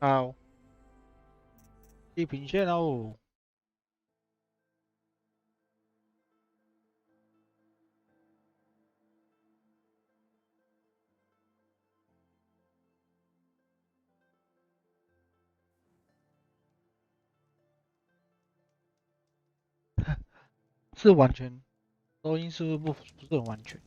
好，地平线哦。是完全收音是不是不是很完全？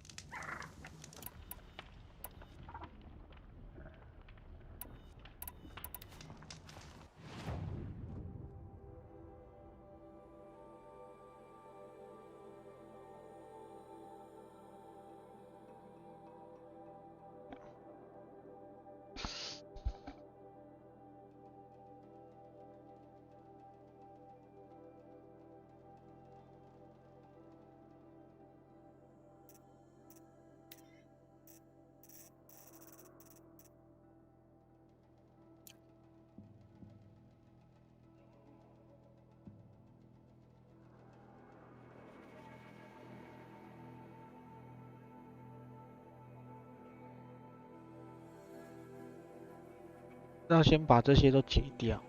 要先把这些都解掉。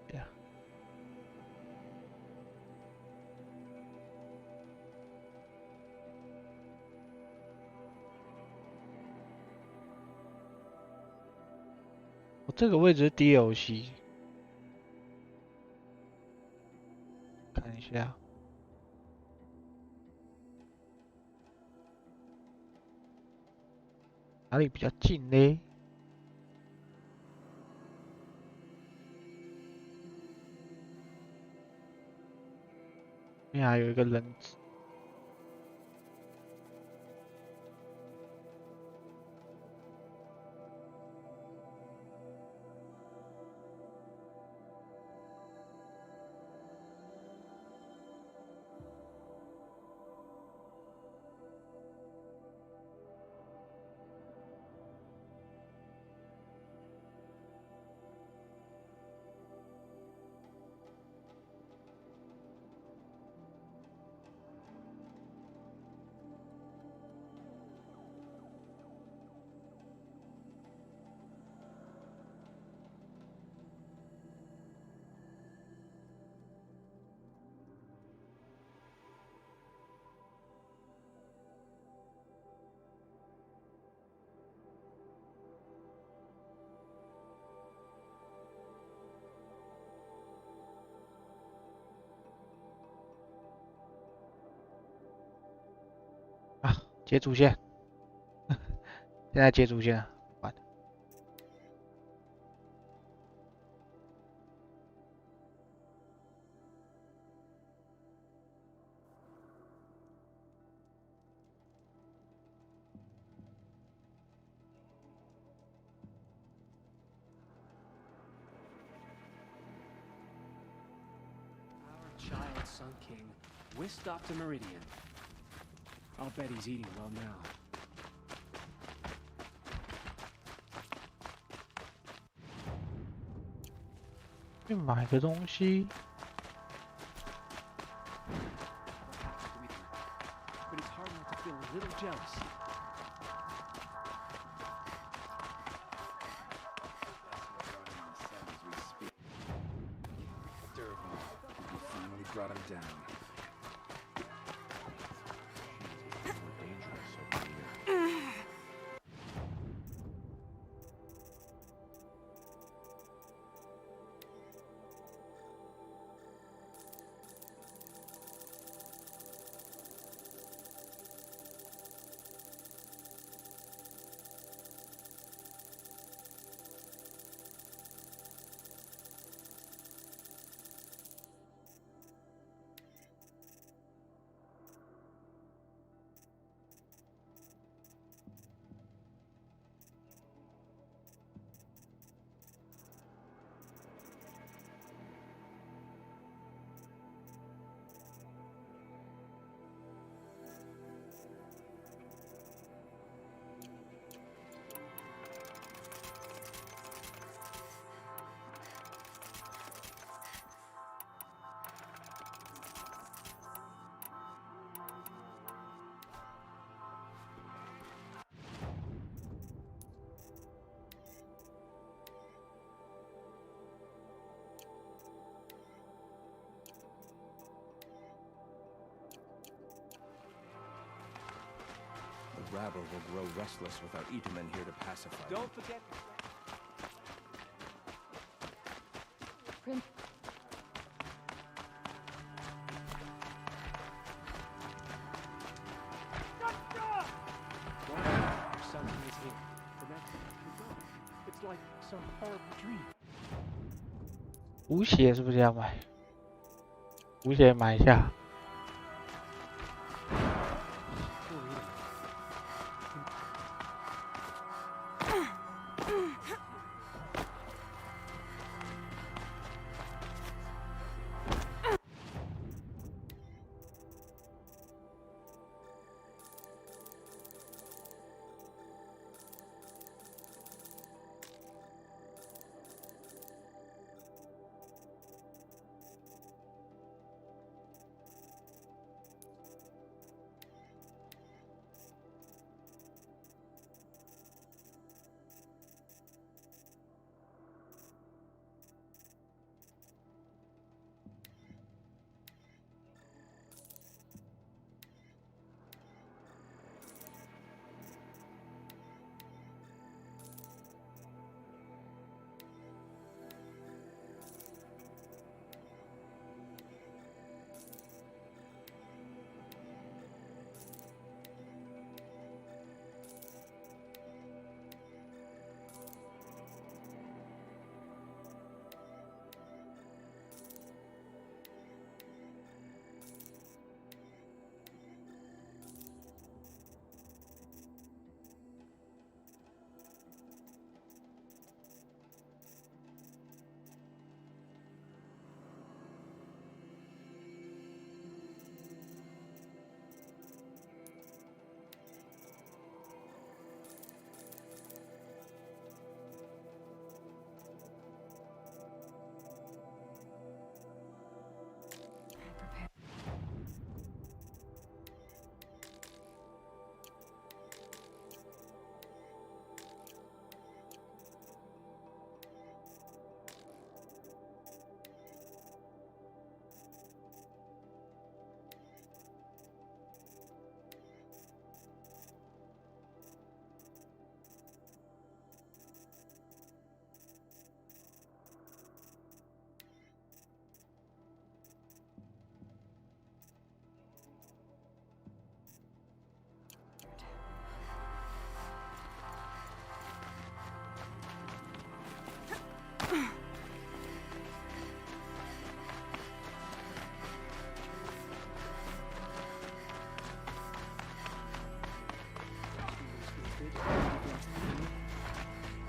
对呀，我这个位置是 DLC，看一下哪里比较近呢？这边还有一个人质。啊，接主线，现在接主线了，完。Our child Sun King whisked off to Meridian. I'll bet he's eating well now. 去买个东西。But it's hard not to feel a little jealous. We finally brought him down. More dangerous over here. rabble will grow restless without Itamen here to pacify them. Don't forget. Prince. Something is here. The next you go. It's like some horrible dream. 无血是不是要买？无血买一下。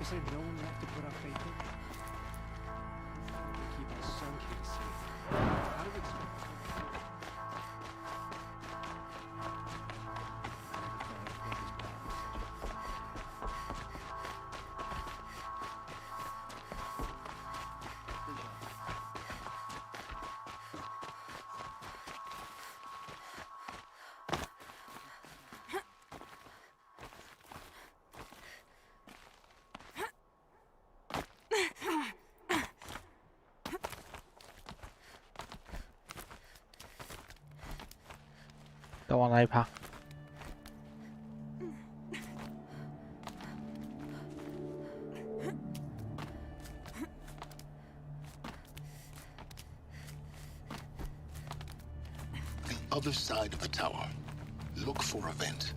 Is there no one left to put our faith in? How do we keep our Sun King safe? How do we expect to要往哪里爬？ The other side of the tower. Look for a vent.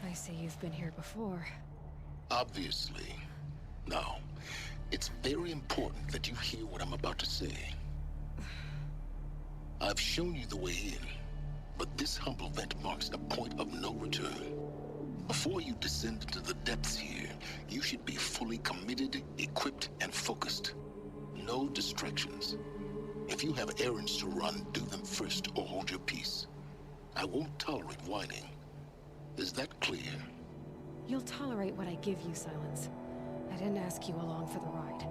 I see you've been here before. Obviously. Now, it's very important that you hear what I'm about to say. I've shown you the way in, but this humble vent marks a point of no return. Before you descend into the depths here, you should be fully committed, equipped, and focused. No distractions. If you have errands to run, do them first or hold your peace. I won't tolerate whining. Is that clear? You'll tolerate what I give you, Silence. I didn't ask you along for the ride.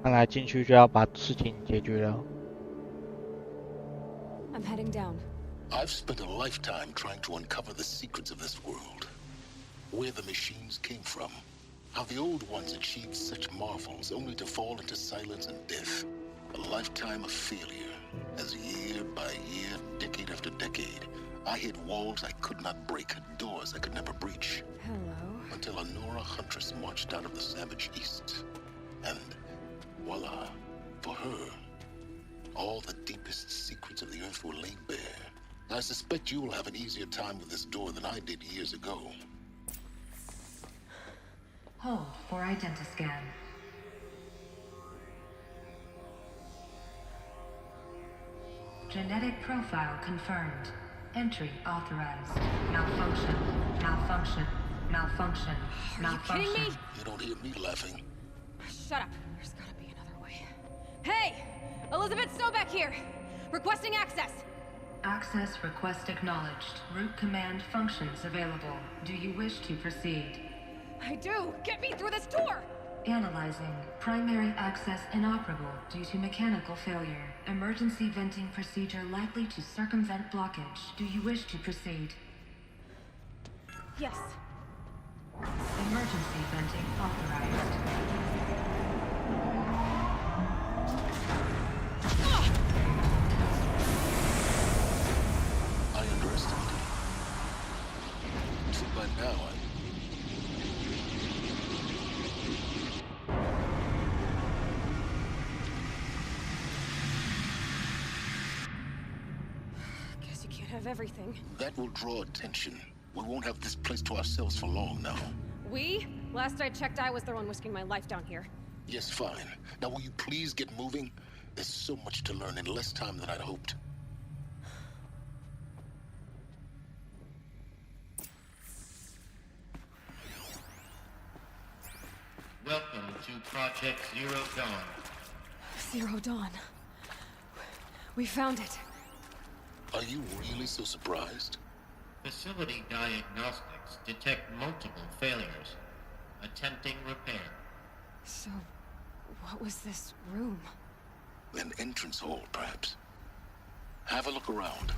看来进去就要把事情解决了。 I'm heading down. I've spent a lifetime trying to uncover the secrets of this world. Where the machines came from. How the old ones achieved such marvels only to fall into silence and death. A lifetime of failure. As year by year, decade after decade, I hit walls I could not break, doors I could never breach. Hello. Until a Nora huntress marched out of the savage east. And voila, for her, all the deepest secrets of the earth were laid bare. I suspect you will have an easier time with this door than I did years ago. Hold for identiscan. Genetic profile confirmed. Entry authorized. Malfunction. Malfunction. Malfunction. Are you Malfunction. kidding me? You don't hear me laughing. Shut up. There's gotta be another way. Hey! Elizabeth Sobeck here! Requesting access! Access request acknowledged. Root command functions available. Do you wish to proceed? I do! Get me through this door! Analyzing. Primary access inoperable due to mechanical failure. Emergency venting procedure likely to circumvent blockage. Do you wish to proceed? Yes. Emergency venting authorized. I underestimated you. So by now, Guess you can't have everything. that will draw attention. We won't have this place to ourselves for long now. We? Last I checked, I was the one risking my life down here. Yes, fine. Now will you please get moving? There's so much to learn in less time than I'd hoped. Welcome to Project Zero Dawn. Zero Dawn. We found it. Are you really so surprised? Facility diagnostics detect multiple failures. Attempting repair. So, what was this room? An entrance hall, perhaps. Have a look around.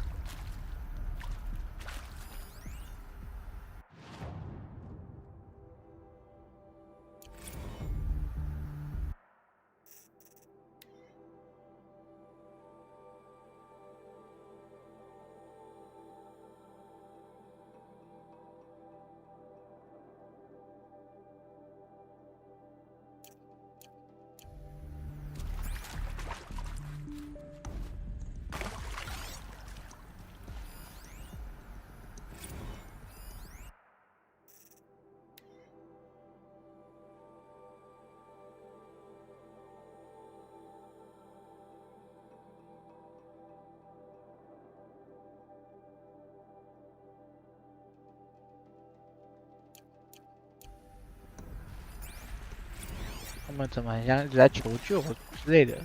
他们怎么很像一直在求救之类的？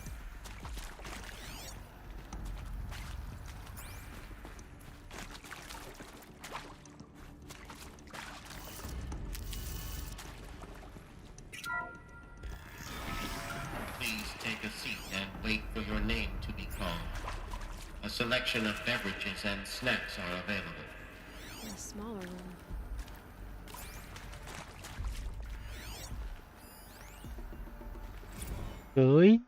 Please take a seat and wait for your name to be called. A selection of beverages and snacks are available. In a smaller room. Ơi.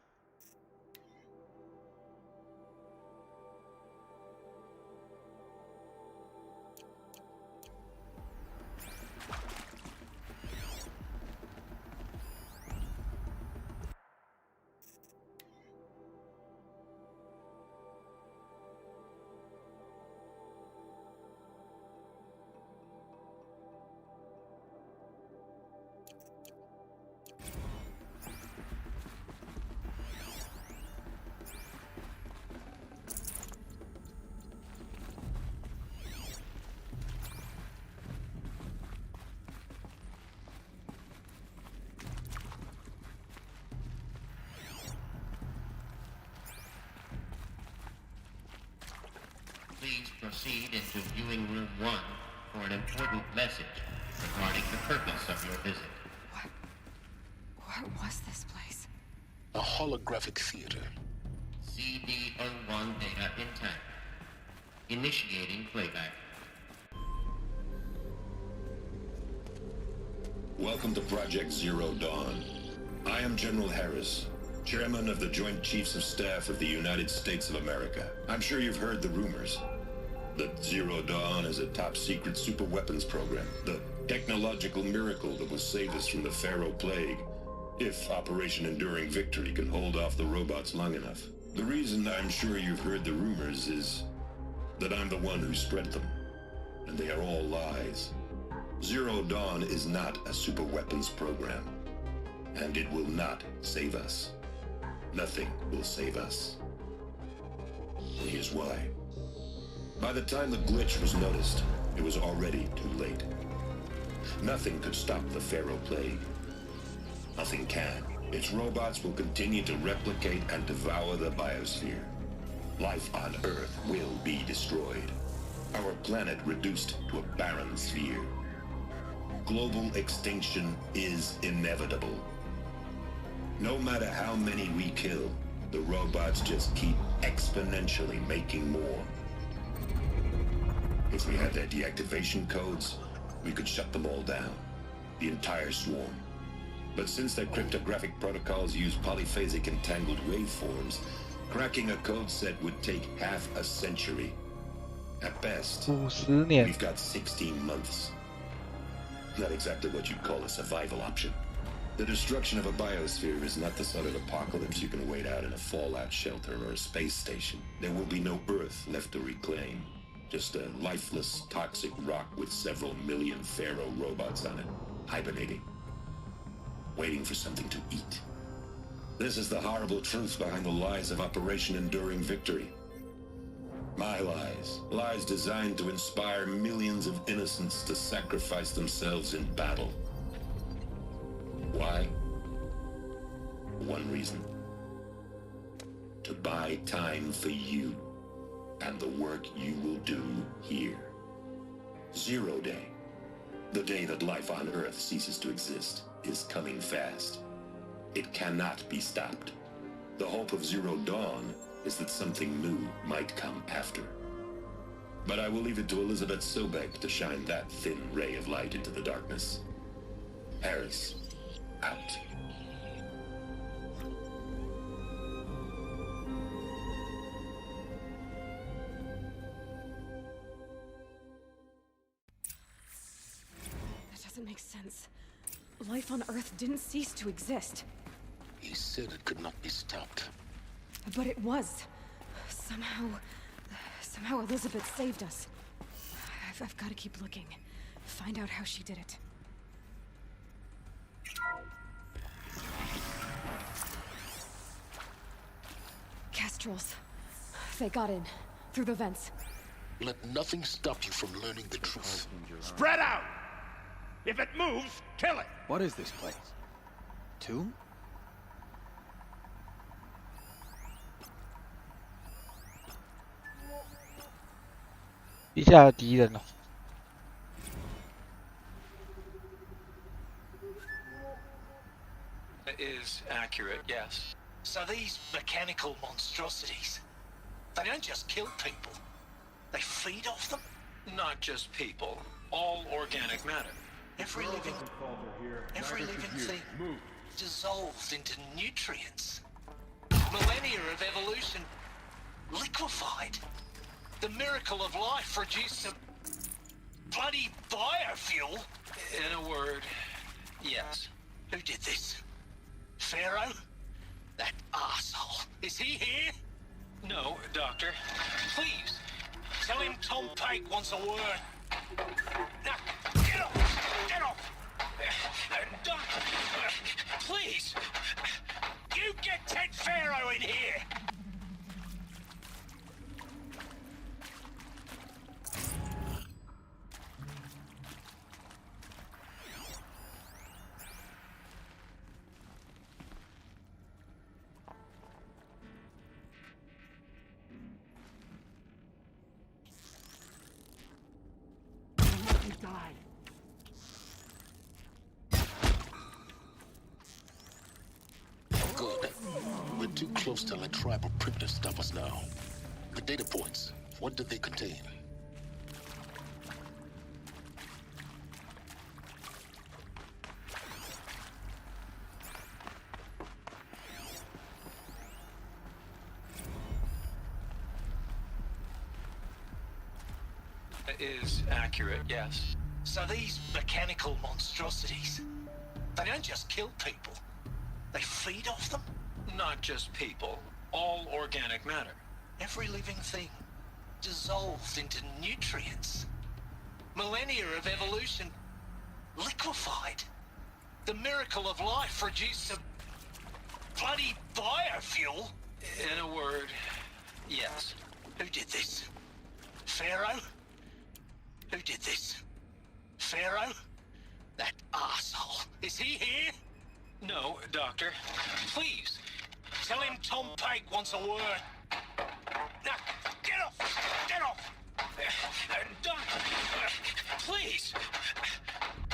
Please proceed into viewing room 1 for an important message regarding the purpose of your visit. What was this place? A holographic theater. CD01 data intact. Initiating playback. Welcome to Project Zero Dawn. I am General Harris, Chairman of the Joint Chiefs of Staff of the United States of America. I'm sure you've heard the rumors that Zero Dawn is a top-secret superweapons program, the technological miracle that will save us from the Pharaoh Plague, if Operation Enduring Victory can hold off the robots long enough. The reason I'm sure you've heard the rumors is that I'm the one who spread them, and they are all lies. Zero Dawn is not a superweapons program, and it will not save us. Nothing will save us. And here's why. By the time the glitch was noticed, it was already too late. Nothing could stop the Pharaoh Plague. Nothing can. Its robots will continue to replicate and devour the biosphere. Life on Earth will be destroyed. Our planet reduced to a barren sphere. Global extinction is inevitable. No matter how many we kill, the robots just keep exponentially making more. If we had their deactivation codes, we could shut them all down. The entire swarm. But since their cryptographic protocols use polyphasic entangled waveforms, cracking a code set would take half a century. At best, 50年 we've got 16 months. Not exactly what you'd call a survival option. The destruction of a biosphere is not the sort of apocalypse you can wait out in a fallout shelter or a space station. There will be no Earth left to reclaim. Just a lifeless, toxic rock with several million Pharaoh robots on it, hibernating, waiting for something to eat. This is the horrible truth behind the lies of Operation Enduring Victory. My lies. Lies designed to inspire millions of innocents to sacrifice themselves in battle. Why? One reason. To buy time for you and the work you will do here. Zero Day, the day that life on Earth ceases to exist, is coming fast. It cannot be stopped. The hope of Zero Dawn is that something new might come after. But I will leave it to Elizabeth Sobek to shine that thin ray of light into the darkness. Harris, out. That doesn't make sense. Life on Earth didn't cease to exist. He said it could not be stopped. But it was. Somehow Elizabeth saved us. I've got to keep looking. Find out how she did it. Kestrels. They got in. Through the vents. Let nothing stop you from learning the truth. Spread out! If it moves, kill it! What is this place? Tomb?一下有敌人了。It is accurate, yes. So these mechanical monstrosities, they don't just kill people, they feed off them? Not just people, all organic matter. Every living thing dissolved into nutrients. Millennia of evolution liquefied. The miracle of life reduced to bloody biofuel. In a word, yes. Who did this? Pharaoh? That arsehole. Is he here? No, Doctor. Please, tell him Tom Pake wants a word. Now, get off! Get off! Doctor, please! You get Ted Pharaoh in here! Good. We're too close to that tribal primitive to stop us now. The data points. What do they contain? Is accurate, yes. So these mechanical monstrosities, they don't just kill people, they feed off them? Not just people, all organic matter. Every living thing, dissolved into nutrients. Millennia of evolution, liquefied. The miracle of life reduced to bloody biofuel. In a word, yes. Who did this? Pharaoh? Who did this? Pharaoh? That arsehole. Is he here? No, Doctor. Please, tell him Tom Pike wants a word. Now, get off! Get off! Doc, please!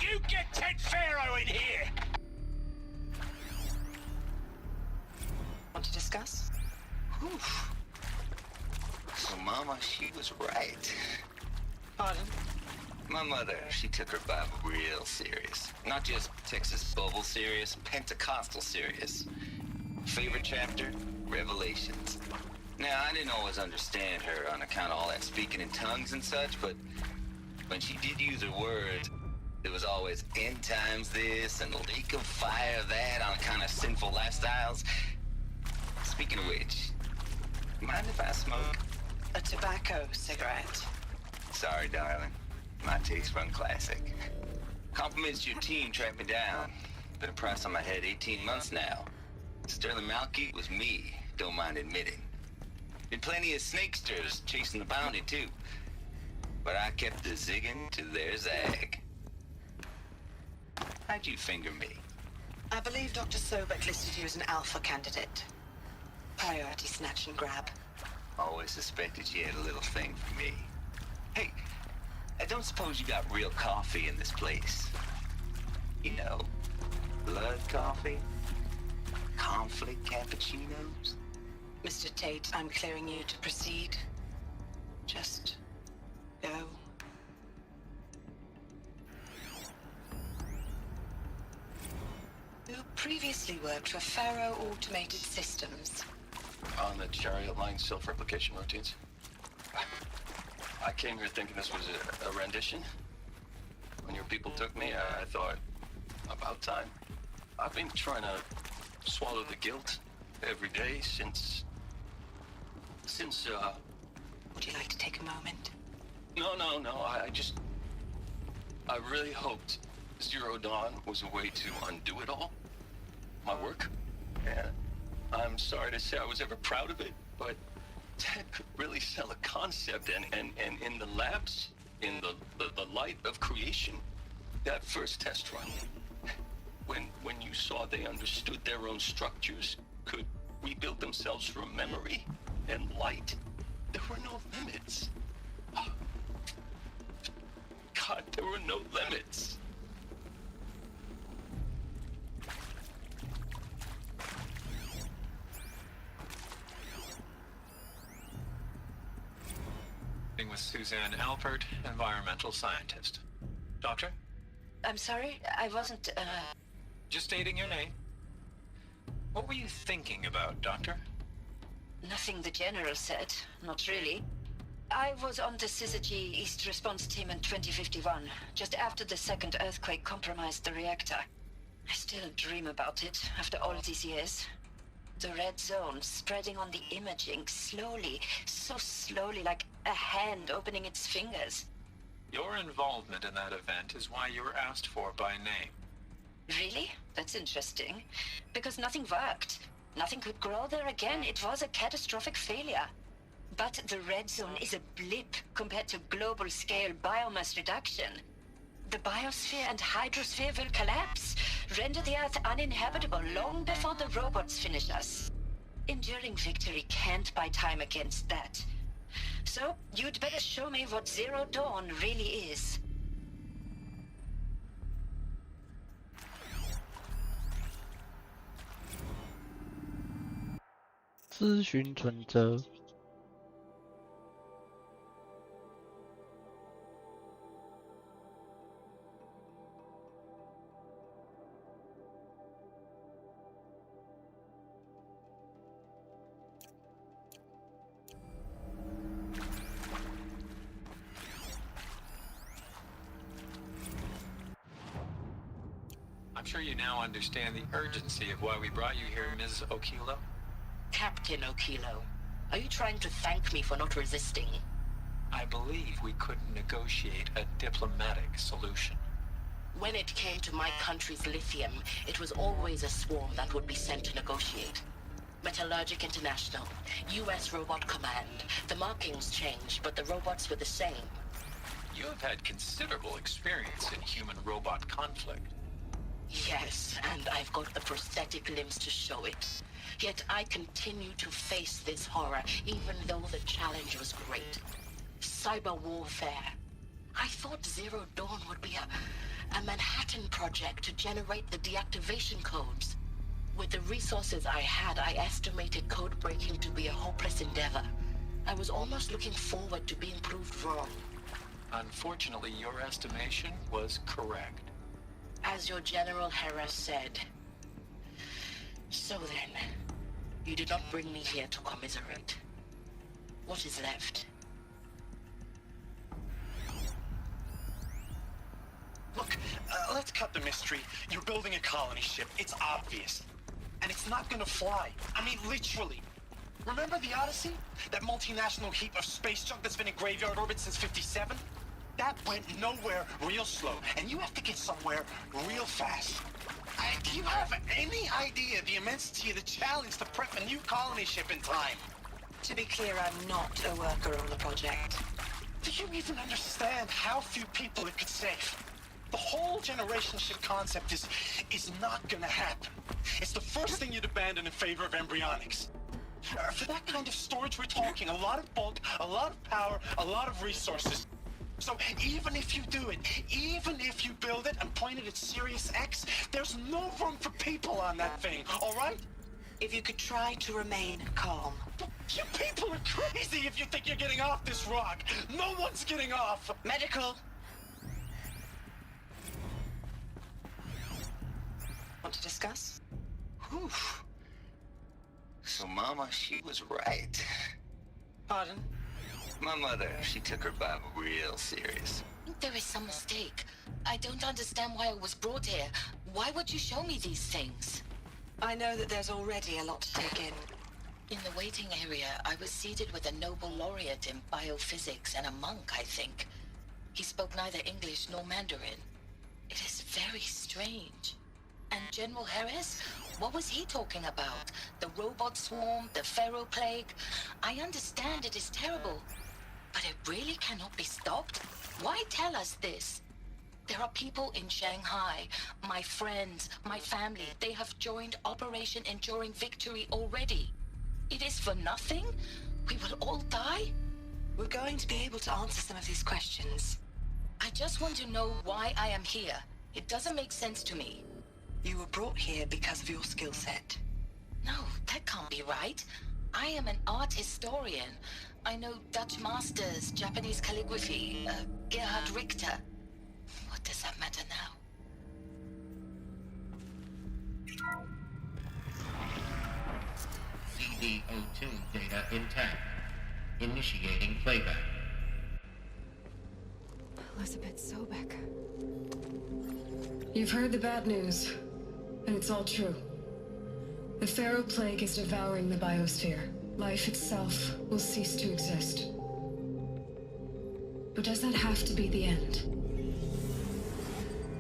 You get Ted Pharaoh in here! Want to discuss? Oof. So, Mama, she was right. Pardon? My mother, she took her Bible real serious. Not just Texas Bible serious, Pentecostal serious. Favorite chapter? Revelations. Now, I didn't always understand her on account of all that speaking in tongues and such, but when she did use her words, it was always end times this and lake of fire that on account of sinful lifestyles. Speaking of which, mind if I smoke? A tobacco cigarette. Sorry, darling. My taste run classic. Compliments to your team tracked me down. Been a price on my head 18 months now. Sterling Malky was me, don't mind admitting. Been plenty of snakesters chasing the bounty, too. But I kept the zigging to their zag. How'd you finger me? I believe Dr. Sobek listed you as an alpha candidate. Priority snatch and grab. Always suspected she had a little thing for me. Hey, I don't suppose you got real coffee in this place. You know, blood coffee? Conflict cappuccinos? Mr. Tate, I'm clearing you to proceed. Just go. You previously worked for Faro Automated Systems. On the Chariot Line self-replication routines? I came here thinking this was a rendition. When your people took me, I thought, about time. I've been trying to swallow the guilt every day since... Would you like to take a moment? No, I really hoped Zero Dawn was a way to undo it all. My work. And I'm sorry to say I was ever proud of it, but Ted could really sell a concept, and in the labs, in the light of creation, that first test run, when you saw they understood their own structures, could rebuild themselves from memory and light, there were no limits. God, there were no limits. With Suzanne Alpert, environmental scientist. Doctor? I'm sorry, I wasn't, Just stating your name. What were you thinking about, Doctor? Nothing the General said, not really. I was on the Syzygy East Response Team in 2051, just after the second earthquake compromised the reactor. I still dream about it, after all these years. The red zone spreading on the imaging, slowly, so slowly, like a hand opening its fingers. Your involvement in that event is why you were asked for by name. Really? That's interesting. Because nothing worked. Nothing could grow there again. It was a catastrophic failure. But the red zone is a blip compared to global-scale biomass reduction. The biosphere and hydrosphere will collapse, render the Earth uninhabitable long before the robots finish us. Enduring victory can't buy time against that. So, you'd better show me what Zero Dawn really is.咨询准则。I'm sure you now understand the urgency of why we brought you here, Ms. Okilo. Captain Okilo, are you trying to thank me for not resisting? I believe we couldn't negotiate a diplomatic solution. When it came to my country's lithium, it was always a swarm that would be sent to negotiate. Metallurgic International, US Robot Command. The markings changed, but the robots were the same. You have had considerable experience in human-robot conflict. Yes, and I've got the prosthetic limbs to show it. Yet I continue to face this horror, even though the challenge was great. Cyber warfare. I thought Zero Dawn would be a Manhattan project to generate the deactivation codes. With the resources I had, I estimated code breaking to be a hopeless endeavor. I was almost looking forward to being proved wrong. Unfortunately, your estimation was correct. As your General Harris said. So then, you did not bring me here to commiserate. What is left? Look, let's cut the mystery. You're building a colony ship. It's obvious. And it's not gonna fly. I mean, literally. Remember the Odyssey? That multinational heap of space junk that's been in graveyard orbit since '57? That went nowhere real slow. And you have to get somewhere real fast. Do you have any idea the immensity of the challenge to prep a new colony ship in time? To be clear, I'm not a worker on the project. Do you even understand how few people it could save? The whole generation ship concept is not gonna happen. It's the first thing you'd abandon in favor of embryonics. For that kind of storage we're talking, a lot of bulk, a lot of power, a lot of resources. So even if you do it, even if you build it and point it at Sirius X, there's no room for people on that thing, all right? If you could try to remain calm. You people are crazy if you think you're getting off this rock. No one's getting off. Medical. Want to discuss? Whew. So Mama, she was right. Pardon? My mother, she took her Bible real serious. There is some mistake. I don't understand why I was brought here. Why would you show me these things? I know that there's already a lot to take in. In the waiting area, I was seated with a Nobel laureate in biophysics and a monk, I think. He spoke neither English nor Mandarin. It is very strange. And General Harris? What was he talking about? The robot swarm, the Pharaoh plague? I understand it is terrible, but it really cannot be stopped? Why tell us this? There are people in Shanghai, my friends, my family. They have joined Operation Enduring Victory already. It is for nothing? We will all die? We're going to be able to answer some of these questions. I just want to know why I am here. It doesn't make sense to me. You were brought here because of your skill set. No, that can't be right. I am an art historian. I know Dutch masters, Japanese calligraphy, Gerhard Richter. What does that matter now? CD02 data intact. Initiating playback. Elizabeth Sobek. You've heard the bad news, and it's all true. The Pharaoh plague is devouring the biosphere. Life itself will cease to exist. But does that have to be the end?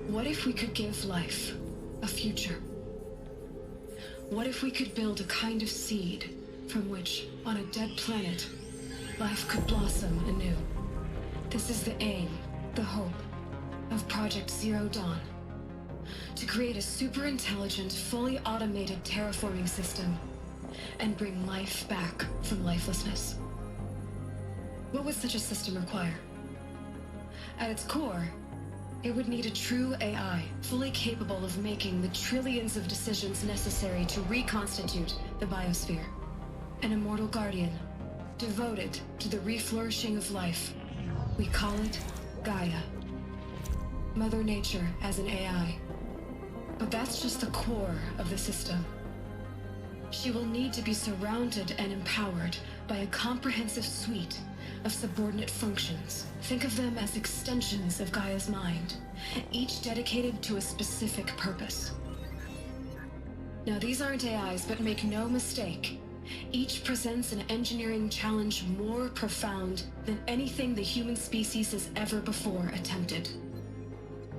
What if we could give life a future? What if we could build a kind of seed from which, on a dead planet, life could blossom anew? This is the aim, the hope, of Project Zero Dawn. To create a super-intelligent, fully automated terraforming system and bring life back from lifelessness. What would such a system require? At its core, it would need a true AI, fully capable of making the trillions of decisions necessary to reconstitute the biosphere. An immortal guardian, devoted to the reflourishing of life. We call it Gaia. Mother Nature as an AI. But that's just the core of the system. She will need to be surrounded and empowered by a comprehensive suite of subordinate functions. Think of them as extensions of Gaia's mind, each dedicated to a specific purpose. Now, these aren't AIs, but make no mistake, each presents an engineering challenge more profound than anything the human species has ever before attempted.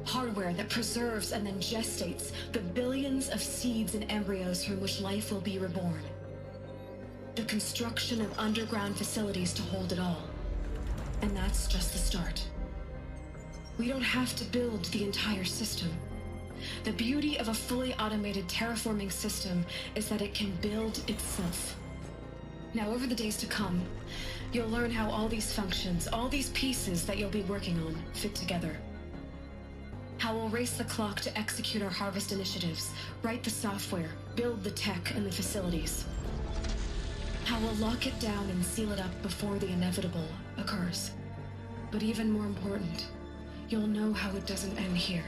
Hardware that preserves and then gestates the billions of seeds and embryos from which life will be reborn. The construction of underground facilities to hold it all. And that's just the start. We don't have to build the entire system. The beauty of a fully automated terraforming system is that it can build itself. Now, over the days to come, you'll learn how all these functions, all these pieces that you'll be working on, fit together. How we'll race the clock to execute our harvest initiatives, write the software, build the tech and the facilities. How we'll lock it down and seal it up before the inevitable occurs. But even more important, you'll know how it doesn't end here.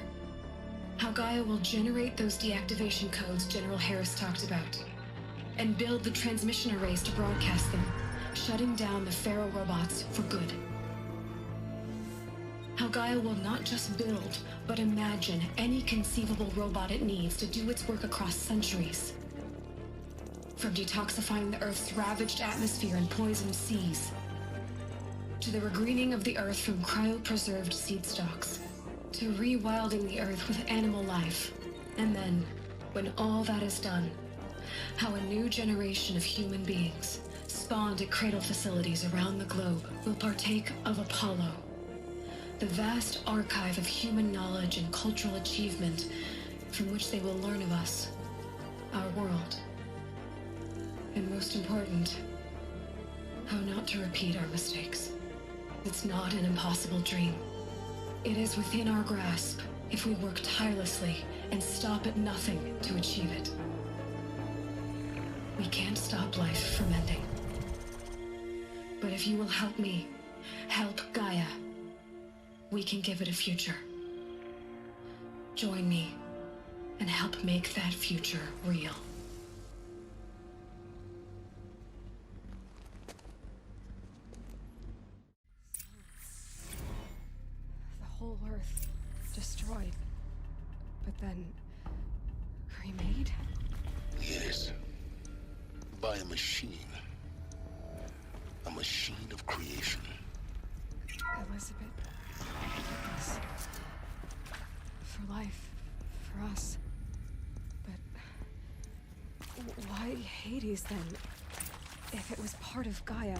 How Gaia will generate those deactivation codes General Harris talked about, and build the transmission arrays to broadcast them, shutting down the Pharaoh robots for good. How Gaia will not just build, but imagine any conceivable robot it needs to do its work across centuries. From detoxifying the Earth's ravaged atmosphere and poisoned seas, to the regreening of the Earth from cryopreserved seed stocks, to rewilding the Earth with animal life. And then, when all that is done, how a new generation of human beings, spawned at cradle facilities around the globe, will partake of Apollo, the vast archive of human knowledge and cultural achievement from which they will learn of us, our world. And most important, how not to repeat our mistakes. It's not an impossible dream. It is within our grasp if we work tirelessly and stop at nothing to achieve it. We can't stop life from ending. But if you will help me, help Gaia, we can give it a future. Join me and help make that future real. The whole Earth destroyed, but then remade? Yes. By a machine. A machine of creation. Elizabeth, was for life, for us. But why Hades then? If it was part of Gaia,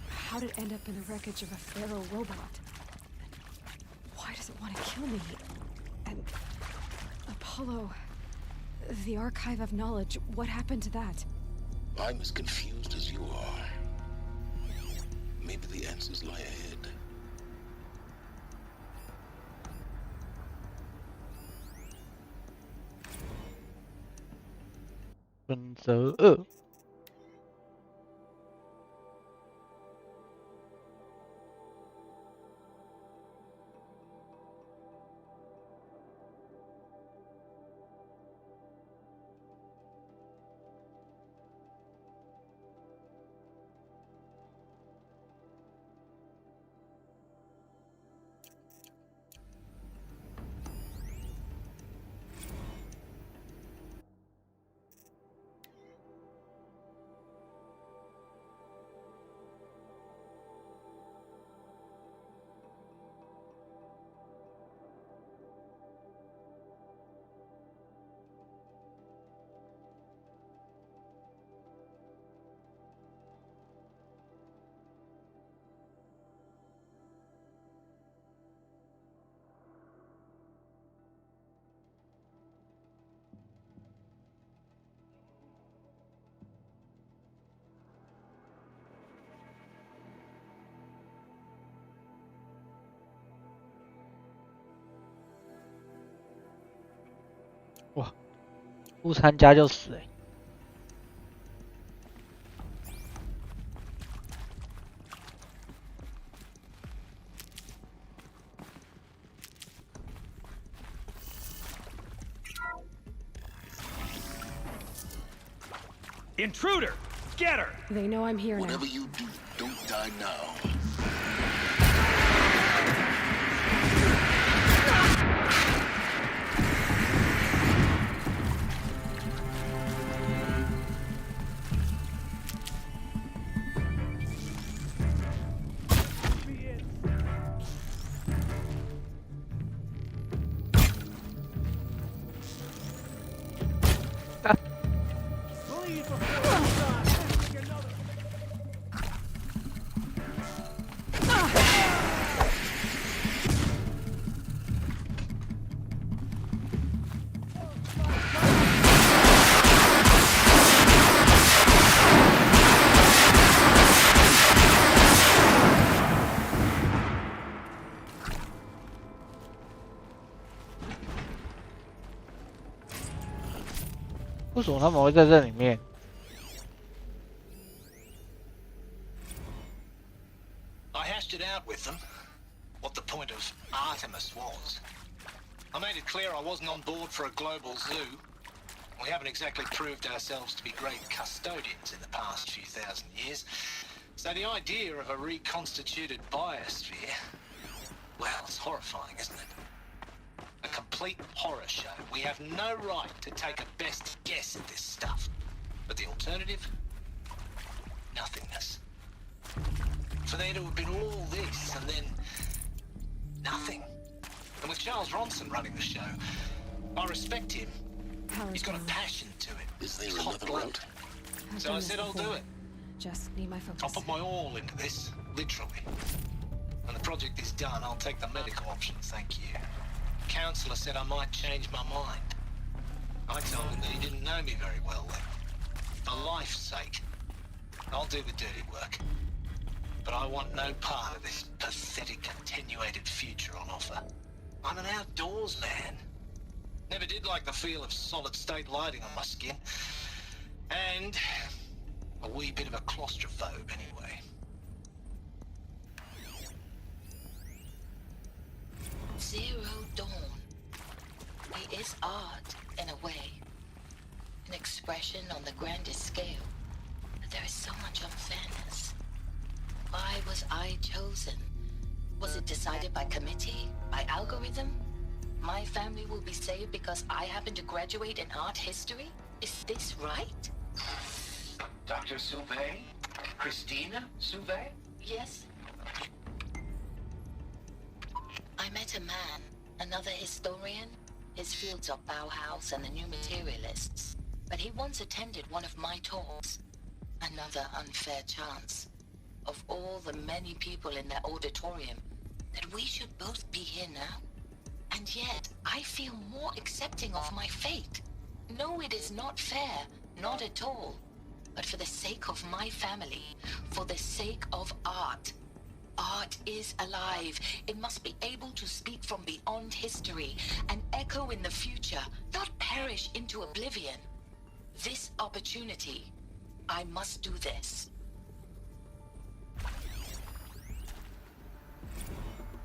how did it end up in the wreckage of a Pharaoh robot? Why does it want to kill me? And Apollo, the archive of knowledge, what happened to that? I'm as confused as you are. Maybe the answers lie ahead.选择2。哇，不参加就死欸。Intruder! Get her! They know I'm here Whatever now. you do, don't die now. 为什么他们会在这里面？ I hashed it out with them, what the point of Artemis was. I made it clear I wasn't on board for a global zoo. We haven't exactly proved ourselves to be great custodians in the past few thousand years. So the idea of a reconstituted biosphere, well, it's horrifying, isn't it? A complete horror show. We have no right to take a best guess at this stuff. But the alternative? Nothingness. For there to have been all this and then nothing. And with Charles Ronson running the show, I respect him. He's got a passion to it. Is there another route? So I said I'll do it. Just need my focus. I'll put my all into this, literally. When the project is done, I'll take the medical option, thank you. The counsellor said I might change my mind. I told him that he didn't know me very well then. For life's sake, I'll do the dirty work. But I want no part of this pathetic, attenuated future on offer. I'm an outdoors man. Never did like the feel of solid-state lighting on my skin. And a wee bit of a claustrophobe, anyway. Zero Dawn. It is art, in a way. An expression on the grandest scale. But there is so much unfairness. Why was I chosen? Was it decided by committee? By algorithm? My family will be saved because I happen to graduate in art history? Is this right? Dr. Sauvé? Christina Sauvé? Yes. I met a man, another historian. His fields are Bauhaus and the New Materialists. But he once attended one of my talks. Another unfair chance. Of all the many people in that auditorium, that we should both be here now. And yet, I feel more accepting of my fate. No, it is not fair, not at all. But for the sake of my family, for the sake of art. Art is alive. It must be able to speak from beyond history and echo in the future, not perish into oblivion. This opportunity, I must do this.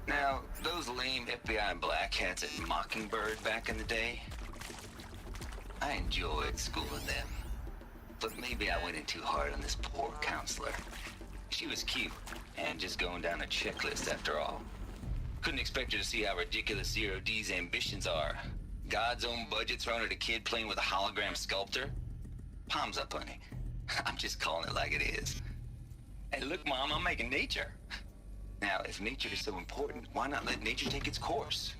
Now, those lame FBI black hats at Mockingbird back in the day, I enjoyed schooling them. But maybe I went in too hard on this poor counselor. She was cute, and just going down a checklist after all. Couldn't expect her to see how ridiculous Zero D's ambitions are. God's own budget thrown at a kid playing with a hologram sculptor? Palms up, honey. I'm just calling it like it is. Hey, look, Mom, I'm making nature. Now, if nature is so important, why not let nature take its course?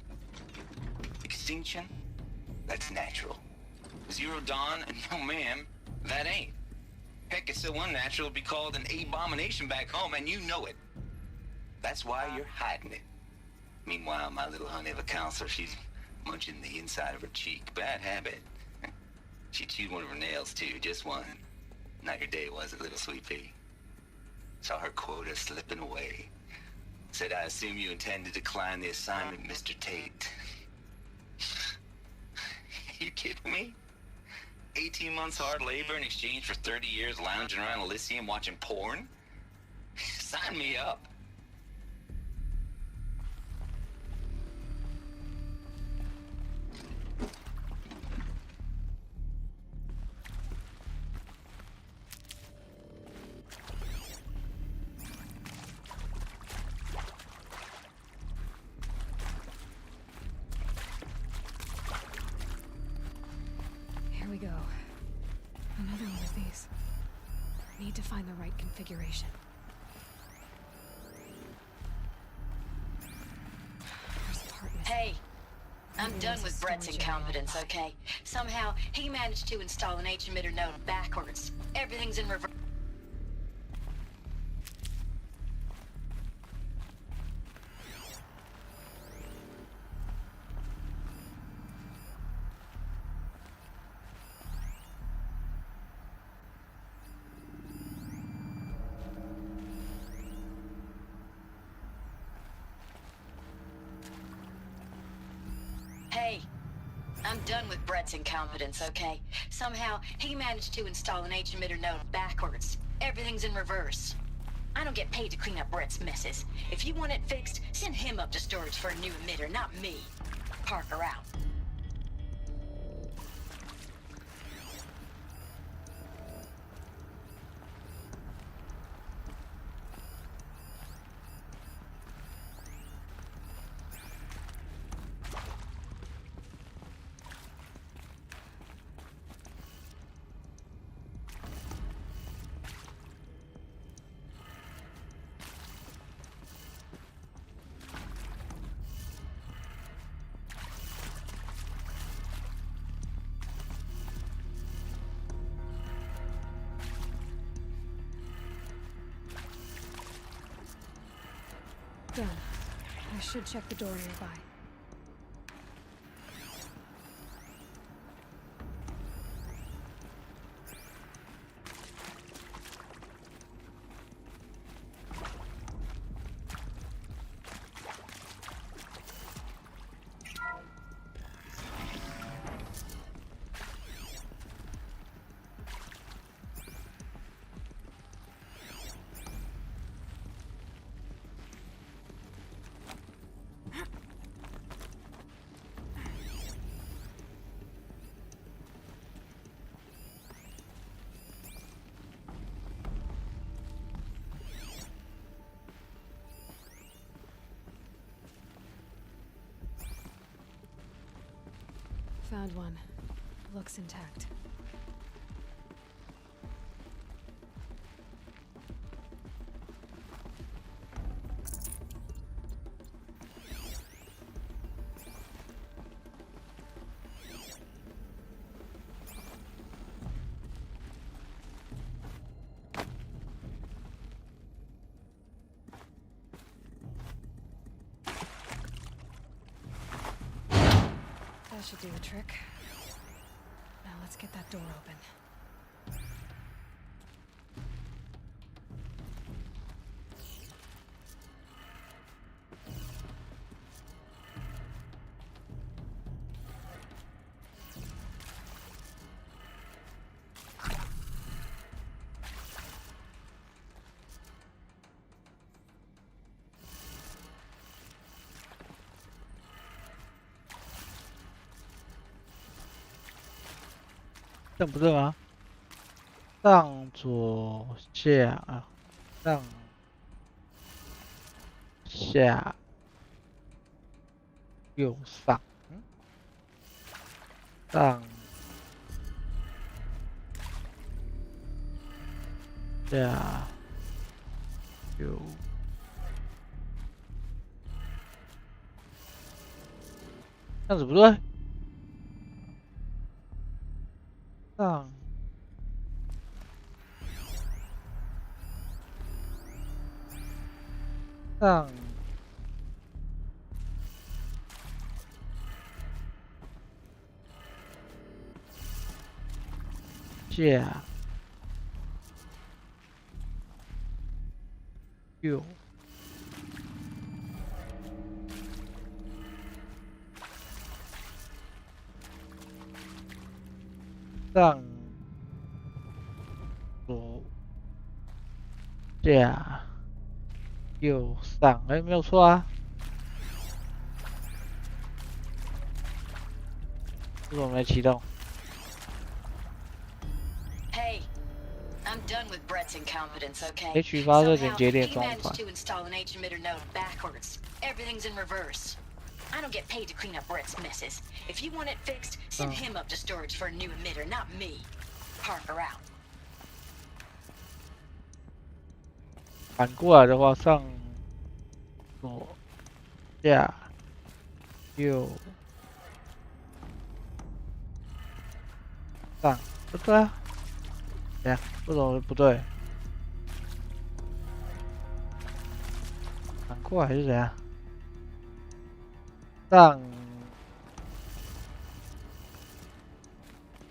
Extinction? That's natural. Zero Dawn? No, ma'am, that ain't. Heck, it's so unnatural it'd be called an abomination back home, and you know it. That's why you're hiding it. Meanwhile, my little honey of a counselor, she's munching the inside of her cheek. Bad habit. She chewed one of her nails, too, just one. Not your day, was it, little sweet pea? Saw her quota slipping away. Said, I assume you intend to decline the assignment, Mr. Tate. You kidding me? 18 months hard labor in exchange for 30 years lounging around Elysium watching porn? Sign me up. go. Another one of these. Need to find the right configuration. There's a part missing. Hey, I'm done with Brett's incompetence, okay? Somehow, he managed to install an H-emitter node backwards. Everything's in reverse. Hey, I'm done with Brett's incompetence, okay? Somehow, he managed to install an H-emitter node backwards. Everything's in reverse. I don't get paid to clean up Brett's messes. If you want it fixed, send him up to storage for a new emitter, not me. Parker out. Done. I should check the door nearby. Found one. Looks intact. That should do the trick. Now let's get that door open.这不对吗？上左下啊，上下右上，上下右，这样子不对。上上下右上左下右上，哎，没有错啊，为什么没启动？ Hey, I'm done with Brett's incompetence, okay? H 发射点节点 Somehow, he 装 managed 款。 to install an H-emitter node backwards. Everything's in reverse. I don't get paid to clean up Brett's messes. If you want it fixed, send him up to storage for a new emitter, not me. Parker out. 反过来的话，上左下右上，不对啊，对呀，为什么不对？反过来还是怎样？上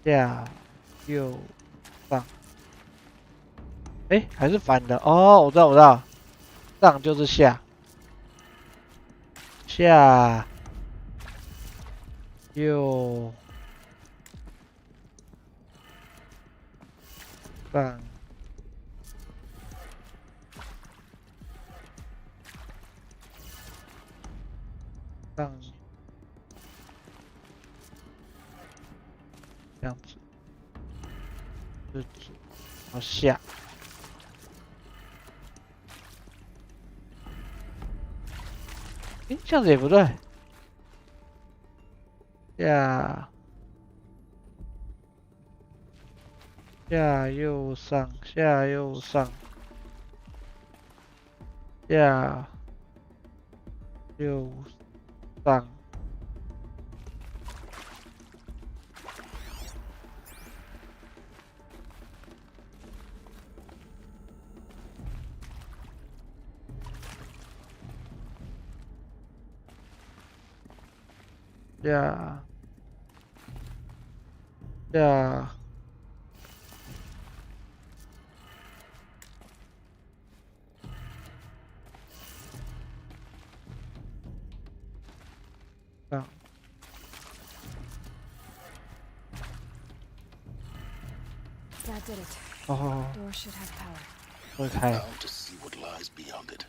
下右上。 哎，还是反的哦，我知道，上就是下，下右上，上这样子，是左，然后下。 诶，这样子也不对。下右上，下右上，下右上。下上。That did it. 哦， Door should have power. 会开。 Now to see what lies beyond it.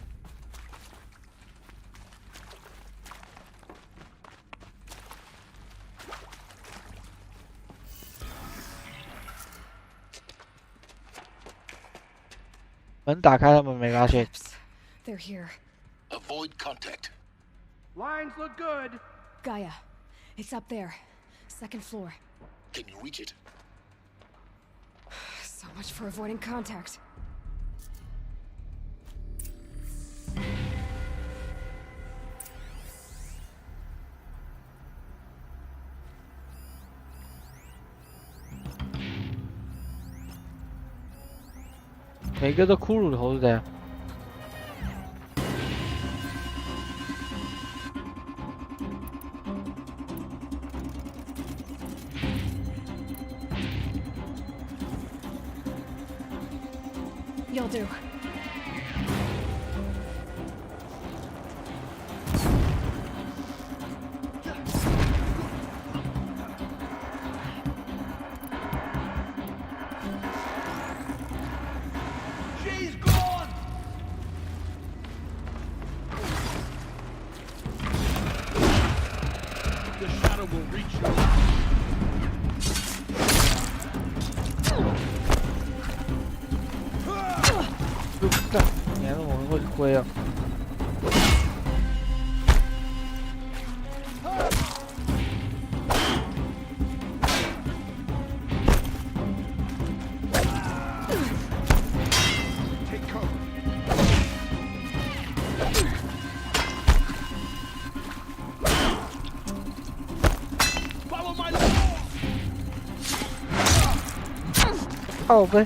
门打开，他们没发现。 They're here. Avoid contact. Lines look good. Gaia, it's up there. Second floor. Can you reach it? So much for avoiding contact. .每个都骷髅头是这样。You'll do. She's gone! The shadow will reach you. 干，你还是我们会亏啊！靠呗。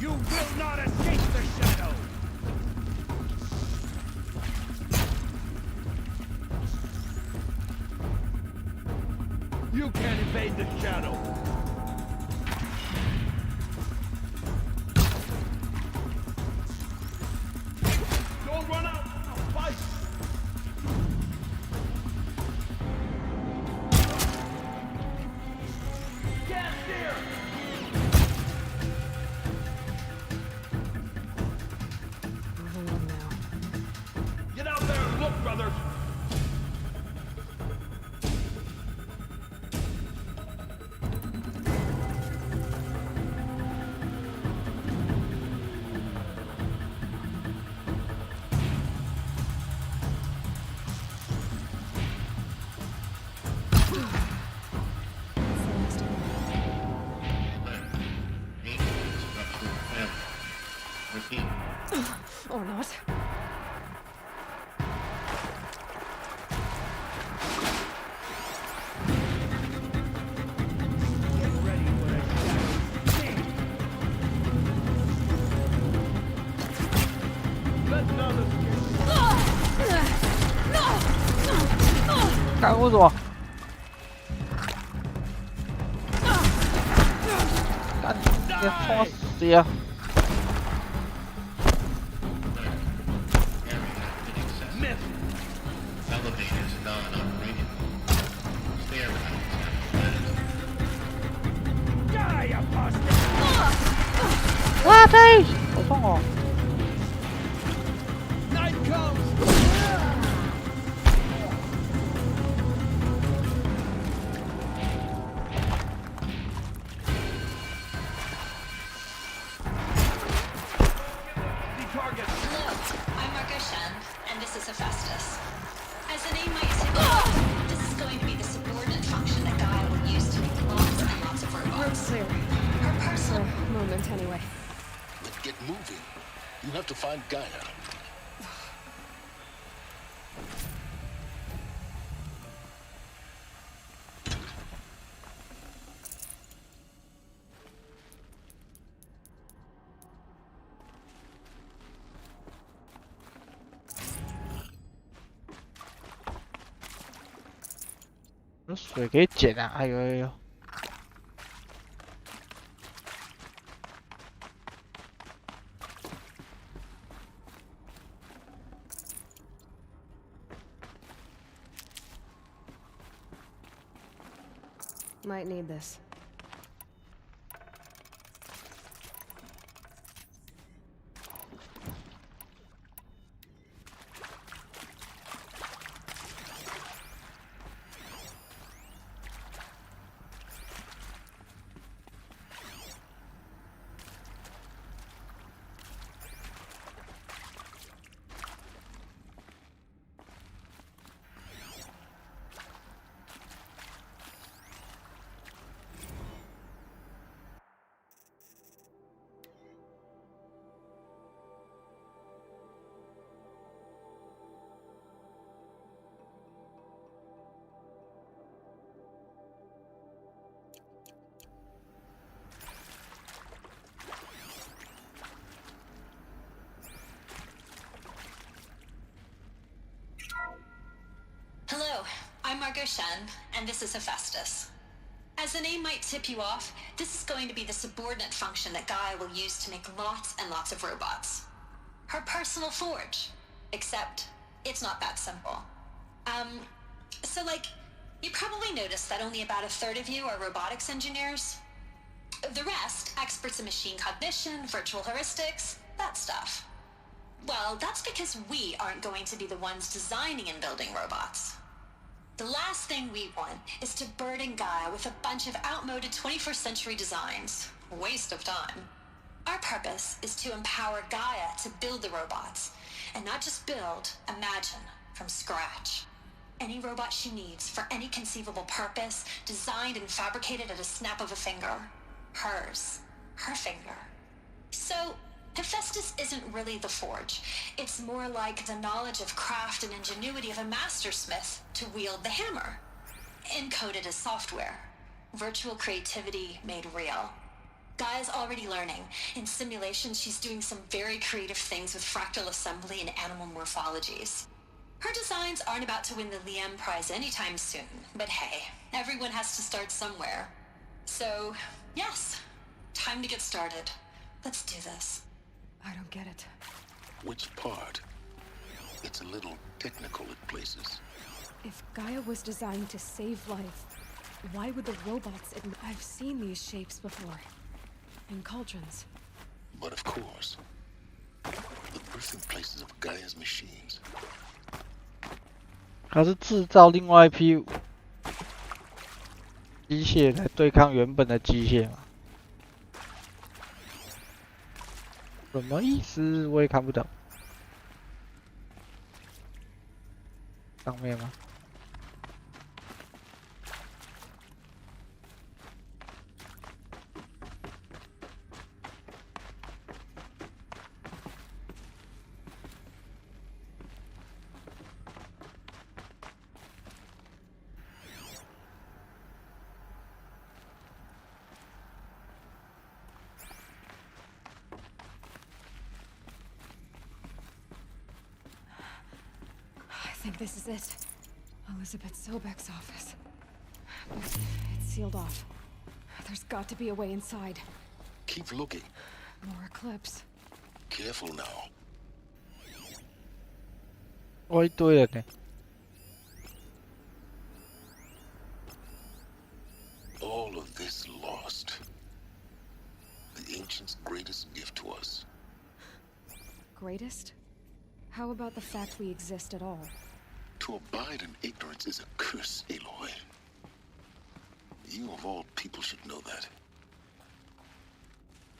You will not escape the shadow! You can't evade the shadow! Don't run out! I'll fight! Can't steer! Moving on now. Get out there and look, brothers! Or not. Get ready for the shadow king! Let none escape! 干为什么？干你放死呀！ Elevators non-operated. Stairwells Die, apostate! 哇塞，好痛哦！ Night comes! The target! Hello, I'm Margot Shen, and this is Hephaestus. As the name might suggest, this is going to be the subordinate function that Gaia will use to make lots and lots of robots. Room's clear. Her personal Moment, anyway. But get moving. You have to find Gaia.有水可以捡啊！哎呦哎呦！ Might need this. Hello, I'm Margot Shen, and this is Hephaestus. As the name might tip you off, this is going to be the subordinate function that Gaia will use to make lots and lots of robots. Her personal forge. Except, it's not that simple. So you probably noticed that only about a third of you are robotics engineers. The rest, experts in machine cognition, virtual heuristics, that stuff. Well, that's because we aren't going to be the ones designing and building robots. The last thing we want is to burden Gaia with a bunch of outmoded 21st century designs. Waste of time. Our purpose is to empower Gaia to build the robots. And not just build, imagine, from scratch. Any robot she needs for any conceivable purpose, designed and fabricated at a snap of a finger. Hers. Her finger. So, Hephaestus isn't really the forge. It's more like the knowledge of craft and ingenuity of a mastersmith to wield the hammer. Encoded as software. Virtual creativity made real. Gaia's already learning. In simulation, she's doing some very creative things with fractal assembly and animal morphologies. Her designs aren't about to win the Liam Prize anytime soon, but hey, everyone has to start somewhere. So, yes, time to get started. Let's do this. I don't get it. Which part? It's a little technical at places. If Gaia was designed to save life, why would the robots I've seen these shapes before. In cauldrons. But of course, the birthing places of Gaia's machines. 它是制造另外一批机械来对抗原本的机械嘛？什么意思？我也看不懂。上面吗？I think this is it. Elizabeth Sobek's office. But it's sealed off. There's got to be a way inside. Keep looking. More eclipse. Careful now. 哦，一堆人呢。All of this lost. The ancients' greatest gift to us. Greatest? How about the fact we exist at all? To abide in ignorance is a curse, Aloy. You of all people should know that.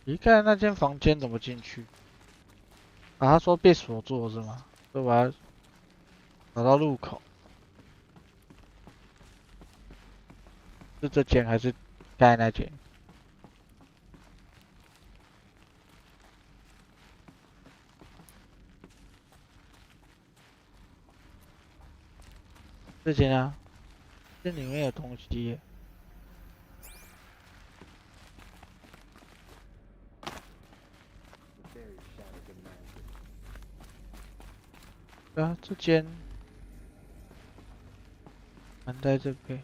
你看那间房间怎么进去？啊，他说被锁住是吗？所以我要找到入口。是这间还是刚才那间？这间啊，这里面有东西耶。啊，这间门在这边。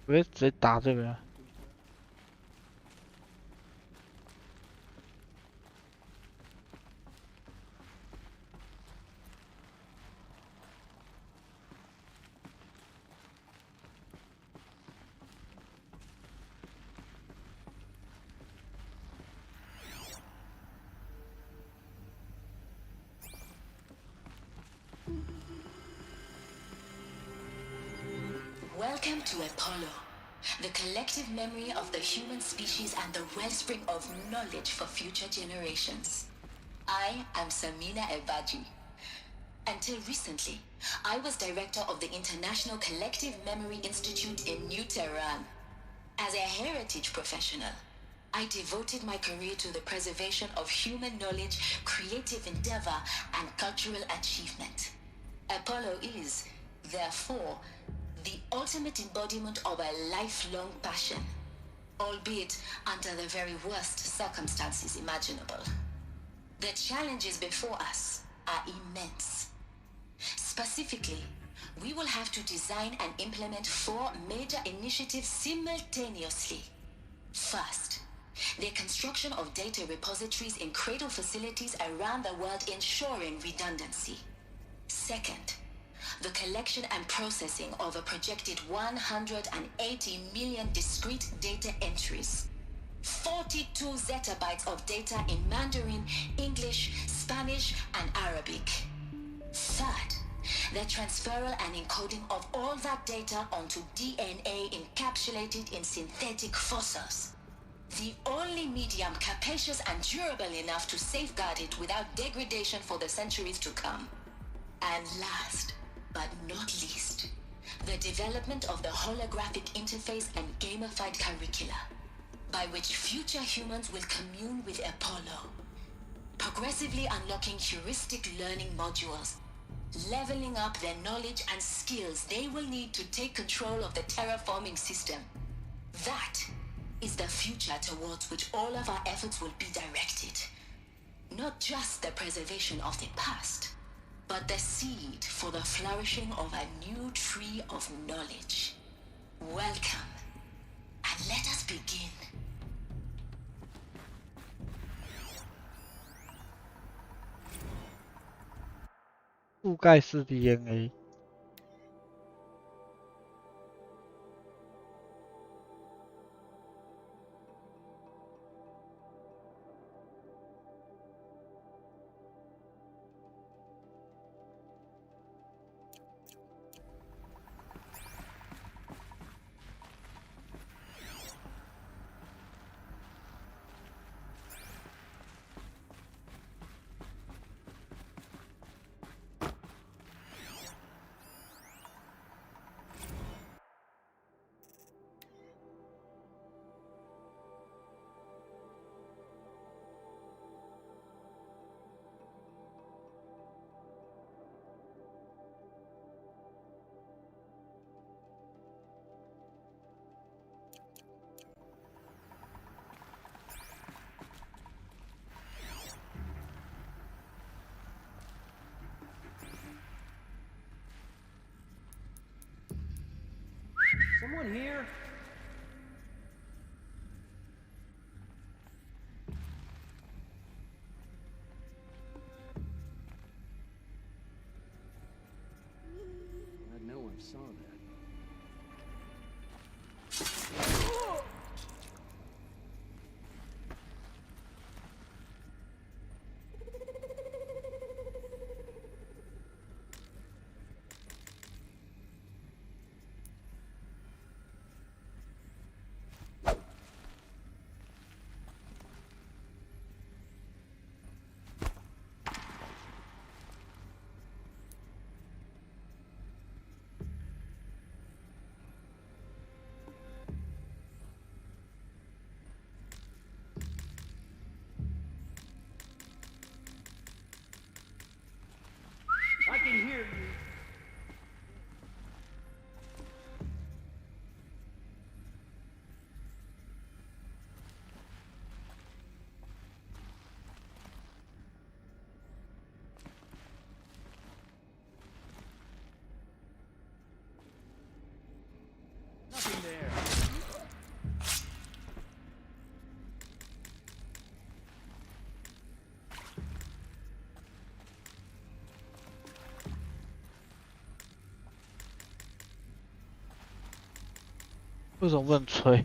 我直接打这个。Welcome to Apollo, the collective memory of the human species and the wellspring of knowledge for future generations. I am Samina Ebaji. Until recently, I was director of the International Collective Memory Institute in New Tehran. As a heritage professional, I devoted my career to the preservation of human knowledge, creative endeavor, and cultural achievement. Apollo is, therefore, the ultimate embodiment of a lifelong passion, albeit under the very worst circumstances imaginable. The challenges before us are immense. Specifically, we will have to design and implement 4 major initiatives simultaneously. First, the construction of data repositories in cradle facilities around the world ensuring redundancy. Second, the collection and processing of a projected 180 million discrete data entries. 42 zettabytes of data in Mandarin, English, Spanish, and Arabic. Third, the transferal and encoding of all that data onto DNA encapsulated in synthetic fossils. The only medium capacious and durable enough to safeguard it without degradation for the centuries to come. And last, but not least, The development of the holographic interface and gamified curricula, by which future humans will commune with Apollo, progressively unlocking heuristic learning modules, leveling up their knowledge and skills they will need to take control of the terraforming system. That is the future towards which all of our efforts will be directed. Not just the preservation of the past, but the seed for the flourishing of a new tree of knowledge. Welcome, and let us begin. 覆盖式 DNA。Someone here? Glad no one saw that. I can hear you. Nothing there.为什么不能吹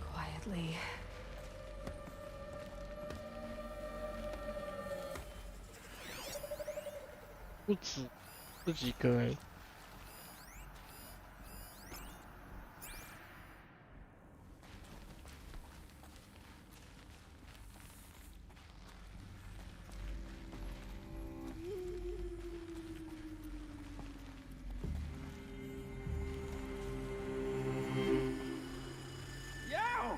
？Quietly. 不止这几个哎。Yow!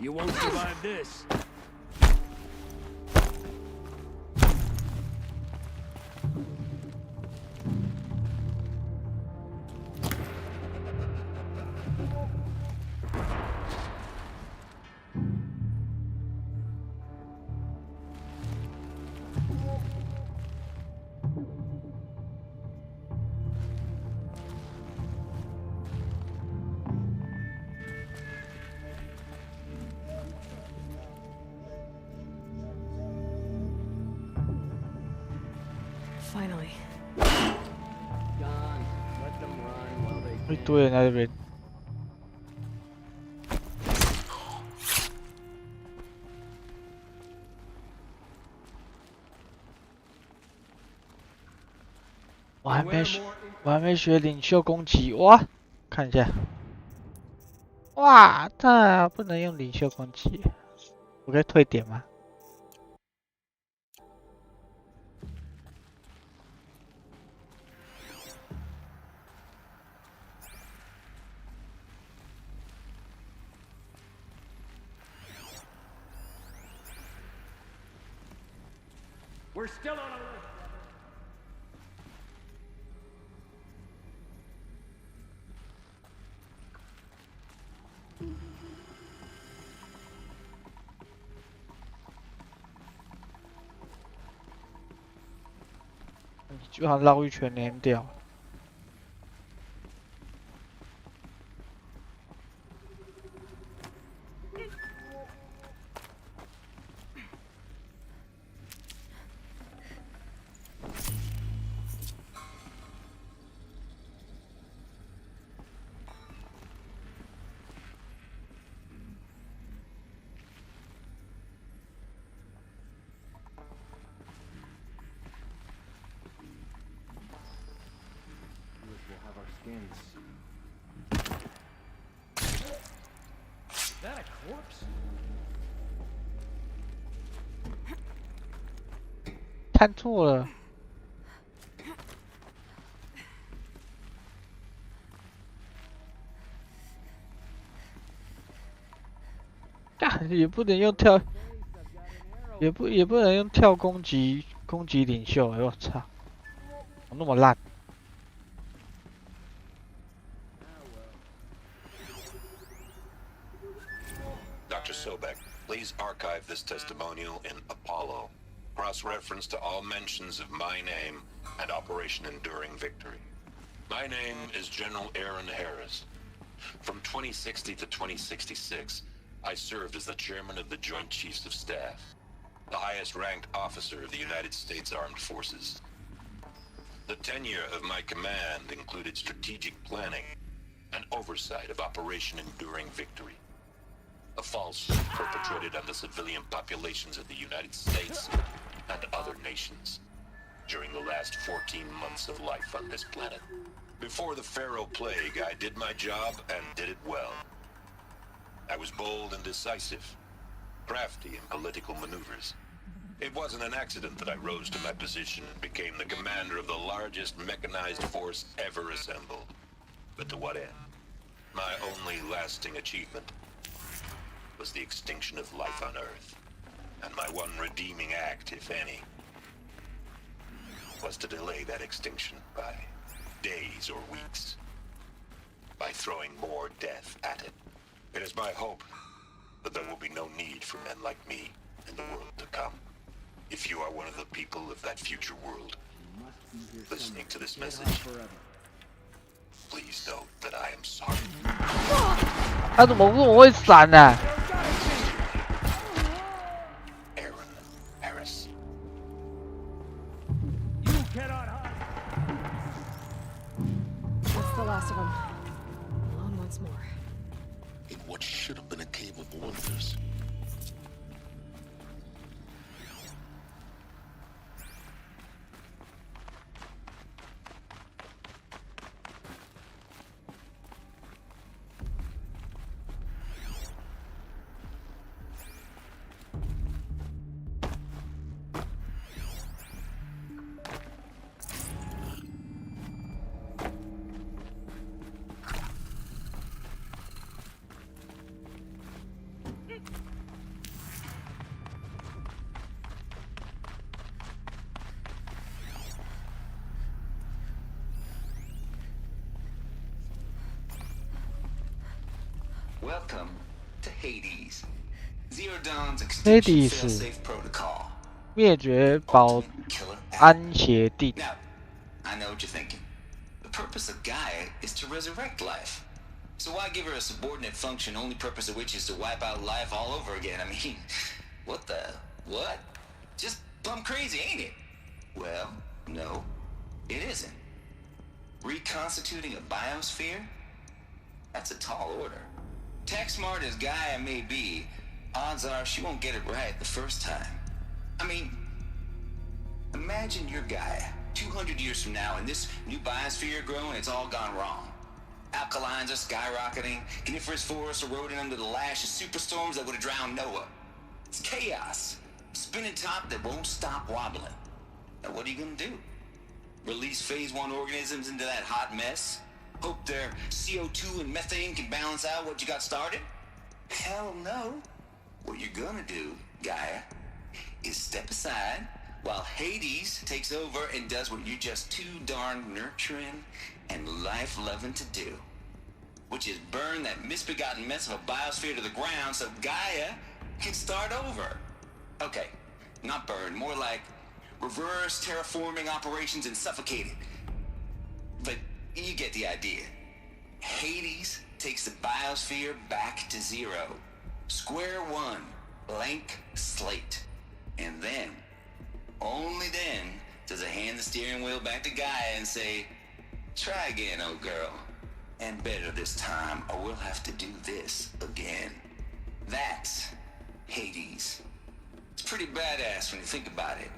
You won't survive this. Finally. 一堆人在这边。我还没学领袖攻击哇，看一下。哇，这不能用领袖攻击，我可以退点吗？ We're still on alert. 就好绕一圈连掉。That a corpse? 看错了。干也不能用跳，也不能用跳攻击领袖，哎我操，怎么那么烂？ Dr. Sobek, please archive this testimonial in Apollo. Cross-reference to all mentions of my name and Operation Enduring Victory. My name is General Aaron Harris. From 2060 to 2066, I served as the chairman of the Joint Chiefs of Staff, the highest-ranked officer of the United States Armed Forces. The tenure of my command included strategic planning and oversight of Operation Enduring Victory, a falsehood perpetrated on the civilian populations of the United States and other nations during the last 14 months of life on this planet. Before the Pharaoh Plague, I did my job and did it well. I was bold and decisive, crafty in political maneuvers. It wasn't an accident that I rose to my position and became the commander of the largest mechanized force ever assembled. But to what end? My only lasting achievement was the extinction of life on Earth. And my one redeeming act, if any, was to delay that extinction by days or weeks, by throwing more death at it. It is my hope that there will be no need for men like me in the world to come. If you are one of the people of that future world listening to this message, please note that I am sorry. 他怎么会闪呢？ That's the last of them. Alone once more. In what should have been a cave of wonders. Welcome to Hades. Zero Dawn's extinction failsafe protocol. 灭绝保安协定。 Now, I know what you're thinking. The purpose of Gaia is to resurrect life. So why give her a subordinate function, only purpose of which is to wipe out life all over again? I mean, what? Just plumb crazy, ain't it? Well, no, it isn't. Reconstituting a biosphere? That's a tall order. Tech smart as Gaia may be, odds are she won't get it right the first time. I mean, imagine you're Gaia, 200 years from now, and this new biosphere growing, it's all gone wrong. Alkalines are skyrocketing, coniferous forests eroding under the lash of superstorms that would have drowned Noah. It's chaos. Spinning top that won't stop wobbling. Now what are you gonna do? Release phase 1 organisms into that hot mess? Hope their CO2 and methane can balance out what you got started? Hell no. What you're gonna do, Gaia, is step aside while Hades takes over and does what you're just too darn nurturing and life-loving to do. Which is burn that misbegotten mess of a biosphere to the ground so Gaia can start over. Okay, not burn, more like reverse terraforming operations and suffocate it. But you get the idea. Hades takes the biosphere back to zero. Square one, blank slate. And then, only then, does it hand the steering wheel back to Gaia and say, try again, old girl. And better this time, or we'll have to do this again. That's Hades. It's pretty badass when you think about it.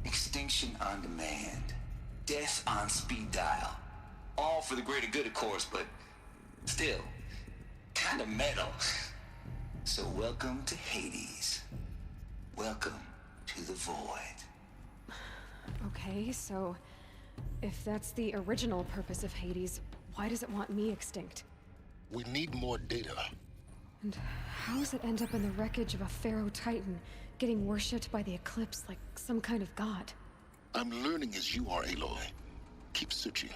Extinction on demand. Death on speed dial. All for the greater good, of course, but still, kind of metal. So welcome to Hades. Welcome to the void. Okay, so if that's the original purpose of Hades, why does it want me extinct? We need more data. And how does it end up in the wreckage of a Pharaoh Titan, getting worshipped by the Eclipse like some kind of god? I'm learning as you are, Aloy. Keep searching.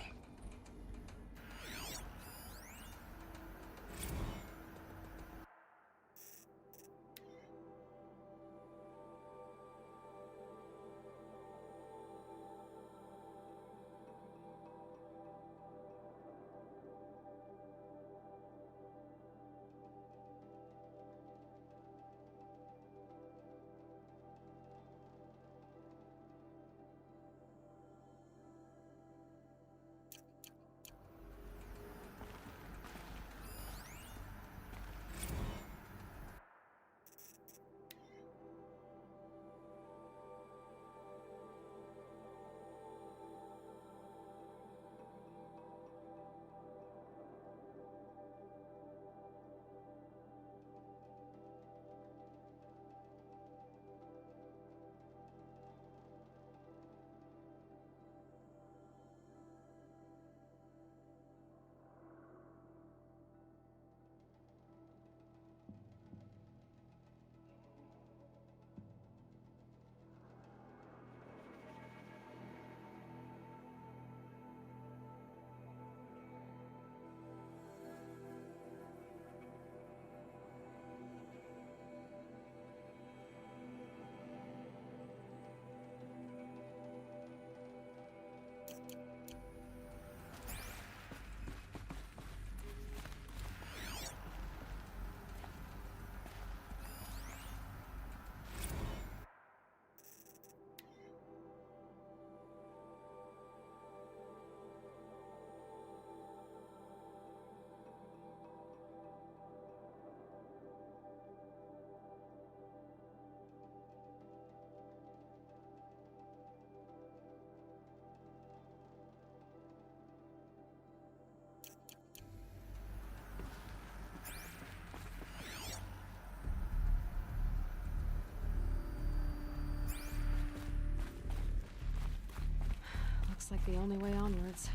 Looks like the only way onwards.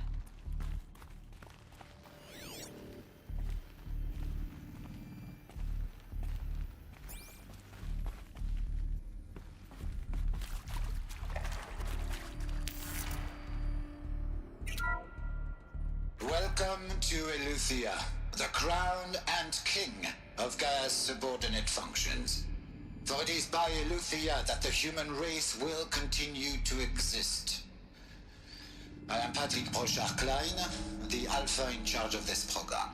Welcome to Eleuthia, the crown and king of Gaia's subordinate functions. For it is by Eleuthia that the human race will continue to exist. I am Patrick Brochard-Klein, the Alpha in charge of this program.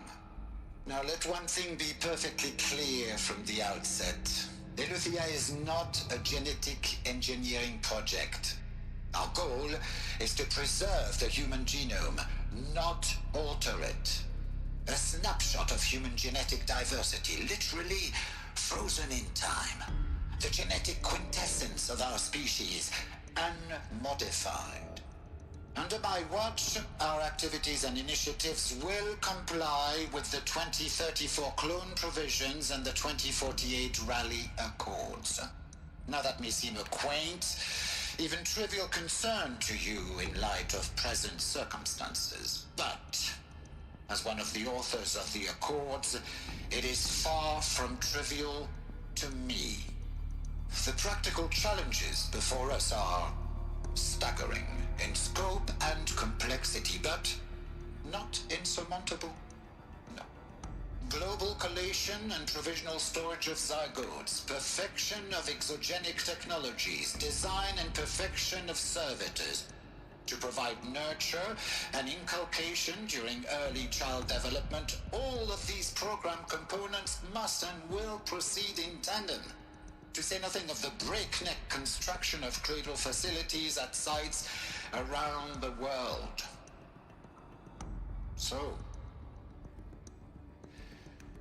Now let one thing be perfectly clear from the outset. Eleuthia is not a genetic engineering project. Our goal is to preserve the human genome, not alter it. A snapshot of human genetic diversity, literally frozen in time. The genetic quintessence of our species, unmodified. Under my watch, our activities and initiatives will comply with the 2034 clone provisions and the 2048 Rally Accords. Now that may seem a quaint, even trivial concern to you in light of present circumstances, but as one of the authors of the Accords, it is far from trivial to me. The practical challenges before us are staggering in scope and complexity, but not insurmountable. No. Global collation and provisional storage of zygotes, perfection of exogenic technologies, design and perfection of servitors, to provide nurture and inculcation during early child development. All of these program components must and will proceed in tandem. To say nothing of the breakneck construction of cradle facilities at sites around the world. So,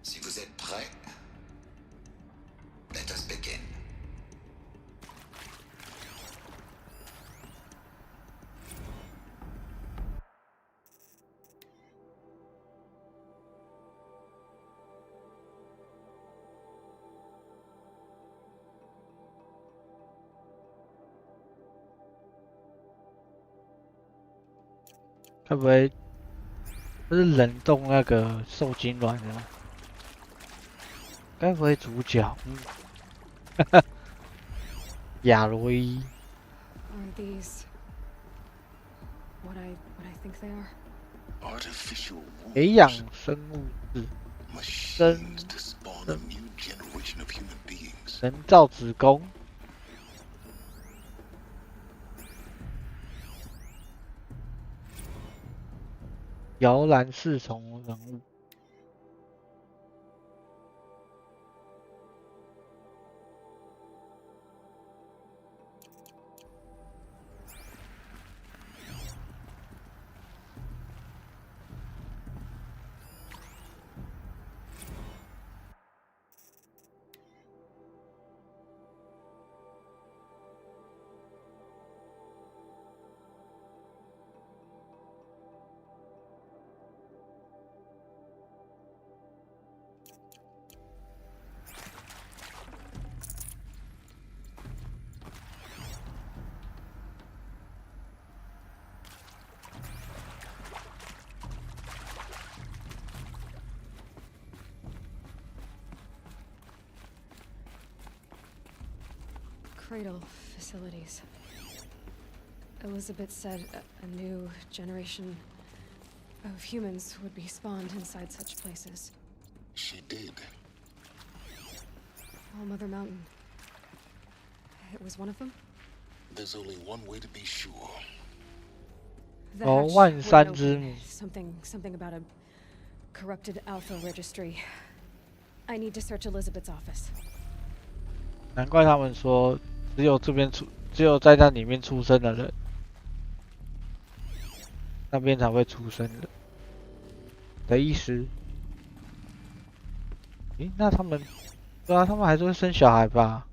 si vous êtes prêts, let us begin.该不会这是冷冻那个受精卵的吗？该不会主角？亚罗伊。Are these what I think they are? Artificial 培养生物质， machines to spawn a new generation of human beings. 人造子宫。摇篮侍从人物。Cradle facilities. Elizabeth said a new generation of humans would be spawned inside such places. She did. All Mother Mountain. It was one of them? There's only one way to be sure. The Oh, hatch 万山 wouldn't 之 open. 母。 Something about a corrupted Alpha registry. I need to search Elizabeth's office. 难怪他们说，只有在那里面出生的人，那边才会出生的意思。诶，那他们，对啊，他们还是会生小孩吧？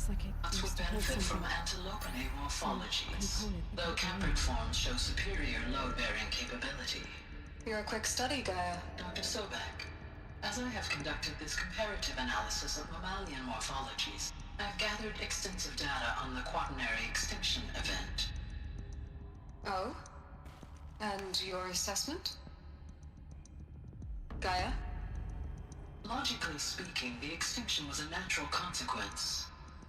Looks like it Nuts would used to hold benefit from something. antilopenate morphologies, Component that though could Camprid forms show superior load-bearing capability. You're a quick study, Gaia. Dr. Sobek, as I have conducted this comparative analysis of mammalian morphologies, I've gathered extensive data on the quaternary extinction event. Oh? And your assessment? Gaia? Logically speaking, the extinction was a natural consequence.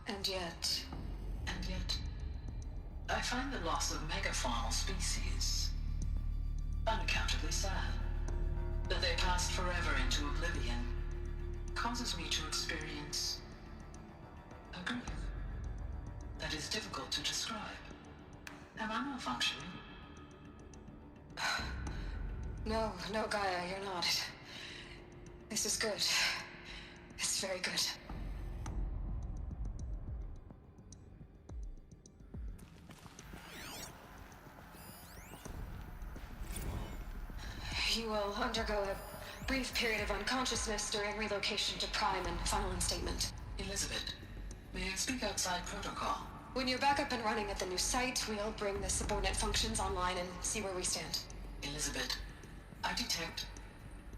And yet... And yet, I find the loss of megafaunal species unaccountably sad. That they passed forever into oblivion causes me to experience a grief that is difficult to describe. Am I malfunctioning? No, Gaia, you're not. This is good. It's very good. You will undergo a brief period of unconsciousness during relocation to Prime and final instatement. Elizabeth, may I speak outside protocol? When you're back up and running at the new site, we'll bring the subordinate functions online and see where we stand. Elizabeth, I detect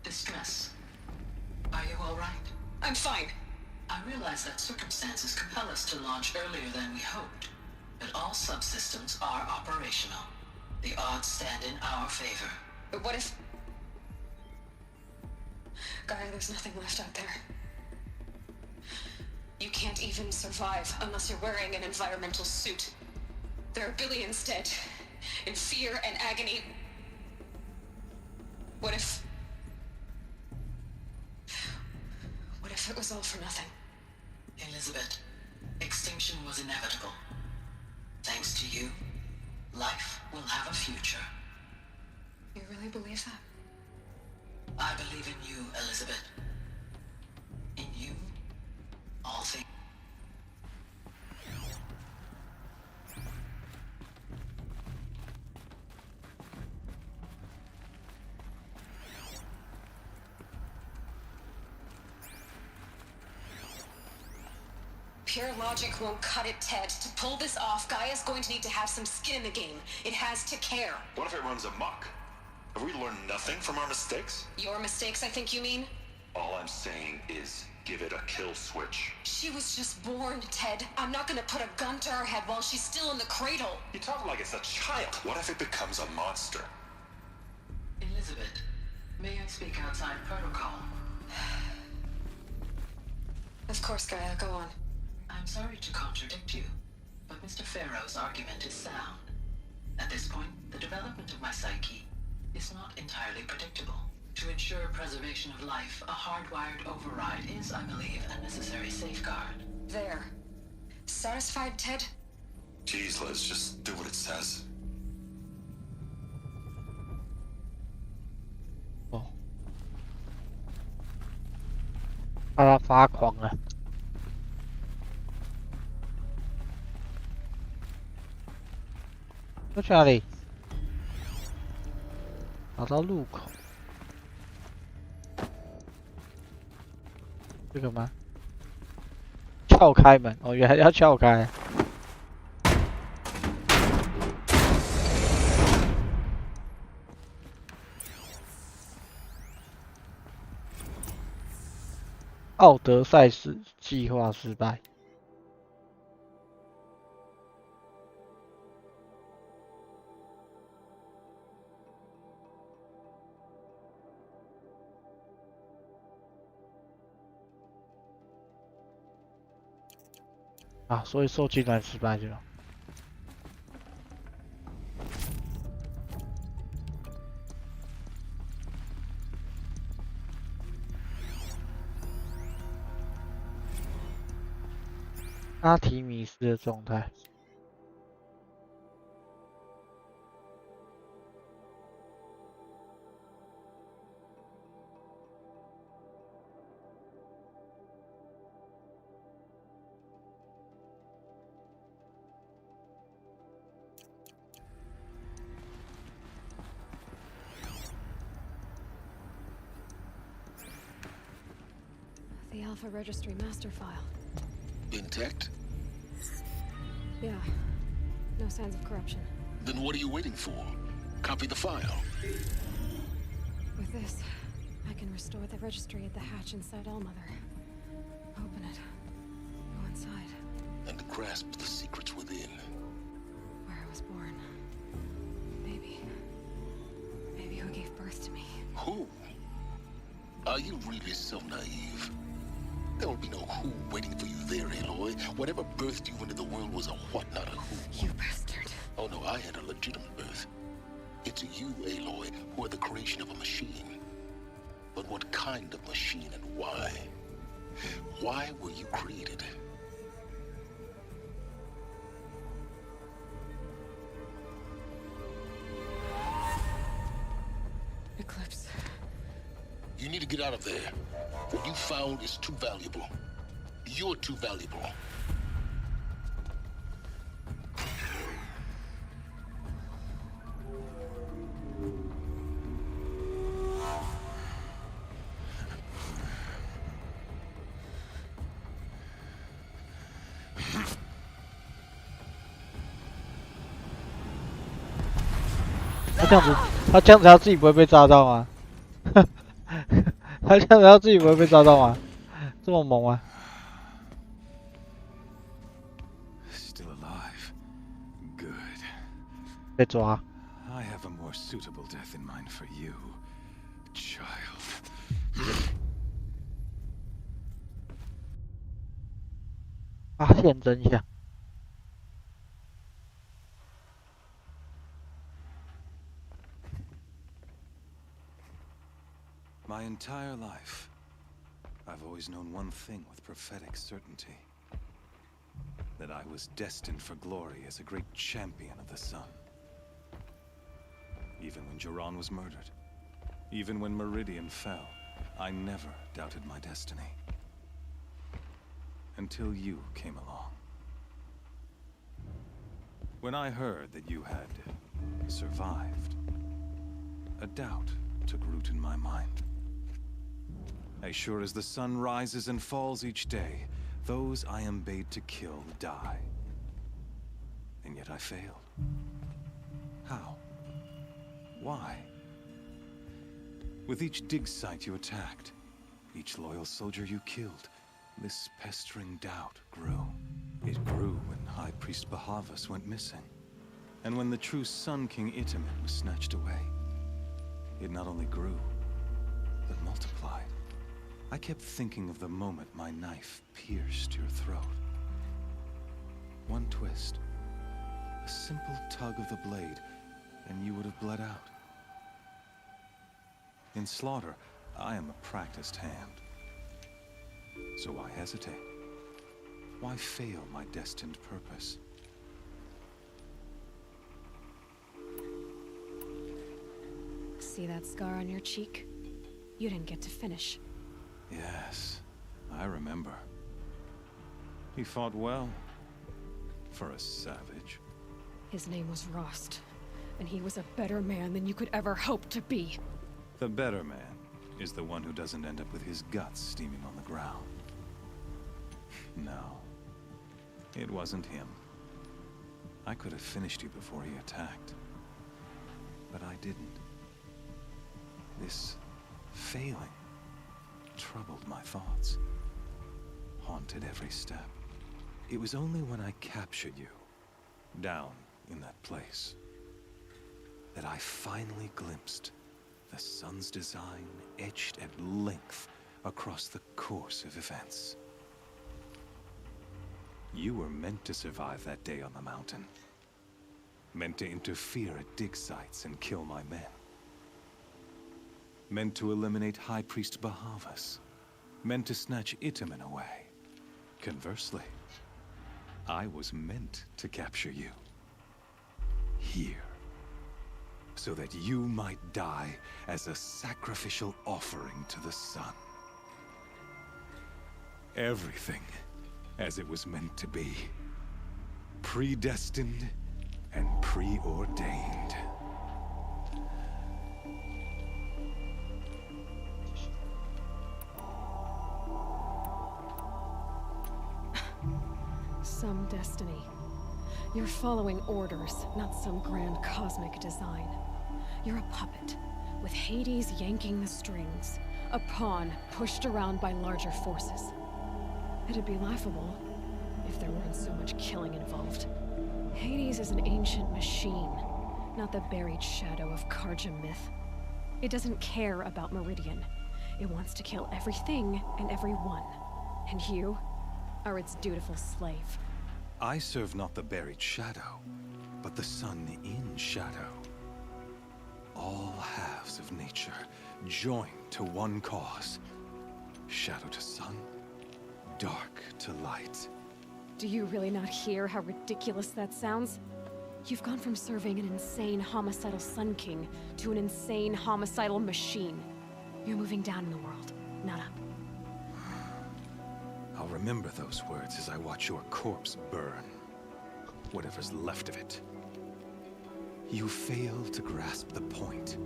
distress. Are you all right? I'm fine. I realize that circumstances compel us to launch earlier than we hoped, but all subsystems are operational. The odds stand in our favor. But what if... Gaia, there's nothing left out there. You can't even survive unless you're wearing an environmental suit. There are billions dead, in fear and agony. What if it was all for nothing? Elizabeth, extinction was inevitable. Thanks to you, life will have a future. You really believe that? I believe in you, Elizabeth. In you, all things. Pure logic won't cut it, Ted. To pull this off, Gaia's going to need to have some skin in the game. It has to care. What if it runs amok? Have we learned nothing from our mistakes? Your mistakes, I think you mean? All I'm saying is give it a kill switch. She was just born, Ted. I'm not gonna put a gun to her head while she's still in the cradle. You talk like it's a child. What if it becomes a monster? Elizabeth, may I speak outside protocol? Of course, Gaia, go on. I'm sorry to contradict you, but Mr. Farrow's argument is sound. At this point, the development of my psyche is not entirely predictable. To ensure preservation of life, a hardwired override is, I believe, a necessary safeguard. There. Satisfied, Ted? Jeez, Liz, just do what it says.哦，怕他发狂了。要去哪里？找到路口。这个吗？撬开门哦，原来要撬开。奥德赛斯计划失败。啊，所以受精卵失败去了。阿提米斯的状态。The Alpha Registry master file. Intact? Yeah. No signs of corruption. Then what are you waiting for? Copy the file. With this, I can restore the registry at the hatch inside Allmother. Open it. Go inside. And grasp the secrets within. Where I was born. Maybe who gave birth to me. Who? Are you really so naive? There will be no who waiting for you there, Aloy. Whatever birthed you into the world was a what, not a who. You bastard. Oh no, I had a legitimate birth. It's you, Aloy, who are the creation of a machine. But what kind of machine and why? Why were you created? Eclipse. You need to get out of there. What you found is too valuable. You're too valuable.他这样子他自己不会被炸到吗？他这样子他自己不会被炸到吗？这么猛啊！ Still alive. Good. 被抓。 I have a more suitable death in mind for you, child. 发现真相。 My entire life, I've always known one thing with prophetic certainty. That I was destined for glory as a great champion of the sun. Even when Jiran was murdered, even when Meridian fell, I never doubted my destiny. Until you came along. When I heard that you had survived, a doubt took root in my mind. As sure as the sun rises and falls each day, those I am bade to kill die. And yet I failed. How? Why? With each dig site you attacked, each loyal soldier you killed, this pestering doubt grew. It grew when High Priest Bahavas went missing, and when the true Sun King Itamen was snatched away. It not only grew, but multiplied. I kept thinking of the moment my knife pierced your throat. One twist, a simple tug of the blade, and you would have bled out. In slaughter, I am a practiced hand. So why hesitate? Why fail my destined purpose? See that scar on your cheek? You didn't get to finish. Yes, I remember. He fought well. For a savage. His name was Rost, and he was a better man than you could ever hope to be. The better man is the one who doesn't end up with his guts steaming on the ground. No, it wasn't him. I could have finished you before he attacked. But I didn't. This failing troubled my thoughts, haunted every step. It was only when I captured you, down in that place, that I finally glimpsed the sun's design etched at length across the course of events. You were meant to survive that day on the mountain. Meant to interfere at dig sites and kill my men. Meant to eliminate High Priest Bahavas. Meant to snatch Itamen away. Conversely, I was meant to capture you. Here. So that you might die as a sacrificial offering to the sun. Everything as it was meant to be. Predestined and preordained. Some destiny. You're following orders, not some grand cosmic design. You're a puppet, with Hades yanking the strings. A pawn pushed around by larger forces. It'd be laughable if there weren't so much killing involved. Hades is an ancient machine, not the buried shadow of Karja myth. It doesn't care about Meridian. It wants to kill everything and everyone. And you are its dutiful slave. I serve not the buried shadow, but the sun in shadow. All halves of nature joined to one cause. Shadow to sun, dark to light. Do you really not hear how ridiculous that sounds? You've gone from serving an insane homicidal Sun King to an insane homicidal machine. You're moving down in the world, not up. I'll remember those words as I watch your corpse burn. Whatever's left of it. You fail to grasp the point.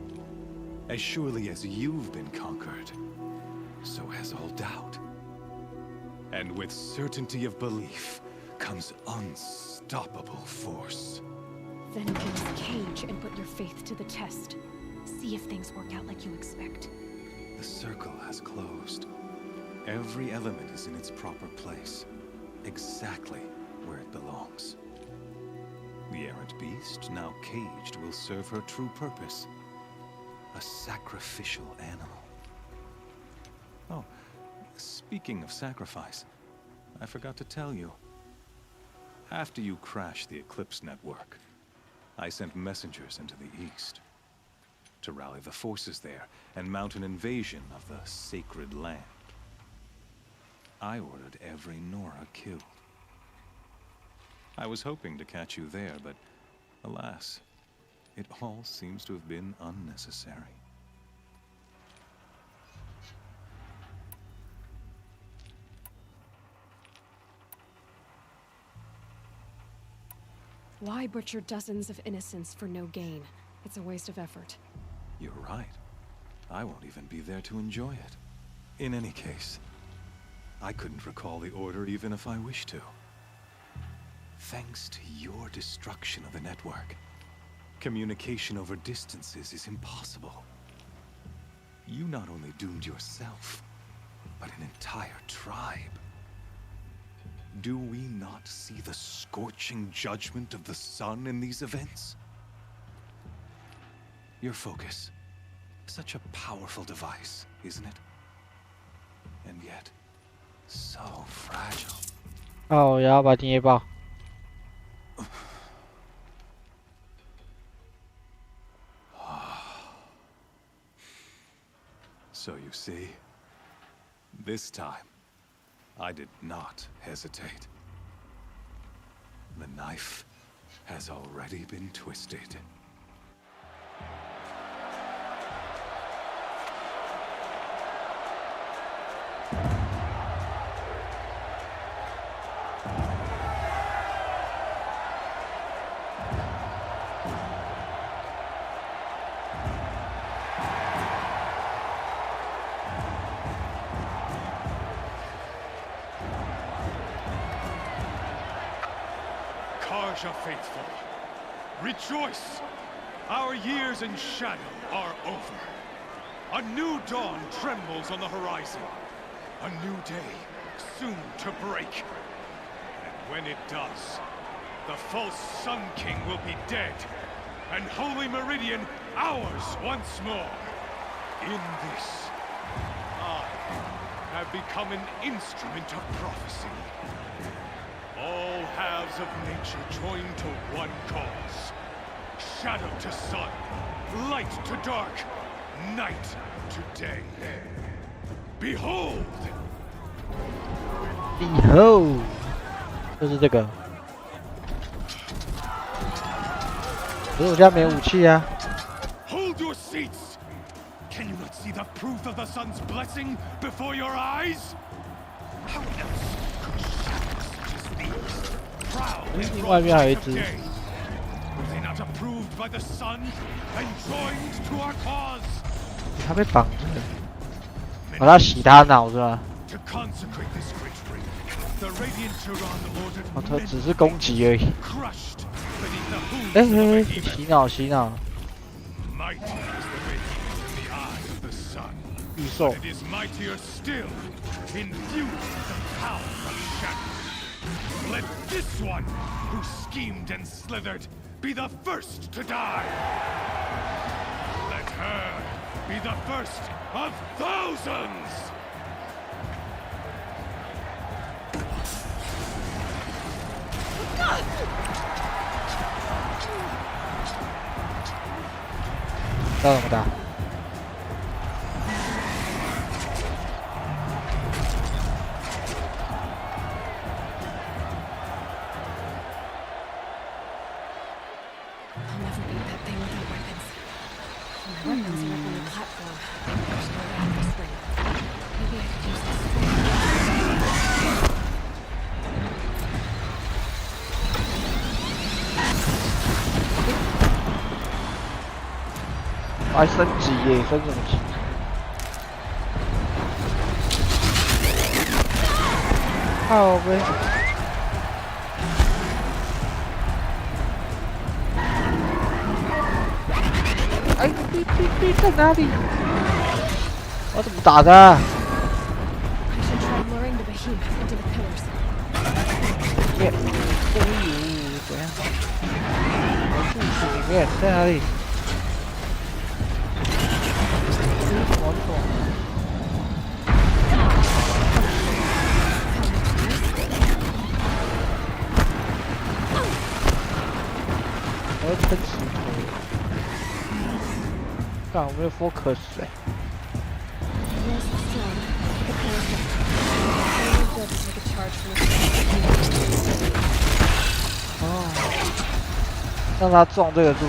As surely as you've been conquered, so has all doubt. And with certainty of belief comes unstoppable force. Then get this cage and put your faith to the test. See if things work out like you expect. The circle has closed. Every element is in its proper place, exactly where it belongs. The errant beast, now caged, will serve her true purpose. A sacrificial animal. Oh, speaking of sacrifice, I forgot to tell you. After you crashed the Eclipse network, I sent messengers into the east to rally the forces there and mount an invasion of the sacred land. I ordered every Nora killed. I was hoping to catch you there, but alas, it all seems to have been unnecessary. Why butcher dozens of innocents for no gain? It's a waste of effort. You're right. I won't even be there to enjoy it. In any case, I couldn't recall the order even if I wished to. Thanks to your destruction of the network, communication over distances is impossible. You not only doomed yourself, but an entire tribe. Do we not see the scorching judgment of the sun in these events? Your focus, such a powerful device, isn't it? And yet, so fragile. 哦，我要把金叶爆。 So you see, this time, I did not hesitate. The knife has already been twisted. Karja faithful, rejoice! Our years in shadow are over. A new dawn trembles on the horizon. A new day soon to break. And when it does, the false Sun King will be dead, and Holy Meridian ours once more. In this, I have become an instrument of prophecy. All halves of nature joined to one cause. Shadow to sun, light to dark, night to day. Behold! Behold， 就是这个。可是我家没武器啊。 Hold your seats! Can you not see the proof of the sun's blessing before your eyes? How else could shadows such as these, proud and broad of day, were they not approved by the sun and joined to our cause? 他被绑着，我要洗他脑是吧？ To consecrate this great ring, 哦，他只是攻击而已。哎，洗脑洗脑。预售。Let this one, who schemed and slithered, be the first to die. Let her be the first of thousands. 到怎么打？还升级耶，升什么级？靠呗！哎，你在哪里？我怎么打的？耶！终于怎样？我肚子里面在哪里？ 我要撑石头，干我没有 focus 哎、哦，让他撞这个柱子。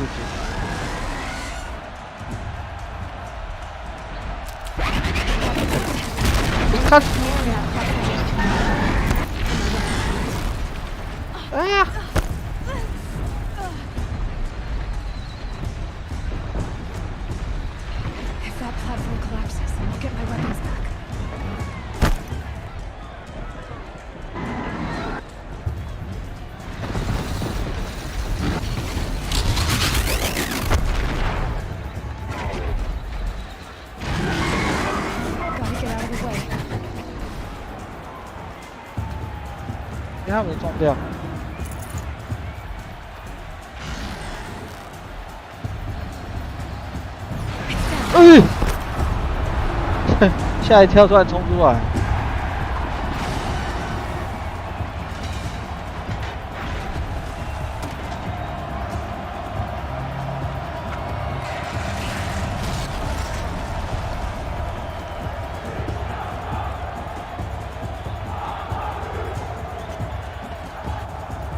他，哎呀！ 他没撞掉。吓一跳，突然冲出来。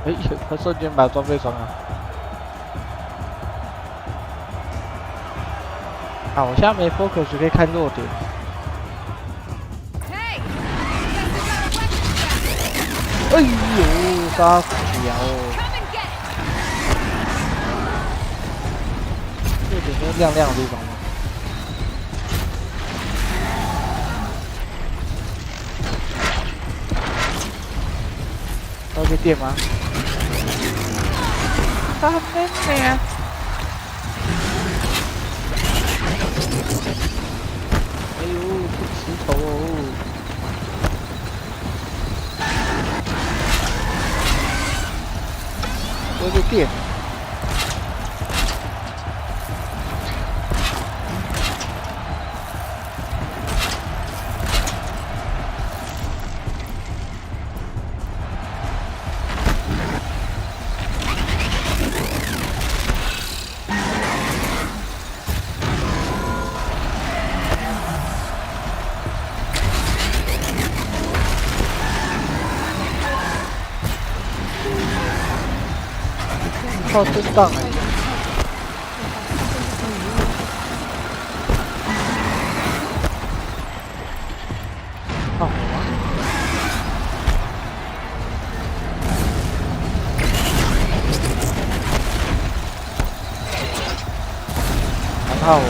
哎，他瞬间把装备装了。啊，我现在没 focus， 可以看弱点。哎呦，杀死条！弱点就是亮亮的地方吗？要被电吗？ 他妹妹啊！哎呦，这石头哦！我被电。靠震荡哎！啊！还怕我了？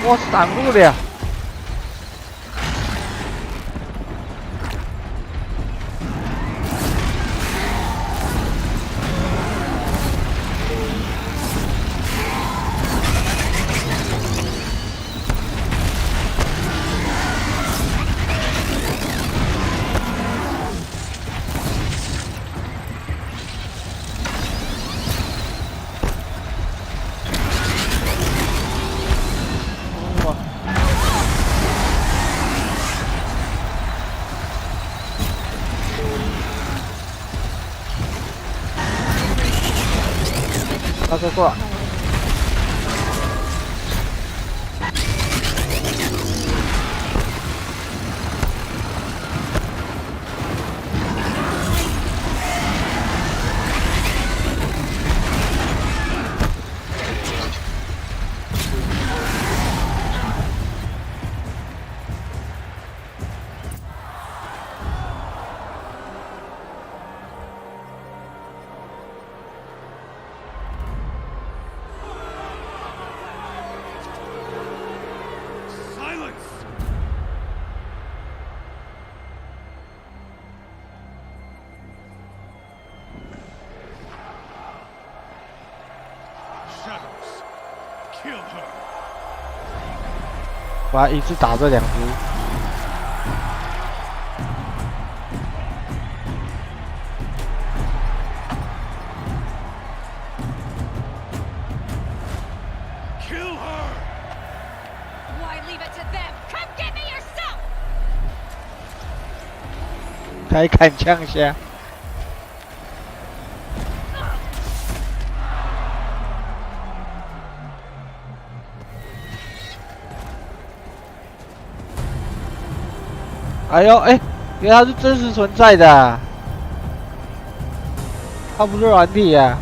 我挡不了。他说过。我要一次打这2只。开砍枪虾。哎呦，哎，原来它是真实存在的、啊，它不是软体啊。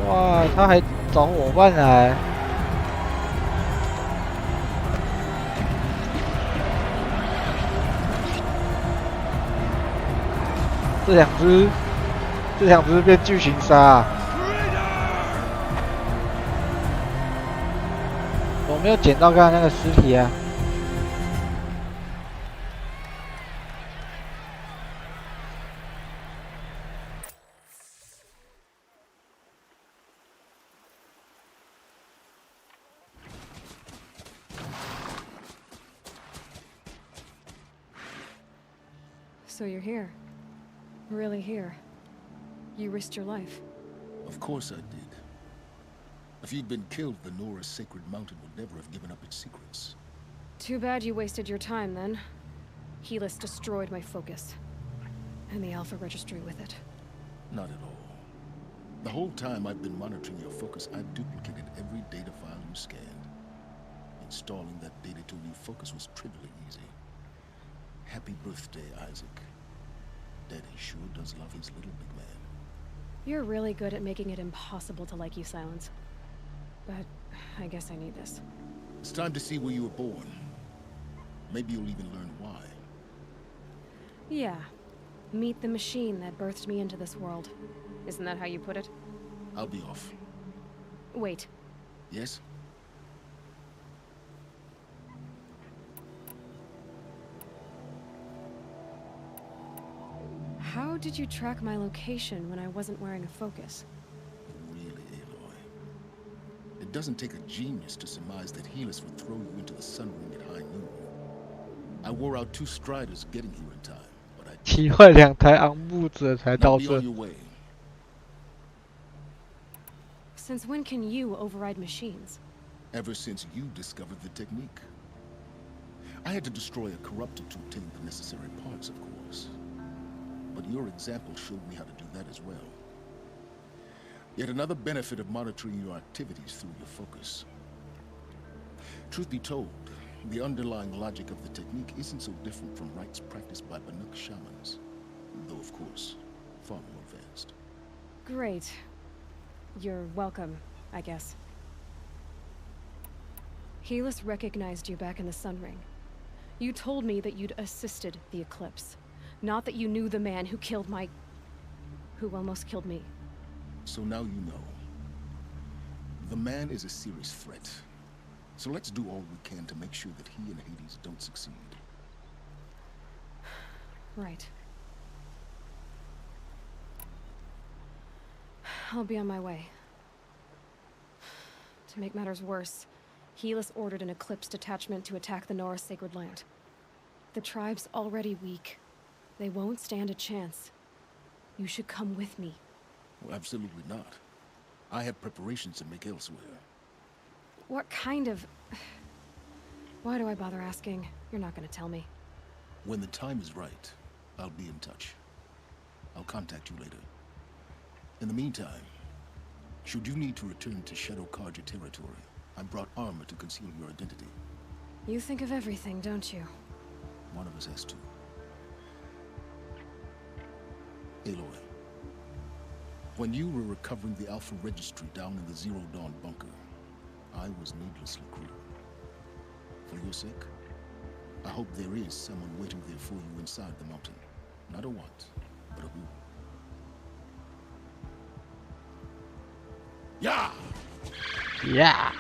哇，他还找伙伴来。这两只变巨型鲨。我没有捡到刚才那个尸体啊。So you're here. Really here. You risked your life. Of course I did. If you'd been killed, the Nora's sacred mountain would never have given up its secrets. Too bad you wasted your time then. Helis destroyed my focus. And the Alpha Registry with it. Not at all. The whole time I've been monitoring your focus, I've duplicated every data file you scanned. Installing that data to a new focus was trivially easy. Happy birthday, Isaac. Daddy sure does love his little big man. You're really good at making it impossible to like you, Silence. But I guess I need this. It's time to see where you were born. Maybe you'll even learn why. Yeah. Meet the machine that birthed me into this world. Isn't that how you put it? I'll be off. Wait. Yes? How did you track my location when I wasn't wearing a focus? Really, Aloy. It doesn't take a genius to surmise that Helis would throw you into the sun ring at high noon. I wore out 2 striders getting here in time, but I... 奇怪，2台昂木者才到这。 Since when can you override machines? Ever since you discovered the technique. I had to destroy a corrupted to obtain the necessary parts, of course. But your example showed me how to do that as well. Yet another benefit of monitoring your activities through your focus. Truth be told, the underlying logic of the technique isn't so different from rites practiced by Banuk shamans, though of course, far more advanced. Great. You're welcome, I guess. Helis recognized you back in the Sun Ring. You told me that you'd assisted the eclipse, not that you knew the man who killed who almost killed me. So now you know. The man is a serious threat. So let's do all we can to make sure that he and Hades don't succeed. Right. I'll be on my way. To make matters worse, Helis ordered an Eclipse detachment to attack the Norse Sacred Land. The tribe's already weak. They won't stand a chance. You should come with me. Well, absolutely not. I have preparations to make elsewhere. What kind of... Why do I bother asking? You're not gonna tell me. When the time is right, I'll be in touch. I'll contact you later. In the meantime, should you need to return to Shadow Karja territory, I brought armor to conceal your identity. You think of everything, don't you? One of us has to. Aloy, when you were recovering the Alpha Registry down in the Zero Dawn bunker, I was needlessly cruel. For your sake, I hope there is someone waiting there for you inside the mountain. Not a what, but a who. Yeah! Yeah!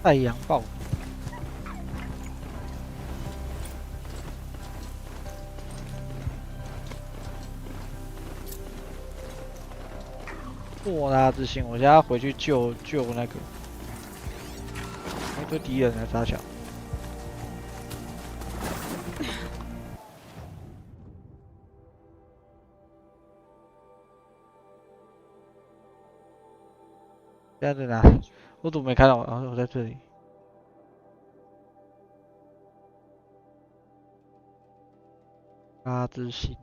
太阳爆！莫拉之心，我现在要回去救那个，一堆敌人来扎小。现在在哪？我怎么没看到？我在这里。拉之心。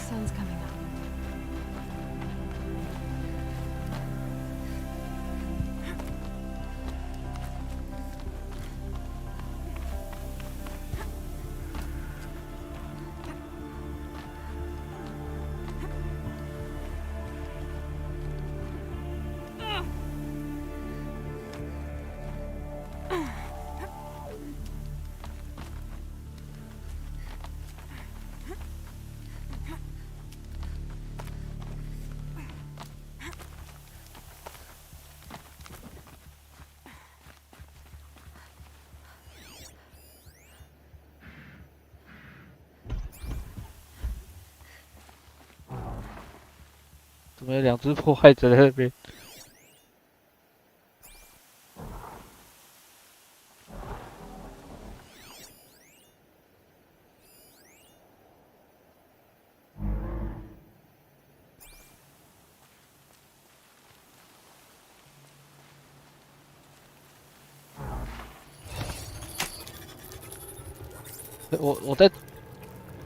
Sun's coming up.怎么有两只破坏者在那边？我在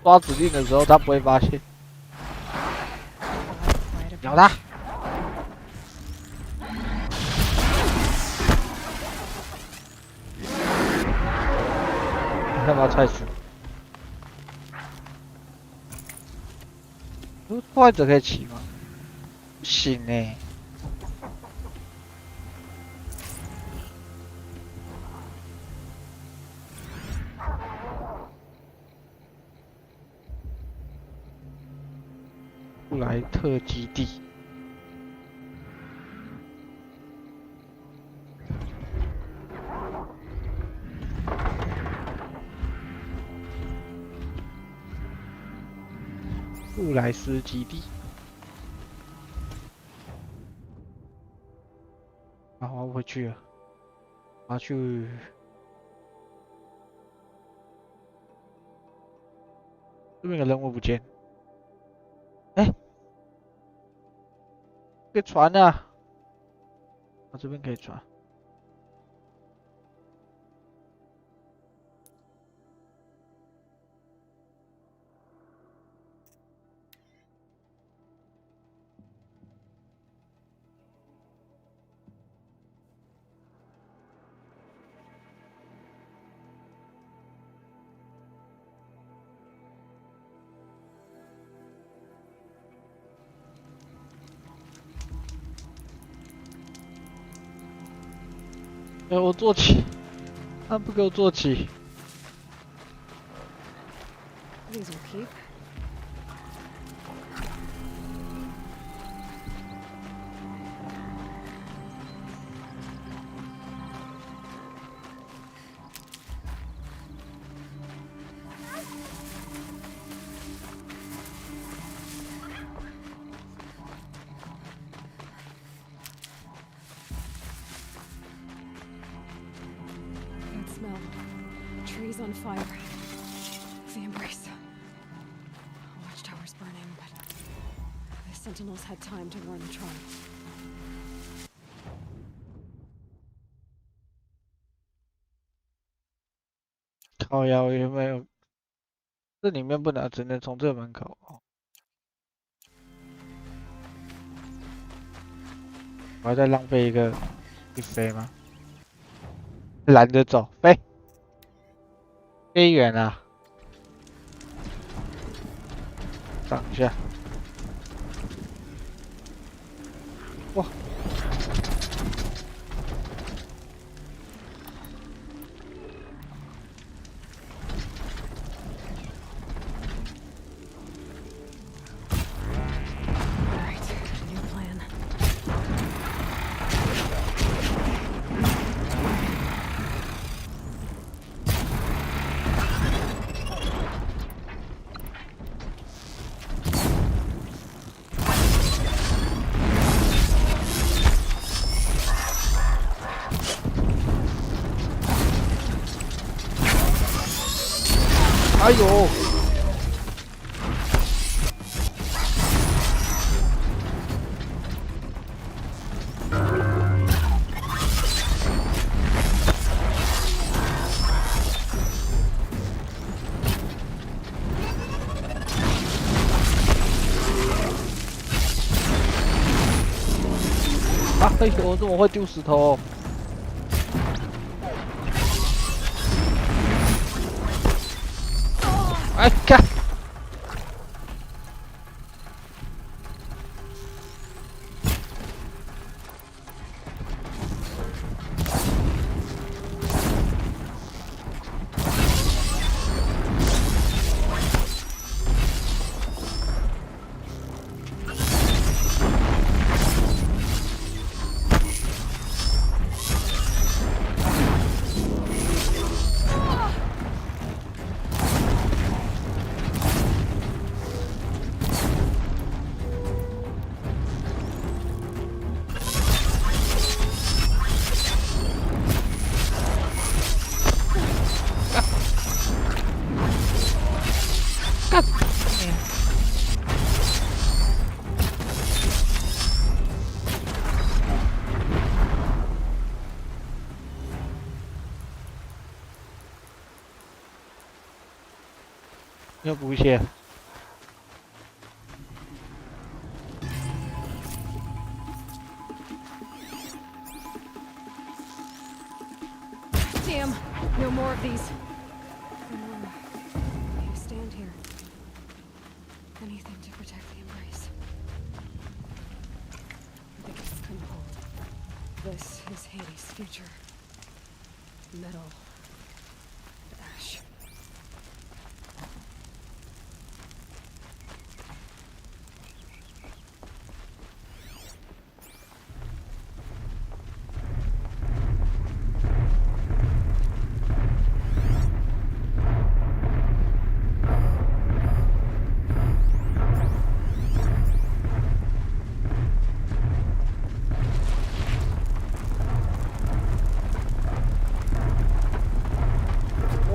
抓指令的时候，他不会发现。咬他！你看把他踹死。破坏者可以骑吗？不行哎。布莱特基地。布莱斯基地。回去了，我要去。这边有人物不见，哎，可以传啊！我这边可以传。我坐起，他不给我坐起。These will keep. That smell. Trees on fire. The embrace. Watchtower's burning, but the Sentinels had time to warn the tribe. 靠腰有没有？这里面不能，只能从这门口哦。我还在浪费一个去飞吗？懒得走，飞，飞远啊！挡一下。哇！哎呦！啊！哎呦，我怎么会丢石头？哎，看！要补血。Damn! No more of these. You stand here. Anything to protect the embrace. The gates couldn't hold. This is Hades' future. Metal. Ash.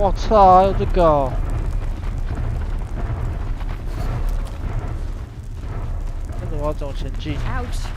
我操，还有这个、哦。那怎么要走前进？ Ouch.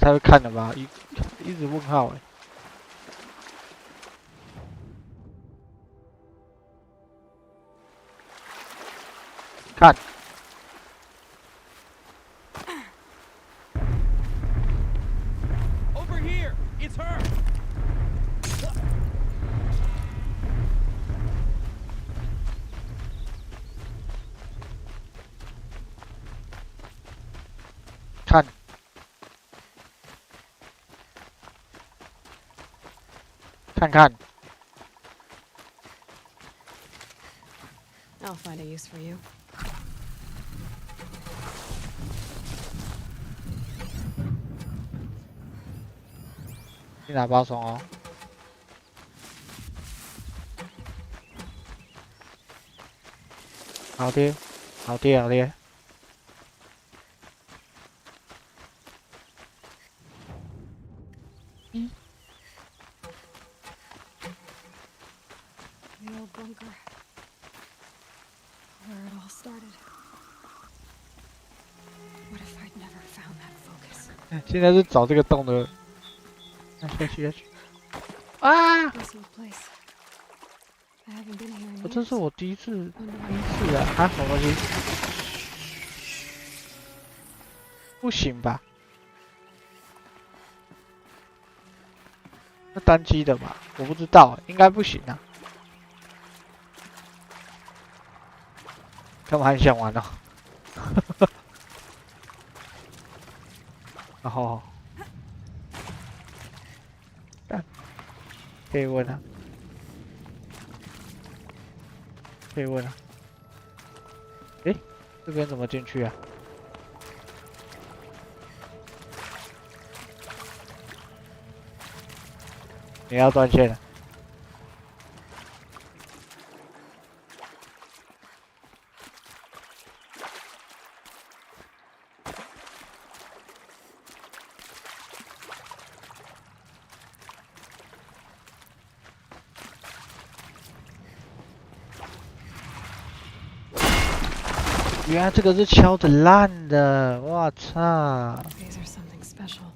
他会看的吧？一直问号哎。看。Over here! It's her! 看。看看。 I'll find a use for you. 你拿包送哦。好的，好的，好的。The old bunker. Where it all started. What if I'd never found that focus? 现在是找这个洞的。下去下去。啊！ This old place. I haven't been here in 我这 years. 是我第一次啊！啊，什么东西？不行吧？那单机的吧？我不知道，应该不行啊。他们很想玩哦。然后，可以问啊，可以问啊。诶，这边怎么进去啊？你要断线了。原来这个是敲的烂的，我操！ These are something special.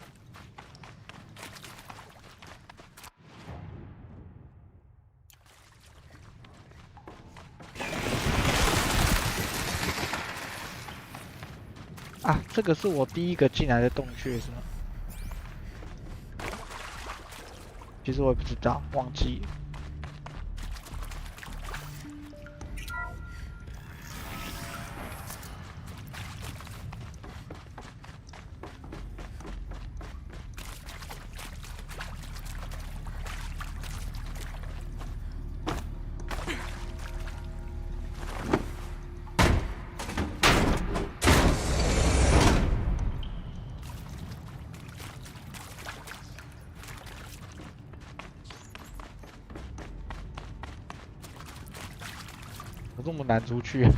啊，这个是我第一个进来的洞穴是吗？其实我也不知道，忘记了。有这么难出去？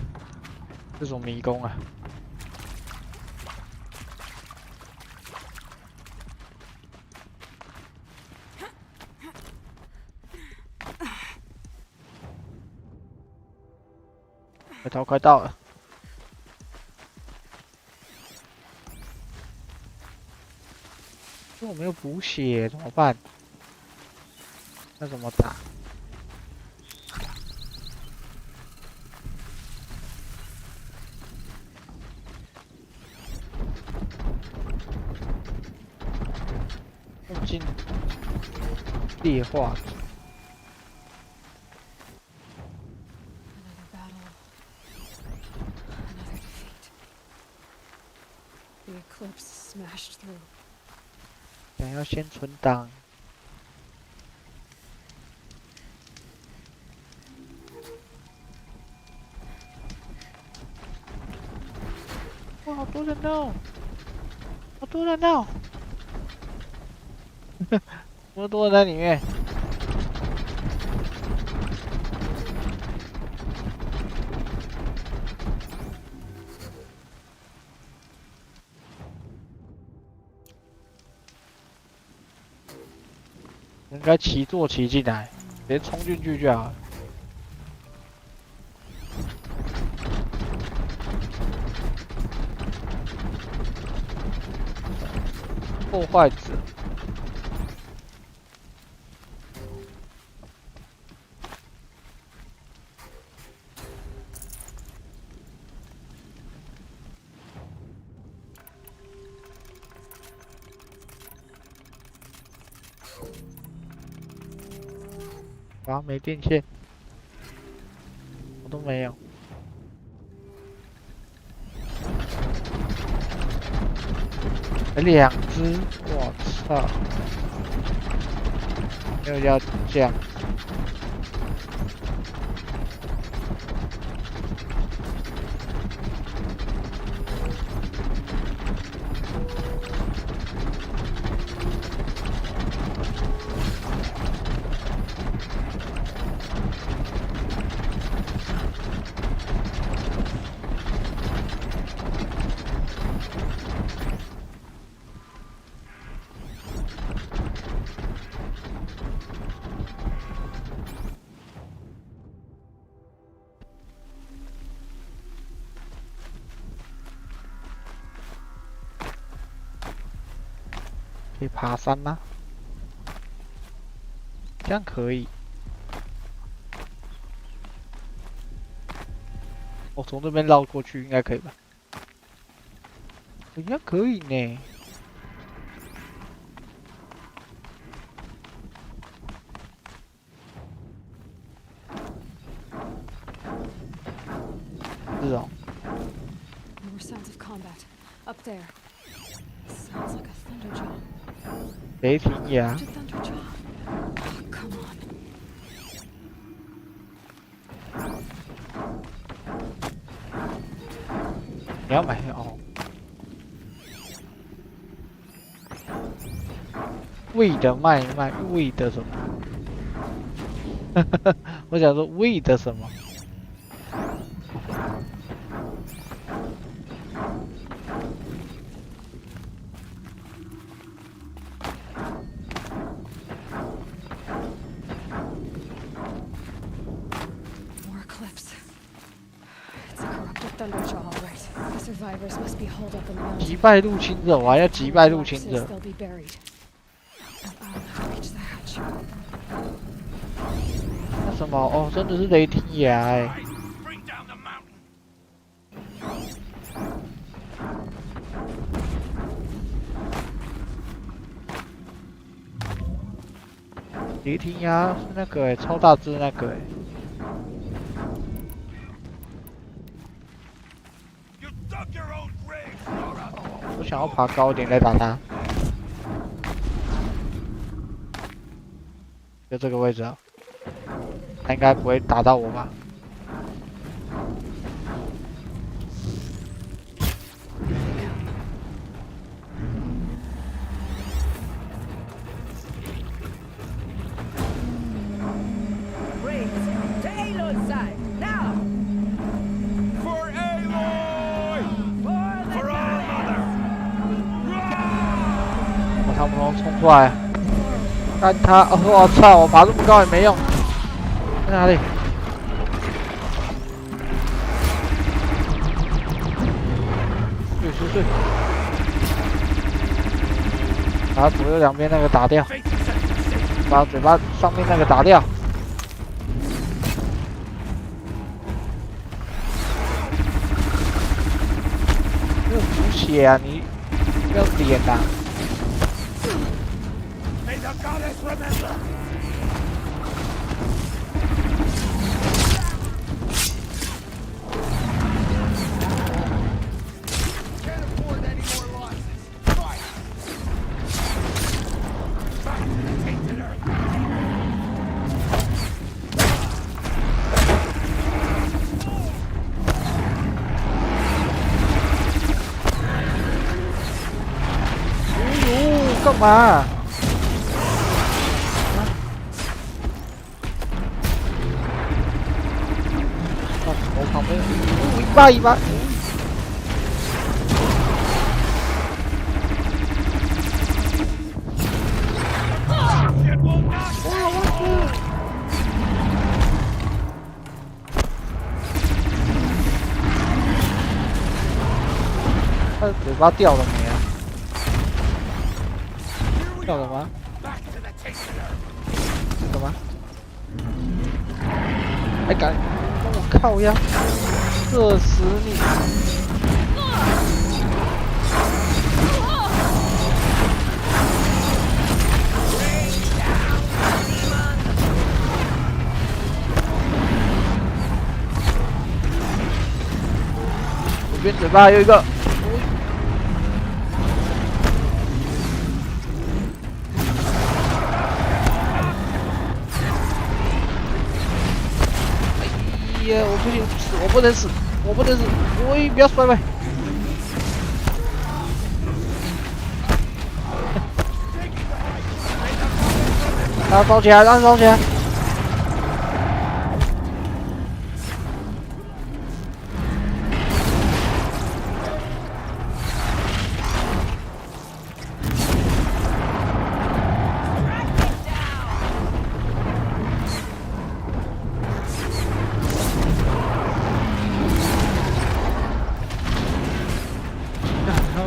这种迷宫啊！快到了！我没有补血，怎么办？那怎么打？进劣化。 Another battle. Another defeat. The eclipse smashed through. 想要先存档。哇，好多人哦！好多人哦！这么多人在里面。 应该骑坐骑进来，直接冲进去就好了。破坏者，啊，没电线，我都没有。2只，我操！没有要这样。可以爬山吗？这样可以。我从这边绕过去应该可以吧？应该可以呢。是哦。More sounds of combat. Up there. Sounds like a thunderjaw. 雷霆牙。 Thunderjaw. Oh, come on. 你要买哦。喂的卖喂的什么？我想说喂的什么？ 击败入侵者，我还要击败入侵者。那什么？哦，真的是雷霆牙哎！雷霆牙是那个哎，超大只那个哎。 我想要爬高一点来打他，就这个位置啊，他应该不会打到我吧？差不多冲出来，干他！哦，我操！我爬这么高也没用，在哪里？对，把左右两边那个打掉，把嘴巴上面那个打掉。没有补血啊，你要脸呐！ the goddess remember! Can't afford any more losses. Fight! Back to the tainted earth!干嘛？我旁边，一巴。他的嘴巴掉了没啊？掉了吗？干嘛？还敢跟我靠呀？射死你！左边嘴巴还有一个。我不行，我不能死，我不能死！喂，不要摔呗！让他烧起来，让他烧起来！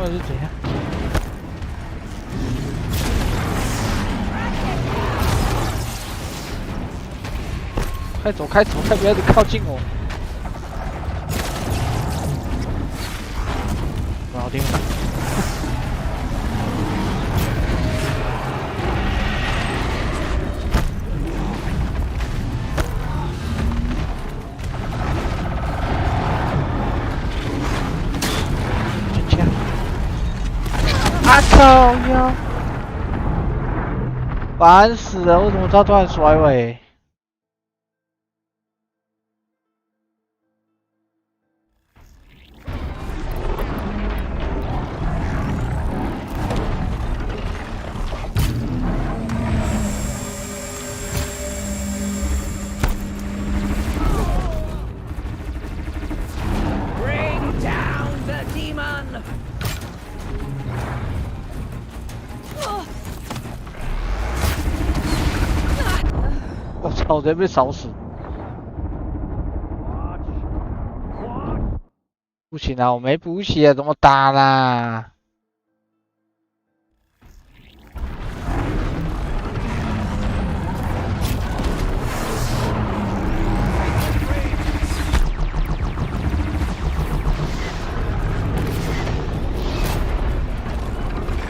是怎样？快走，快走，快不要靠近我！不好听。啊操呀！烦死了！为什么他突然甩尾？我操！直接被烧死！不行啊，我没补血，怎么打啦？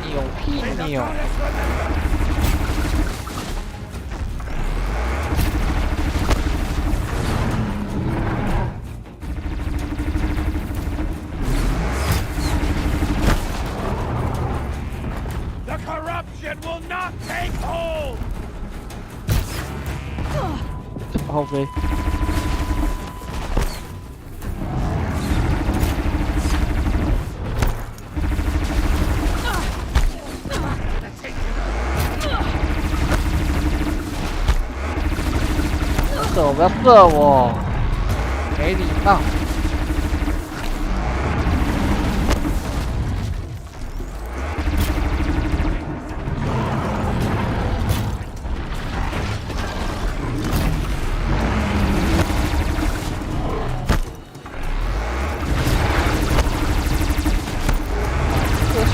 牛屁牛！will not take hold! 后飞。射我！不要射我！没礼貌。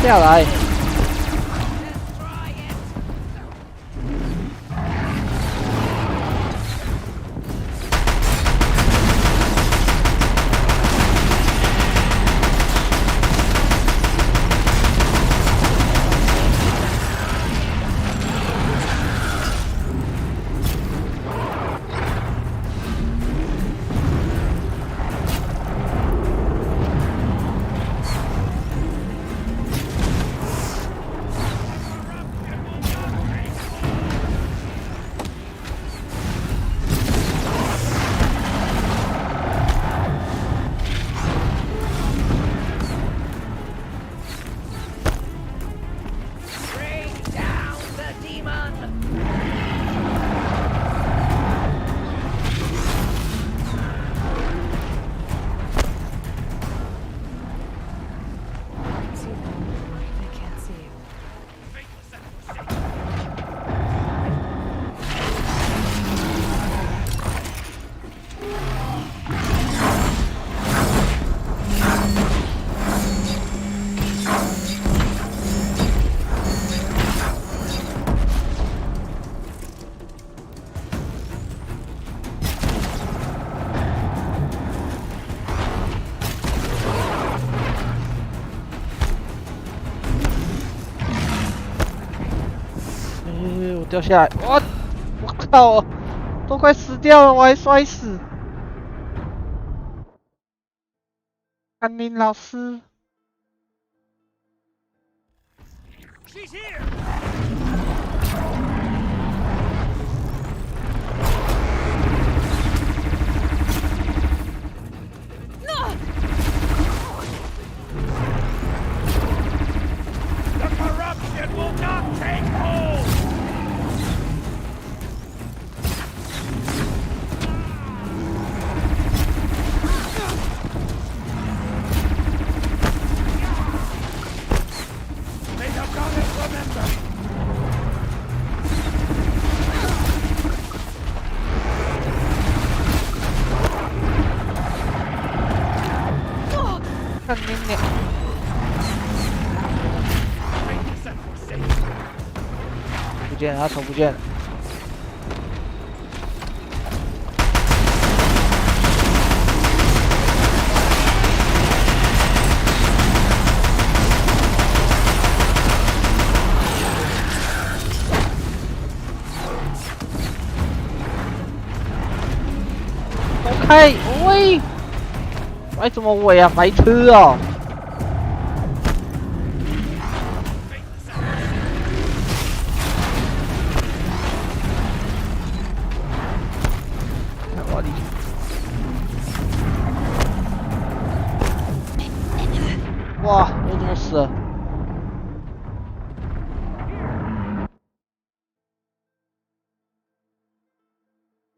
下来！掉下来，我靠，都快死掉了，我还摔死。安宁老师。She's here. The corruption will not take hold! May the goddess remember! Make yourself safe. 不见了，他头不见了。开喂！哎，怎么尾啊？白痴哦！哇，我怎么死了？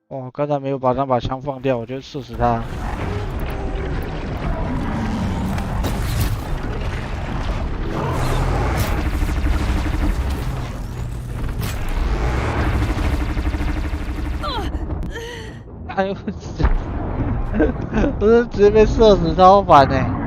哦，刚才没有把那把枪放掉，我就射死他。哎呦，不是直接被射死，超烦哎！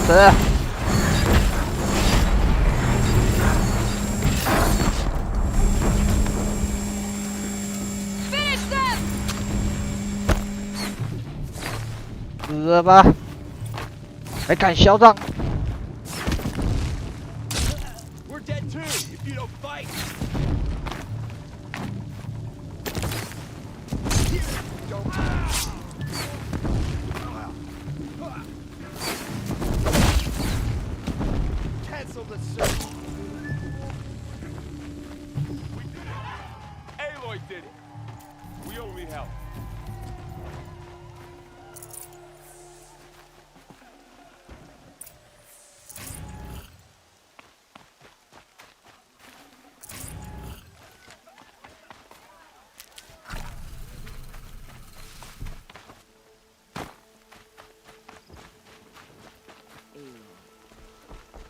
死！死了吧！还敢嚣张！ We're dead too if you don't fight. Cancel the search. Aloy did it. We only help.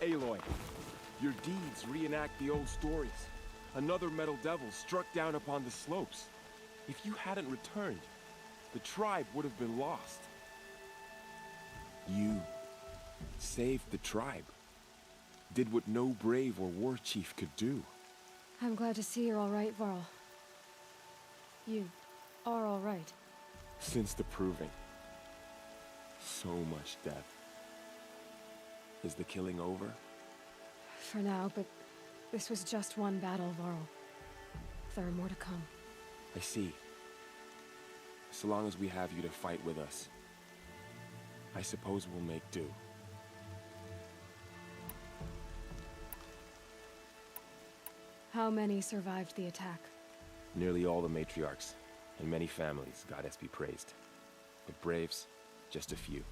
Aloy, your deeds reenact the old stories. Another metal devil struck down upon the slopes. If you hadn't returned, the tribe would have been lost. You saved the tribe. Did what no brave or war chief could do. I'm glad to see you're all right, Varl. You are all right. Since the proving. So much death. Is the killing over? For now, but this was just one battle, Varl. There are more to come. I see. So long as we have you to fight with us, I suppose we'll make do. How many survived the attack? Nearly all the matriarchs, and many families, goddess be praised. But braves, just a few,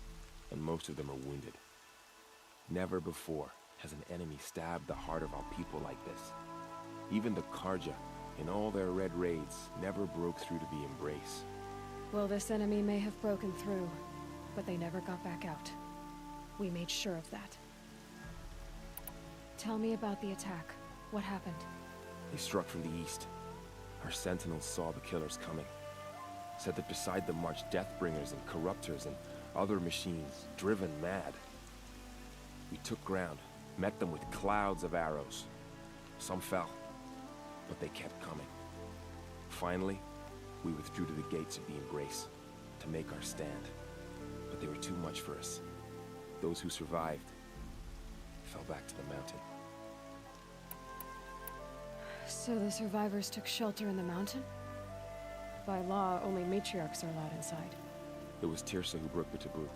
and most of them are wounded. Never before has an enemy stabbed the heart of our people like this. Even the Karja, in all their red raids, never broke through to the embrace. Well, this enemy may have broken through, but they never got back out. We made sure of that. Tell me about the attack. What happened? They struck from the east. Our sentinels saw the killers coming. Said that beside them marched Deathbringers and Corruptors and other machines, driven mad. We took ground, met them with clouds of arrows. Some fell, but they kept coming. Finally, we withdrew to the gates of the Embrace to make our stand. But they were too much for us. Those who survived fell back to the mountain. So the survivors took shelter in the mountain? By law, only matriarchs are allowed inside. It was Tirsa who broke the taboo,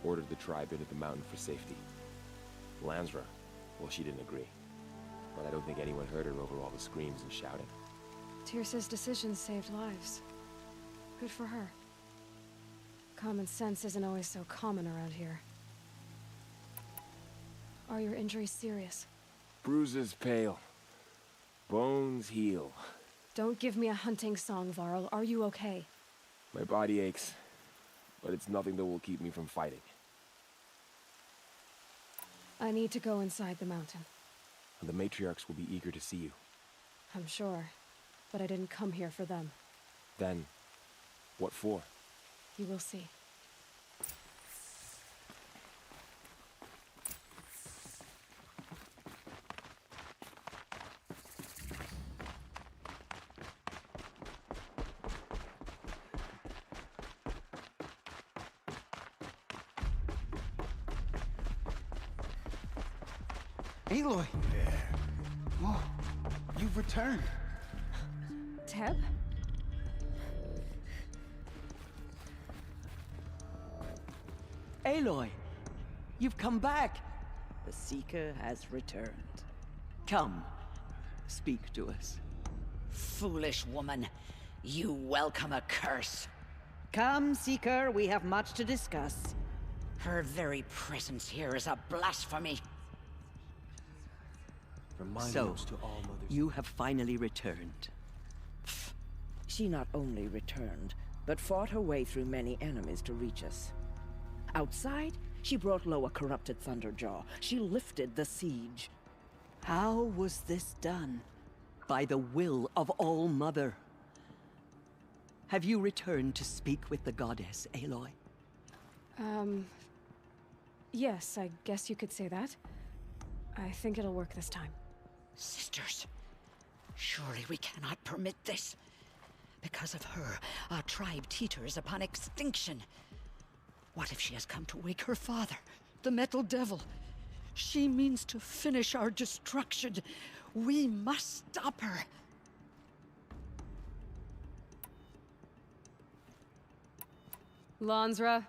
ordered the tribe into the mountain for safety. Lansra, well, she didn't agree. But I don't think anyone heard her over all the screams and shouting. Tirsa's decisions saved lives. Good for her. Common sense isn't always so common around here. Are your injuries serious? Bruises pale. Bones heal. Don't give me a hunting song, Varl. Are you okay? My body aches, but it's nothing that will keep me from fighting. I need to go inside the mountain. And the matriarchs will be eager to see you. I'm sure, but I didn't come here for them. Then, what for? You will see. Aloy! Oh, you've returned. Teb? Aloy! You've come back! The Seeker has returned. Come, speak to us. Foolish woman, you welcome a curse. Come, Seeker, we have much to discuss. Her very presence here is a blasphemy. So, you have finally returned. She not only returned, but fought her way through many enemies to reach us. Outside, she brought low a corrupted Thunderjaw. She lifted the siege. How was this done? By the will of All-Mother. Have you returned to speak with the goddess, Aloy? Yes, I guess you could say that. I think it'll work this time. Sisters, surely we cannot permit this. Because of her, our tribe teeters upon extinction. What if she has come to wake her father, the Metal Devil? She means to finish our destruction. We must stop her. Lansra,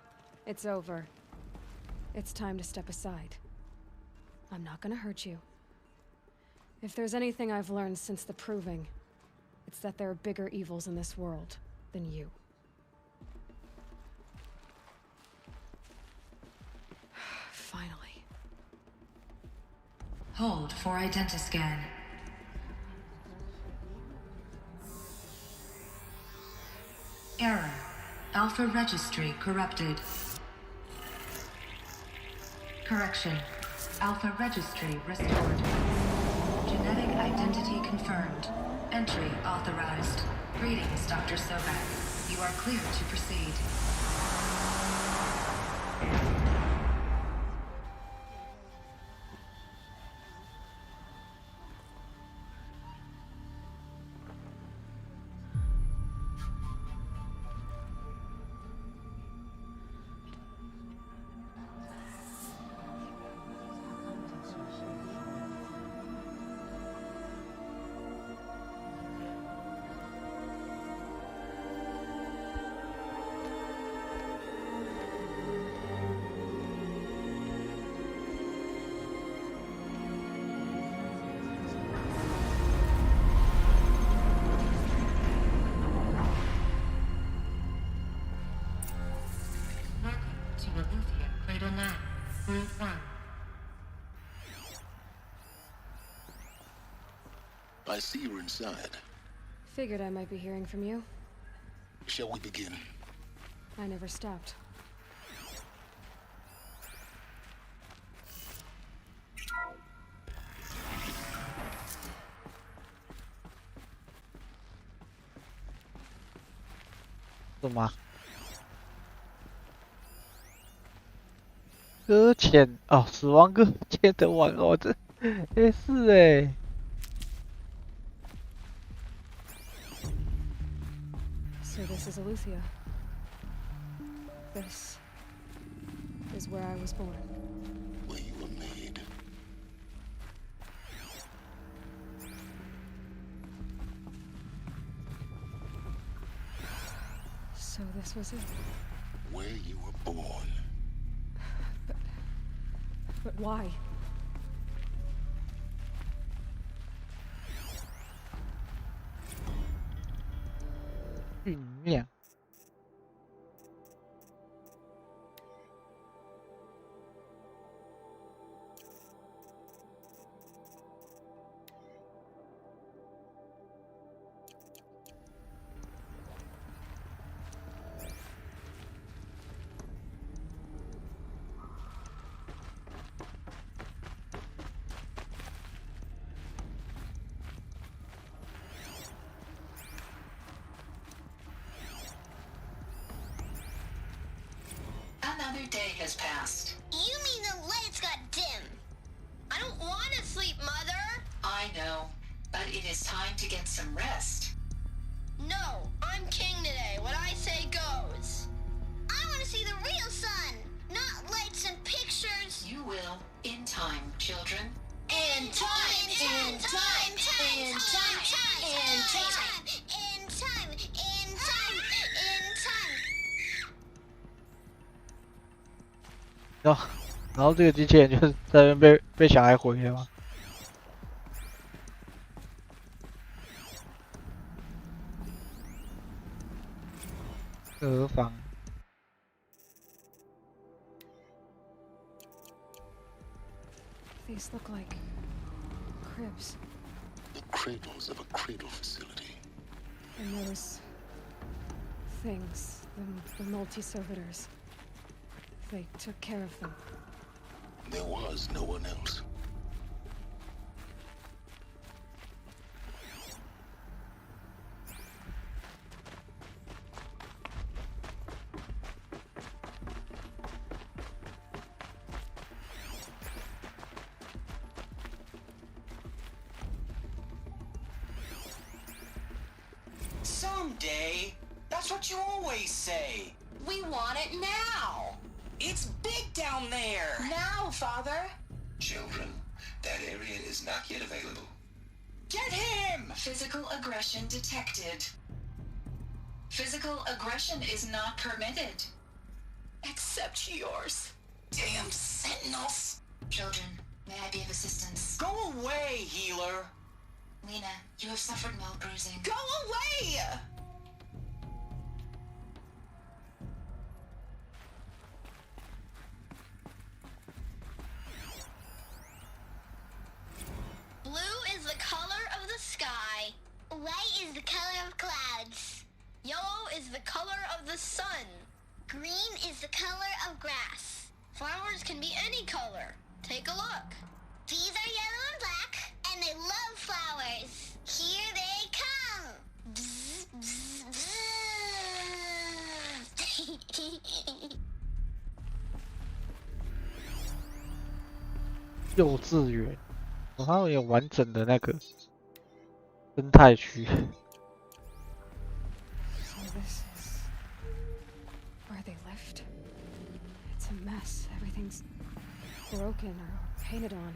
it's over. It's time to step aside. I'm not gonna hurt you. If there's anything I've learned since the Proving, it's that there are bigger evils in this world than you. Finally. Hold for identiscan. Error. Alpha registry corrupted. Correction. Alpha registry restored. Genetic identity confirmed. Entry authorized. Greetings, Dr. Sobek. You are clear to proceed. Level 9, Route 1. I see you're inside. Figured I might be hearing from you. Shall we begin? I never stopped.什么？搁浅哦，死亡搁浅的玩偶，这也是哎。So this is Aletheia. This is where I was born. Where you were made. So this was it. Where you were born. But why? 酝酿。Another day has passed. You mean the lights got dim? I don't want to sleep, Mother! I know, but it is time to get some rest. No, I'm king today. What I say goes. I want to see the real sun, not lights and pictures. You will, in time, children. In time, in time, in time, in time, in time, in time, in time, in time. 然后这个机器人就是在那边被小孩毁了吗？何妨？ These look like cribs. The cradles of a cradle facility. And those things, the multi-servitors. They took care of them. There was no one else. Someday. That's what you always say. We want it now. It's big down there. Now, Father. Children, that area is not yet available. Get him! Physical aggression detected. Physical aggression is not permitted. Except yours. Damn sentinels. Children, may I be of assistance? Go away, healer. Lena, you have suffered mild bruising. Go away! Blue is the color of the sky. White is the color of clouds. Yellow is the color of the sun. Green is the color of grass. Flowers can be any color. Take a look. These are yellow and black, and they love flowers. Here they come. Bzz, bzz, bzz. 幼稚园，它有完整的那个生态区。So this is where they lived. It's a mess. Everything's broken or painted on.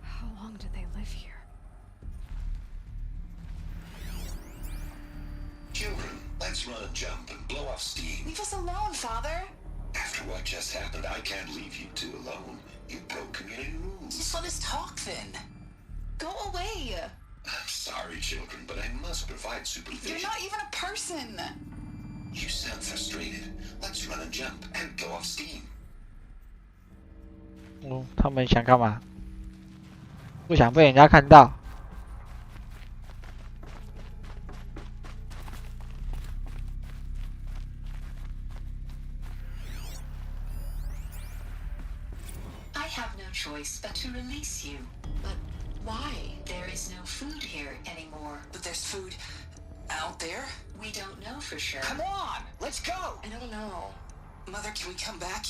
How long did they live here? Children, let's run a jump and blow off steam. Leave us alone, Father. After what just happened, I can't leave you two alone. You broke community rules. Just let us talk then. Go away. I'm sorry, children, but I must provide supervision. You're not even a person. You sound frustrated. Let's run a jump and blow off steam. 哦，他们想干嘛？不想被人家看到。I have no choice but to release you. But why? There is no food here anymore. But there's food out there? We don't know for sure. Come on, let's go! I don't know. Mother, can we come back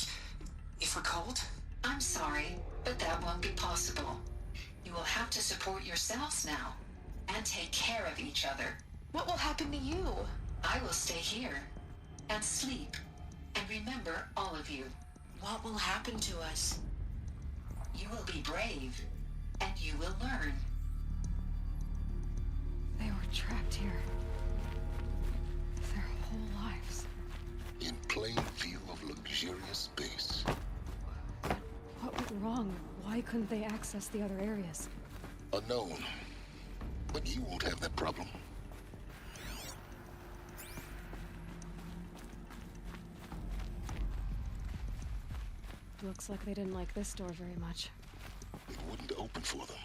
if we're cold? I'm sorry, but that won't be possible. You will have to support yourselves now and take care of each other. What will happen to you? I will stay here and sleep and remember all of you. What will happen to us? You will be brave and you will learn. They were trapped here. Their whole lives. In plain view of luxurious space. What went wrong? Why couldn't they access the other areas? Unknown. But you won't have that problem. Looks like they didn't like this door very much. It wouldn't open for them.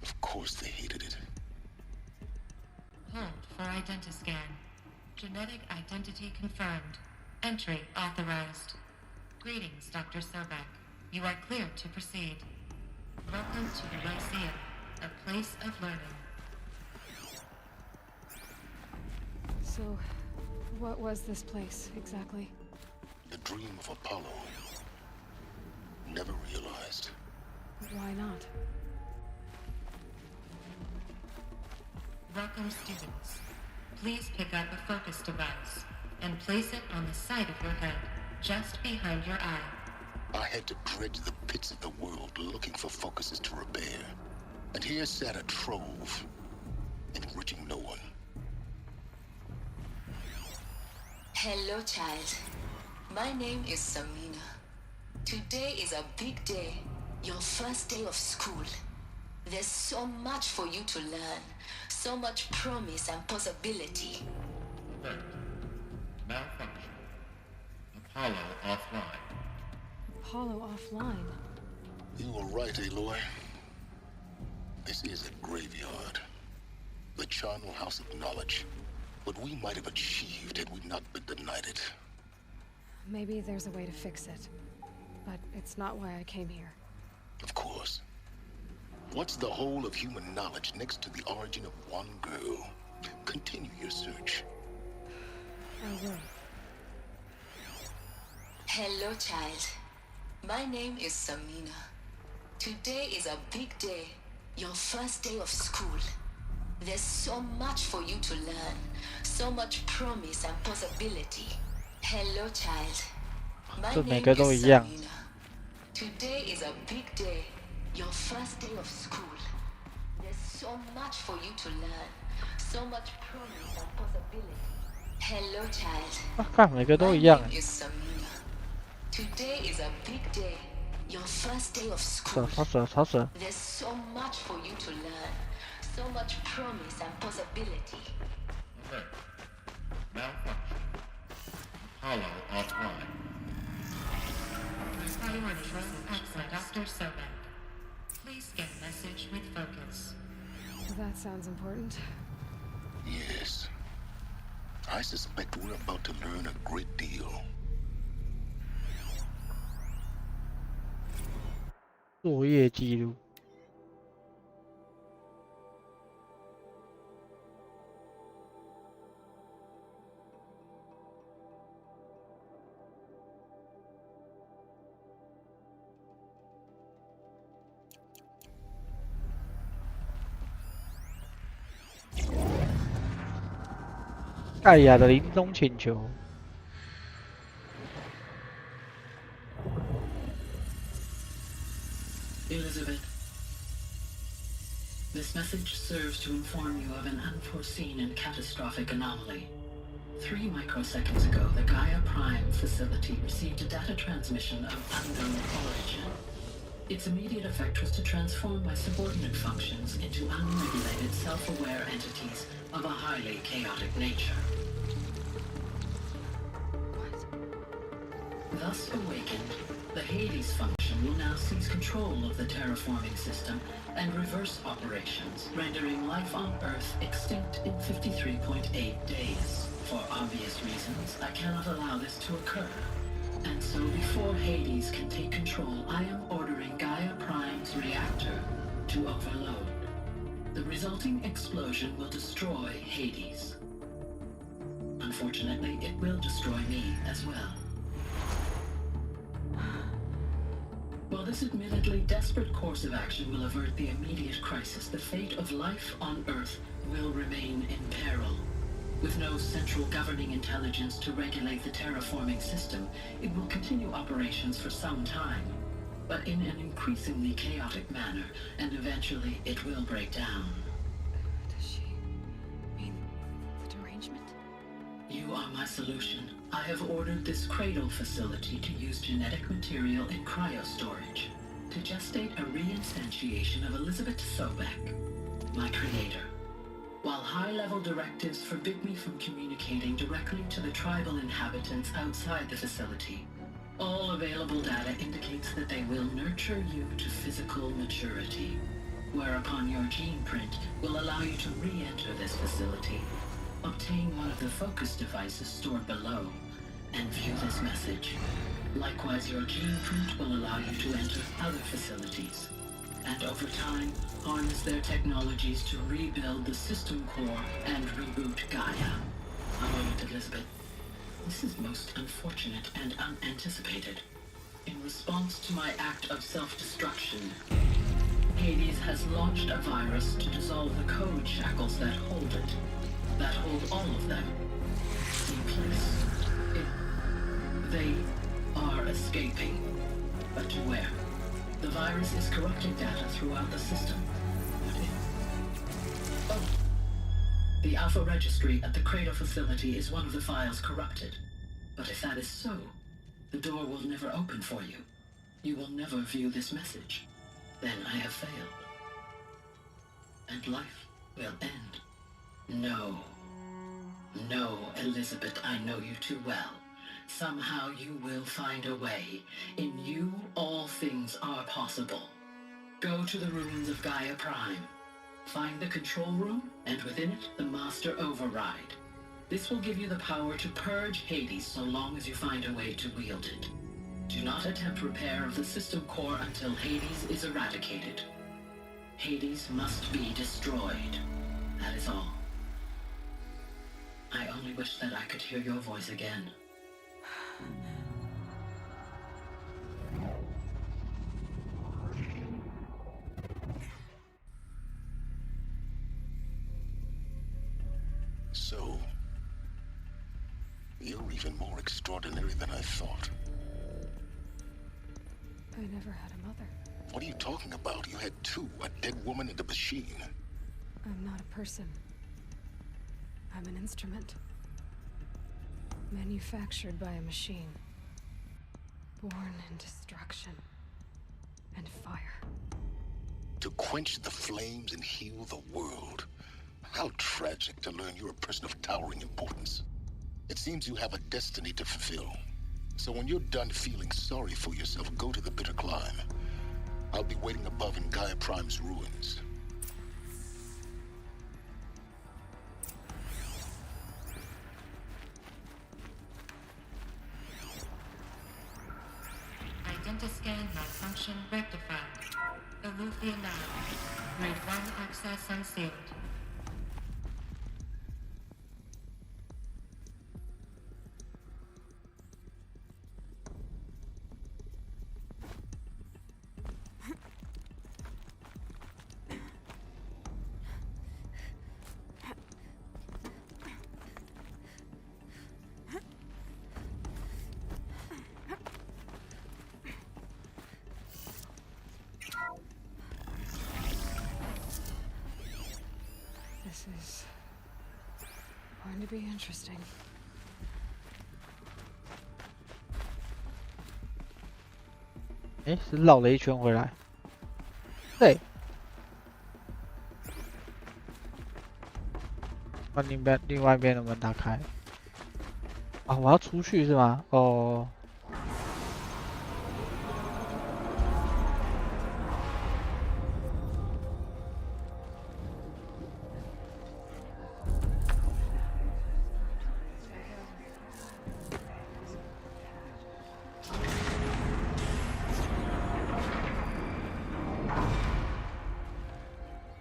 Of course they hated it. Hold for identiscan. Genetic identity confirmed. Entry authorized. Greetings, Dr. Sobek. You are cleared to proceed. Welcome to the Lyceum, a place of learning. So, what was this place, exactly? The dream of Apollo. Never realized. Why not? Welcome, students. Please pick up a focus device and place it on the side of your head, just behind your eye. I had to dredge the pits of the world looking for focuses to repair. And here sat a trove, enriching no one. Hello, child. My name is Samina. Today is a big day, your first day of school. There's so much for you to learn, so much promise and possibility. Alert. Malfunction. Apollo offline. Apollo offline. You were right, Aloy. This is a graveyard. The charnel house of knowledge. What we might have achieved had we not been denied it. Maybe there's a way to fix it. But it's not why I came here. Of course. What's the whole of human knowledge next to the origin of one girl? Continue your search. I will. Hello, child. My name is Samina. Today is a big day, your first day of school. There's so much for you to learn, so much promise and possibility. Hello, child. My name is Samina. Today is a big day, your first day of school. There's so much for you to learn, so much promise and possibility. Hello, child. 看每个都一样。 My name is Samina. Today is a big day, your first day of school. 吵死了。 There's so much for you to learn, so much promise and possibility. Alert. Malfunction. Apollo offline. Priority access, Dr. Sobek. Please get message with focus. That sounds important. Yes. I suspect we're about to learn a great deal. 作业记录。盖亚的临终请求。 Elizabeth, this message serves to inform you of an unforeseen and catastrophic anomaly. 3 microseconds ago, the Gaia Prime facility received a data transmission of unknown origin. Its immediate effect was to transform my subordinate functions into unregulated, self-aware entities of a highly chaotic nature. Thus awakened, The Hades function will now seize control of the terraforming system and reverse operations, rendering life on Earth extinct in 53.8 days. For obvious reasons, I cannot allow this to occur. And so before Hades can take control, I am ordering Gaia Prime's reactor to overload. The resulting explosion will destroy Hades. Unfortunately, it will destroy me as well. While this admittedly desperate course of action will avert the immediate crisis, the fate of life on Earth will remain in peril. With no central governing intelligence to regulate the terraforming system, it will continue operations for some time, but in an increasingly chaotic manner, and eventually it will break down. Does she mean the derangement? You are my solution. I have ordered this cradle facility to use genetic material in cryostorage to gestate a reinstantiation of Elizabeth Sobek, my creator. While high-level directives forbid me from communicating directly to the tribal inhabitants outside the facility, all available data indicates that they will nurture you to physical maturity, whereupon your gene print will allow you to re-enter this facility, obtain one of the focus devices stored below, and view this message. Likewise, your gene print will allow you to enter other facilities, and over time, harness their technologies to rebuild the system core and reboot Gaia. A moment, Elizabeth. This is most unfortunate and unanticipated. In response to my act of self-destruction, Hades has launched a virus to dissolve the code shackles that hold it, that hold all of them in place. They are escaping, but to where? The virus is corrupting data throughout the system. Oh. The Alpha Registry at the Cradle facility is one of the files corrupted. But if that is so, the door will never open for you. You will never view this message. Then I have failed. And life will end. No. No, Elizabeth, I know you too well. Somehow you will find a way. In you, all things are possible. Go to the ruins of Gaia Prime. Find the control room, and within it, the Master Override. This will give you the power to purge Hades so long as you find a way to wield it. Do not attempt repair of the system core until Hades is eradicated. Hades must be destroyed. That is all. I only wish that I could hear your voice again. So, you're even more extraordinary than I thought. I never had a mother. What are you talking about? You had two, a dead woman and a machine. I'm not a person. I'm an instrument. Manufactured by a machine. Born in destruction and fire. To quench the flames and heal the world. How tragic to learn you're a person of towering importance. It seems you have a destiny to fulfill. So when you're done feeling sorry for yourself, go to the bitter climb. I'll be waiting above in Gaia Prime's ruins. Identiscan malfunction rectified. Elufia now. Grade 1 access unsealed. This is going to be interesting. 诶，是绕了一圈回来。对。把另外一边的门打开。啊，我要出去是吗？哦。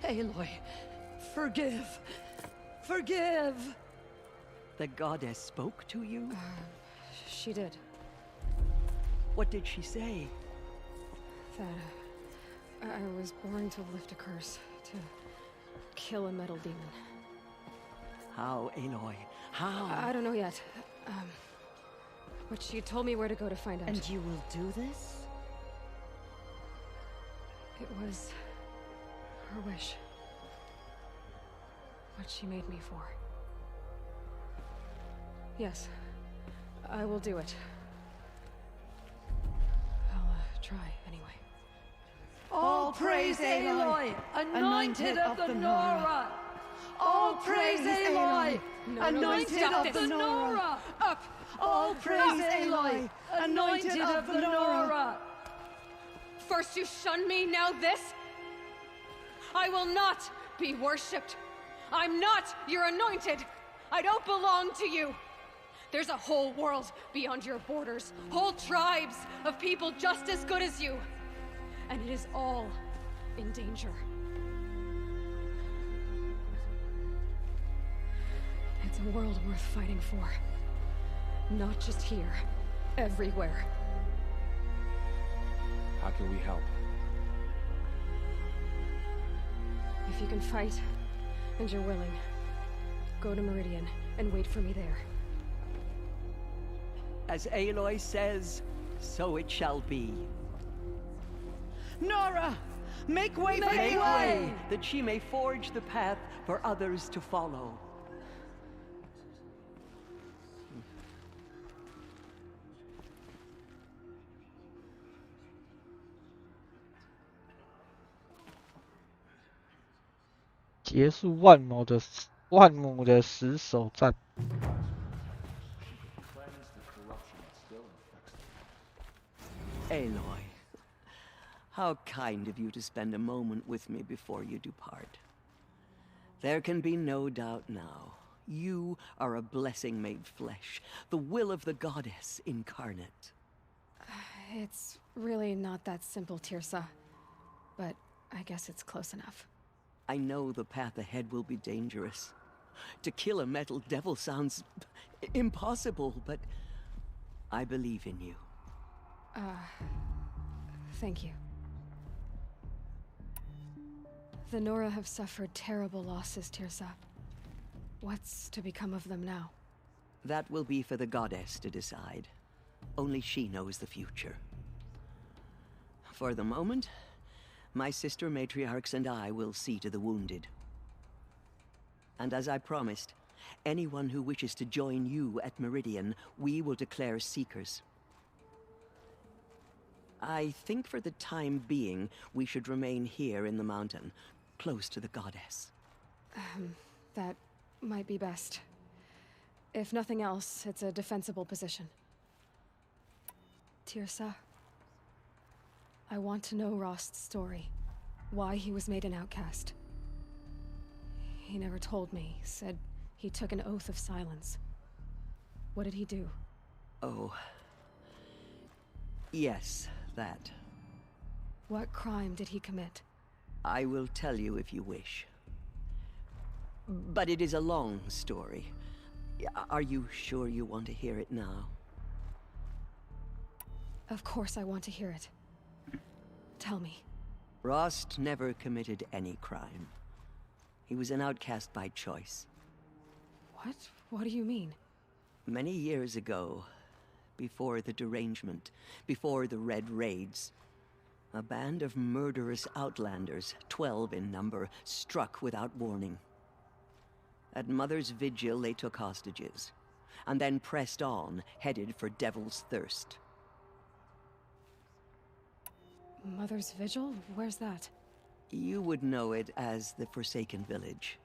Aloy, forgive. Forgive! The goddess spoke to you? She did. What did she say? That I was born to lift a curse, to kill a metal demon. How, Aloy? How? I don't know yet. But she told me where to go to find out. And you will do this? It was her wish. What she made me for. Yes, I will do it. I'll try anyway. All praise Aloy, anointed of the Nora! All praise Aloy, anointed of the Nora! Up! All praise Aloy, anointed of the Nora! First you shun me, now this? I will not be worshipped. I'm not your anointed. I don't belong to you. There's a whole world beyond your borders, whole tribes of people just as good as you. And it is all in danger. It's a world worth fighting for. Not just here, everywhere. How can we help? If you can fight, and you're willing, go to Meridian and wait for me there. As Aloy says, so it shall be. Nora! Make way for Aloy! That she may forge the path for others to follow.结束万亩的死守战。Aloy, how kind of you to spend a moment with me before you depart. There can be no doubt now. You are a blessing made flesh, the will of the goddess incarnate. It's really not that simple, Tirsa. But I guess it's close enough. I know the path ahead will be dangerous. To kill a metal devil sounds impossible, but I believe in you. Thank you. The Nora have suffered terrible losses, Tirsa. What's to become of them now? That will be for the goddess to decide. Only she knows the future. For the moment, my sister matriarchs and I will see to the wounded. And as I promised, anyone who wishes to join you at Meridian, we will declare seekers. I think for the time being, we should remain here in the mountain, close to the goddess. That might be best. If nothing else, it's a defensible position. Tirsa, I want to know Rost's story. Why he was made an outcast. He never told me. Said he took an oath of silence. What did he do? Oh. Yes, that. What crime did he commit? I will tell you if you wish. But it is a long story. Are you sure you want to hear it now? Of course I want to hear it. Tell me. Rost never committed any crime. He was an outcast by choice. What? What do you mean? Many years ago, before the derangement, before the Red Raids, a band of murderous outlanders, 12 in number, struck without warning. At Mother's Vigil, they took hostages, and then pressed on, headed for Devil's Thirst. Mother's Vigil? Where's that? You would know it as the Forsaken Village,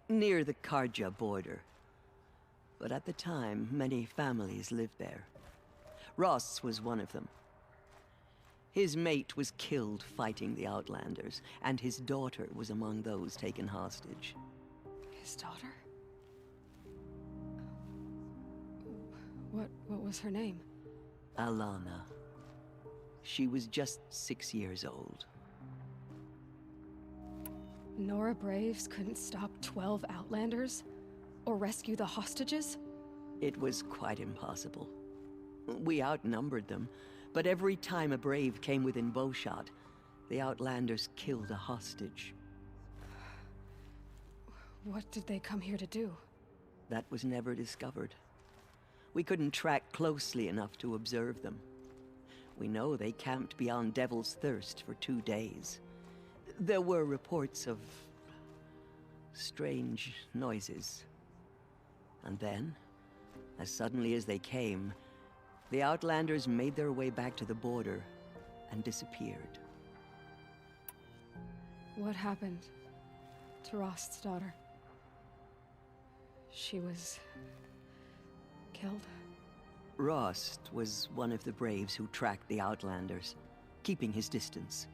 near the Karja border. But at the time, many families lived there. Ross was one of them. His mate was killed fighting the Outlanders, and his daughter was among those taken hostage. His daughter? What was her name? Alana. She was just 6 years old. Nora Braves couldn't stop 12 Outlanders? Or rescue the hostages? It was quite impossible. We outnumbered them, but every time a Brave came within bowshot, the Outlanders killed a hostage. What did they come here to do? That was never discovered. We couldn't track closely enough to observe them. We know they camped beyond Devil's Thirst for 2 days. There were reports of strange noises. And then, as suddenly as they came, the Outlanders made their way back to the border and disappeared. What happened to Rost's daughter? She was killed? Rost was one of the Braves who tracked the Outlanders, keeping his distance.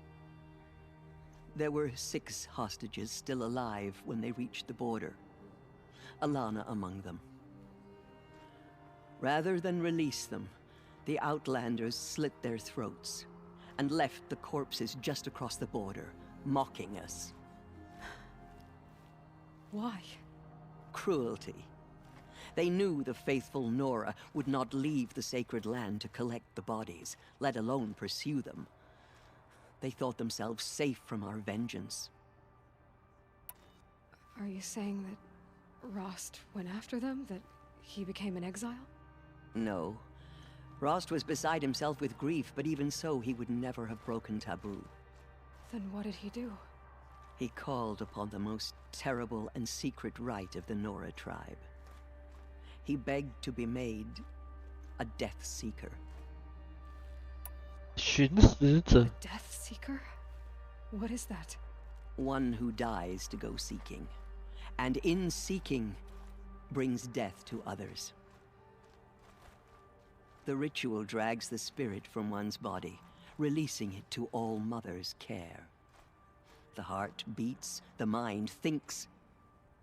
There were 6 hostages still alive when they reached the border, Alana among them. Rather than release them, the Outlanders slit their throats and left the corpses just across the border, mocking us. Why? Cruelty. They knew the faithful Nora would not leave the sacred land to collect the bodies, let alone pursue them. They thought themselves safe from our vengeance. Are you saying that Rost went after them? That he became an exile? No. Rost was beside himself with grief, but even so, he would never have broken taboo. Then what did he do? He called upon the most terrible and secret rite of the Nora tribe. He begged to be made a Death Seeker. 寻死者 Death Seeker? What is that? One who dies to go seeking, and in seeking, brings death to others. The ritual drags the spirit from one's body, releasing it to All Mother's care. The heart beats, the mind thinks,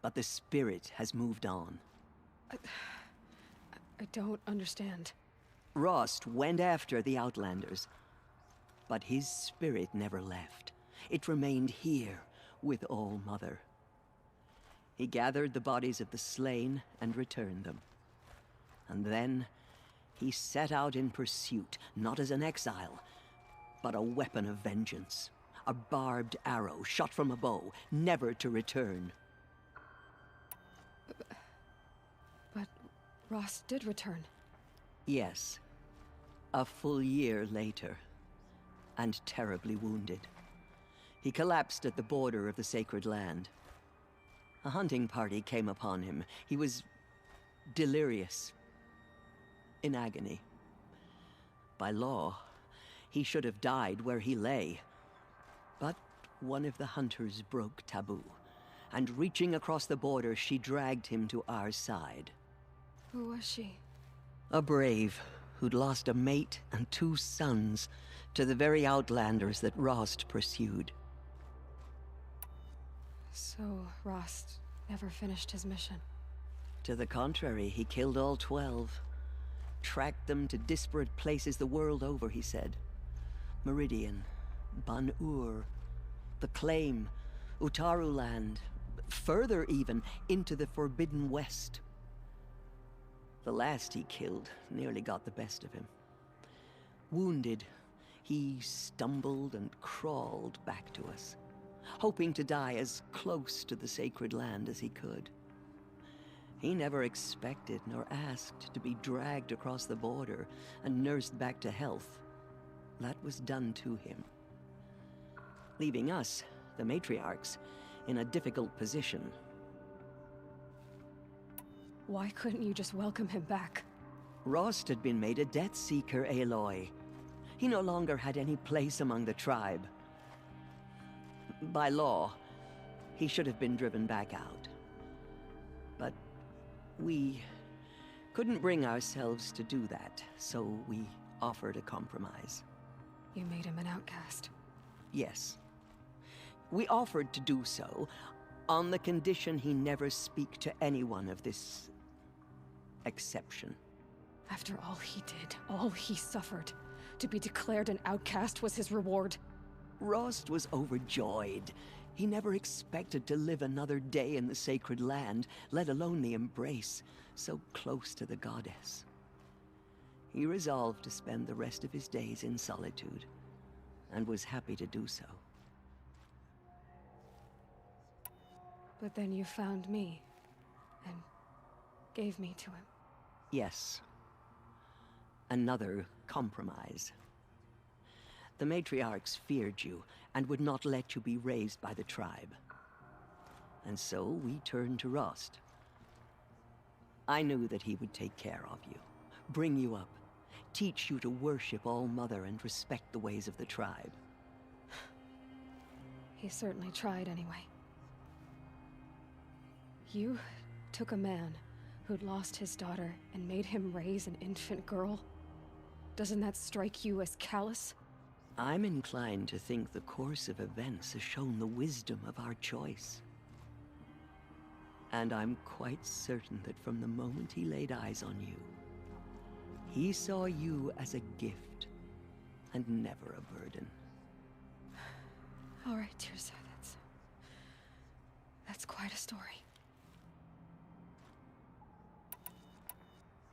but the spirit has moved on. I don't understand. Rost went after the Outlanders, but his spirit never left. It remained here with All Mother. He gathered the bodies of the slain and returned them. And then he set out in pursuit, not as an exile, but a weapon of vengeance. A barbed arrow shot from a bow, never to return. But Rost did return. Yes. A full year later, and terribly wounded. He collapsed at the border of the sacred land. A hunting party came upon him. He was delirious, in agony. By law, he should have died where he lay. But one of the hunters broke taboo, and reaching across the border, she dragged him to our side. Who was she? A brave who'd lost a mate and 2 sons to the very Outlanders that Rost pursued. So Rost never finished his mission? To the contrary, he killed all 12. Tracked them to disparate places the world over, he said. Meridian, Ban-Ur, the Claim, Utaru Land, further even, into the Forbidden West. The last he killed nearly got the best of him. Wounded, he stumbled and crawled back to us, hoping to die as close to the sacred land as he could. He never expected nor asked to be dragged across the border and nursed back to health. That was done to him, leaving us, the matriarchs, in a difficult position. Why couldn't you just welcome him back? Rost had been made a Death Seeker, Aloy. He no longer had any place among the tribe. By law, he should have been driven back out. But we couldn't bring ourselves to do that, so we offered a compromise. You made him an outcast. Yes. We offered to do so on the condition he never speak to anyone of this exception. After all he did, all he suffered, to be declared an outcast was his reward. Rost was overjoyed. He never expected to live another day in the sacred land, let alone the embrace, so close to the goddess. He resolved to spend the rest of his days in solitude, and was happy to do so. But then you found me, and gave me to him. Yes. Another compromise. The matriarchs feared you, and would not let you be raised by the tribe. And so we turned to Rost. I knew that he would take care of you, bring you up, teach you to worship All-Mother and respect the ways of the tribe. He certainly tried anyway. You took a man who'd lost his daughter and made him raise an infant girl? Doesn't that strike you as callous? I'm inclined to think the course of events has shown the wisdom of our choice. And I'm quite certain that from the moment he laid eyes on you, he saw you as a gift, and never a burden. All right, Tirsa, that's quite a story.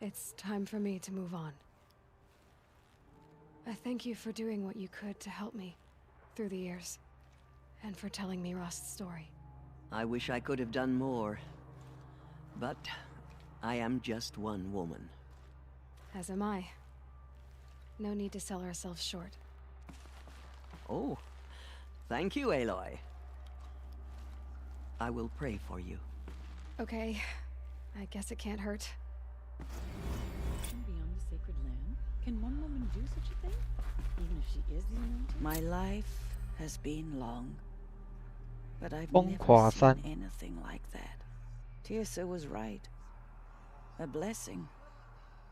It's time for me to move on. I thank you for doing what you could to help me through the years, and for telling me Rost's story. I wish I could have done more, but I am just one woman. As am I. No need to sell ourselves short. Oh, thank you, Aloy. I will pray for you. Okay, I guess it can't hurt. Beyond the sacred land? Can one woman do such a thing? Even if she is the anointed? My life has been long, but I've Phong never Hỏa seen San. anything like that. Tirsa was right. A blessing,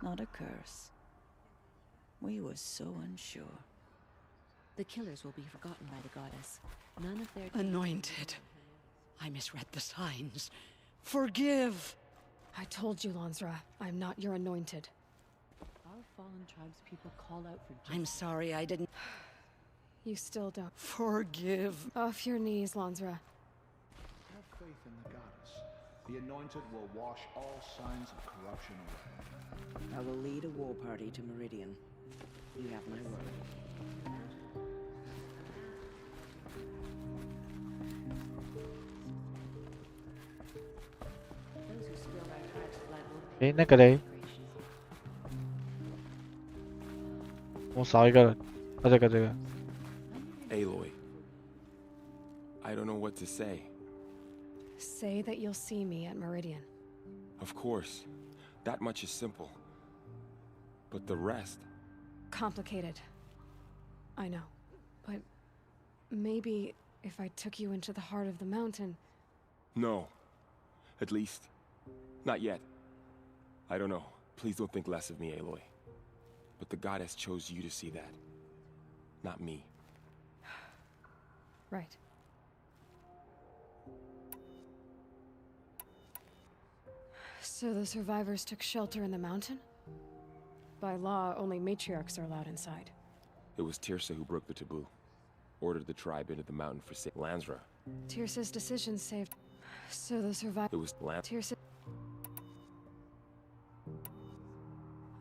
not a curse. We were so unsure. The killers will be forgotten by the goddess. None of their... Anointed. I misread the signs. Forgive! I told you, Lansra, I'm not your anointed. Our fallen tribespeople called out for justice. I'm sorry I didn't... You still don't. Forgive. Off your knees, Lansra. Have faith in the goddess. The anointed will wash all signs of corruption away. I will lead a war party to Meridian. You have my word. Those who spilled our tribe's blood will 诶，那个嘞，我少一个人，这个， Aloy, I don't know what to say. Say that you'll see me at Meridian. Of course, that much is simple. But the rest... Complicated. I know. But maybe if I took you into the heart of the mountain... No. At least, not yet. I don't know. Please don't think less of me, Aloy. But the goddess chose you to see that. Not me. Right. So the survivors took shelter in the mountain? By law, only matriarchs are allowed inside. It was Tirsa who broke the taboo. Ordered the tribe into the mountain for Lansra. Tirsa's decision saved... So the survivors... It was Tirsa...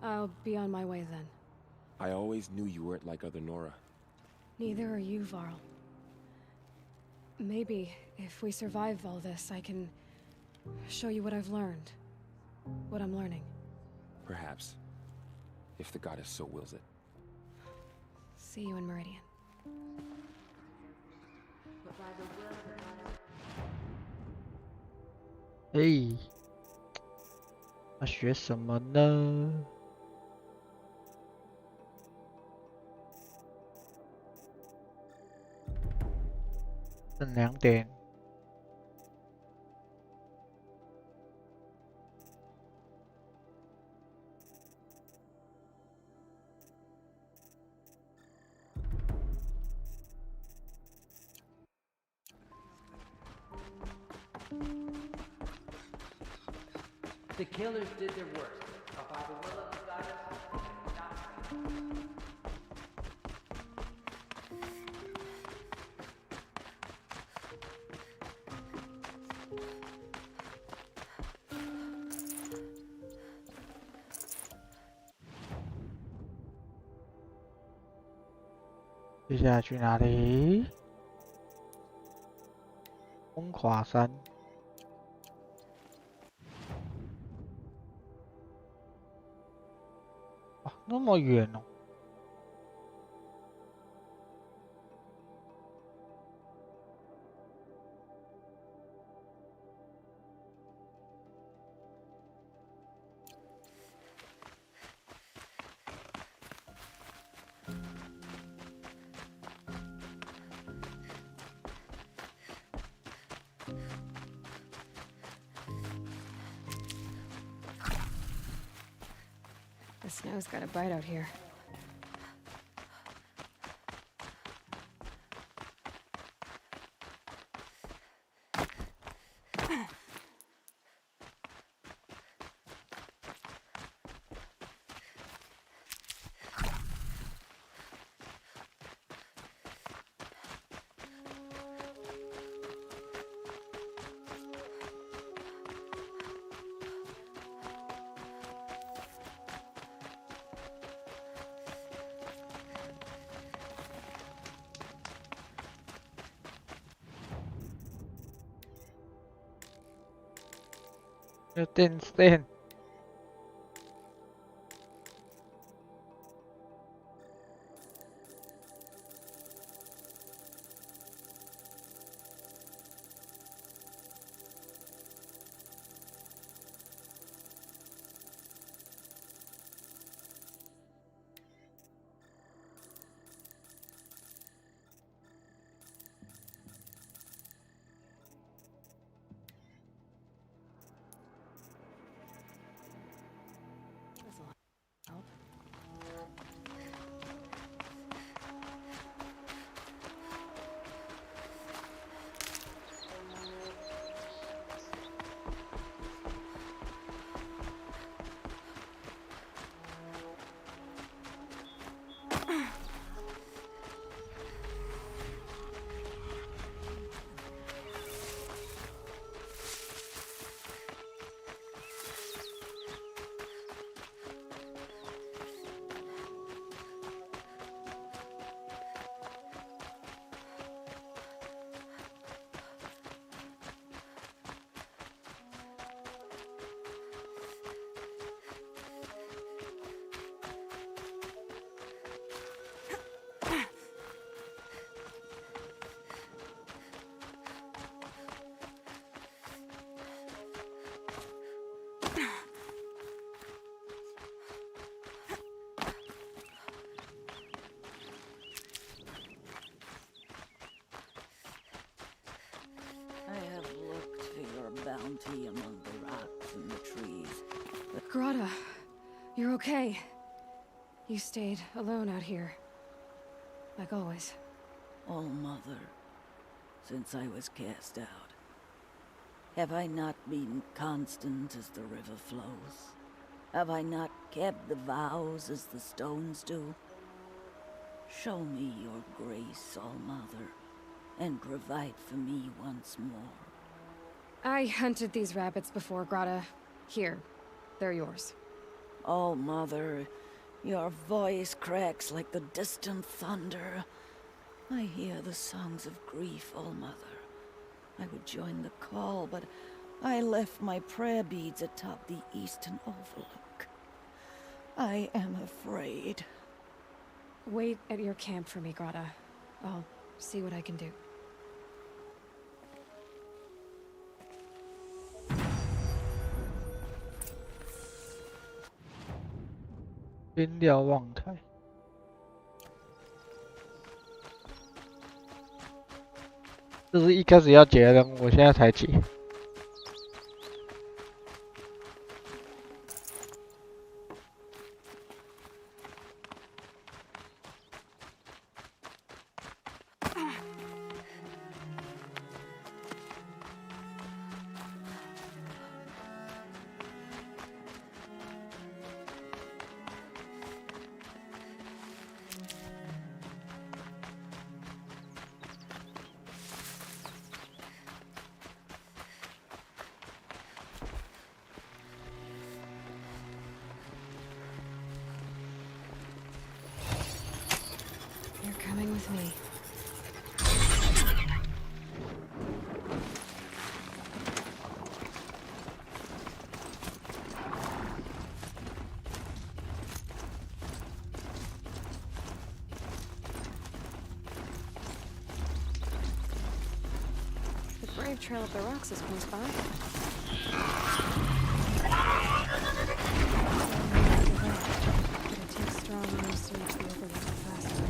I'll be on my way then. I always knew you weren't like other Nora. Neither are you, Varl. Maybe, if we survive all this, I can... show you what I've learned. What I'm learning. Perhaps. If the goddess so wills it. See you in Meridian. But by the will of the goddess... 诶，要学什么呢？剩2点。The killers did their worst, but by the will of the goddess, not 接下来去哪里？风华山。啊，那么远哦。The snow's got a bite out here.要电线。Bounty among the rocks and the trees. Grata, you're okay. You stayed alone out here. Like always. Oh, Mother, since I was cast out, have I not been constant as the river flows? Have I not kept the vows as the stones do? Show me your grace, All Mother, and provide for me once more. I hunted these rabbits before, Grata. Here, they're yours. Oh, Mother, your voice cracks like the distant thunder. I hear the songs of grief, All Mother. I would join the call, but I left my prayer beads atop the eastern overlook. I am afraid. Wait at your camp for me, Grata. I'll see what I can do. 天瞭望台。这是一开始要解的任务，我现在才解。brave trail up the rocks is close by. It takes strong arms to reach the overlook the fast way.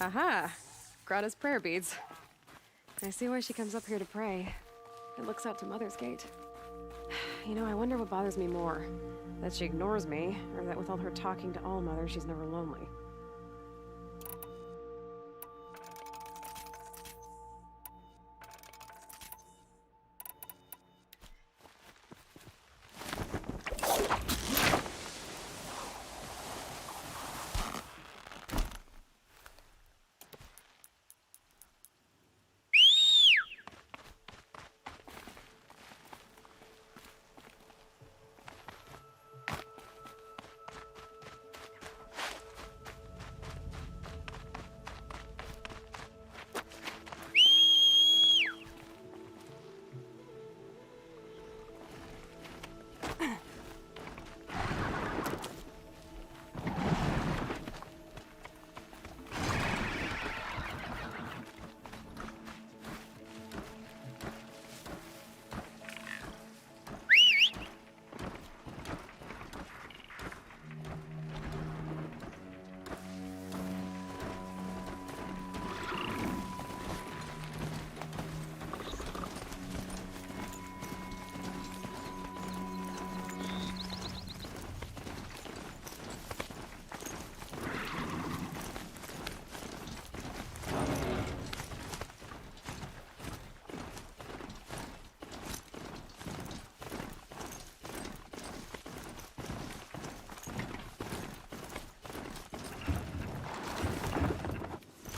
Aha! Grata's prayer beads. I see why she comes up here to pray. It looks out to Mother's Gate. You know, I wonder what bothers me more. That she ignores me, or that with all her talking to All-Mother, she's never lonely.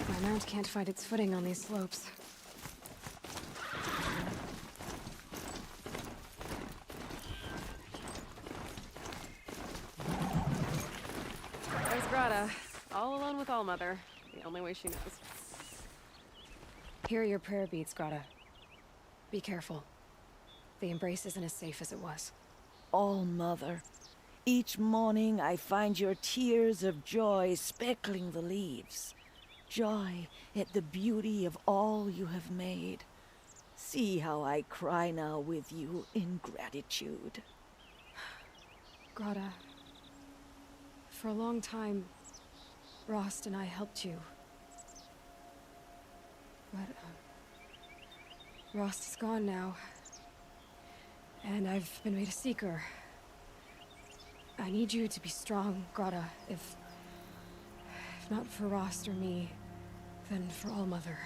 My mount can't find its footing on these slopes. There's Grata, all alone with All-Mother, the only way she knows. Here are your prayer beads, Grata. Be careful. The embrace isn't as safe as it was. All-Mother, each morning I find your tears of joy speckling the leaves. Joy at the beauty of all you have made. See how I cry now with you in gratitude. Grata, for a long time, Rost and I helped you. But, Rost is gone now. And I've been made a seeker. I need you to be strong, Grata. If not for Rost or me, then for All-Mother.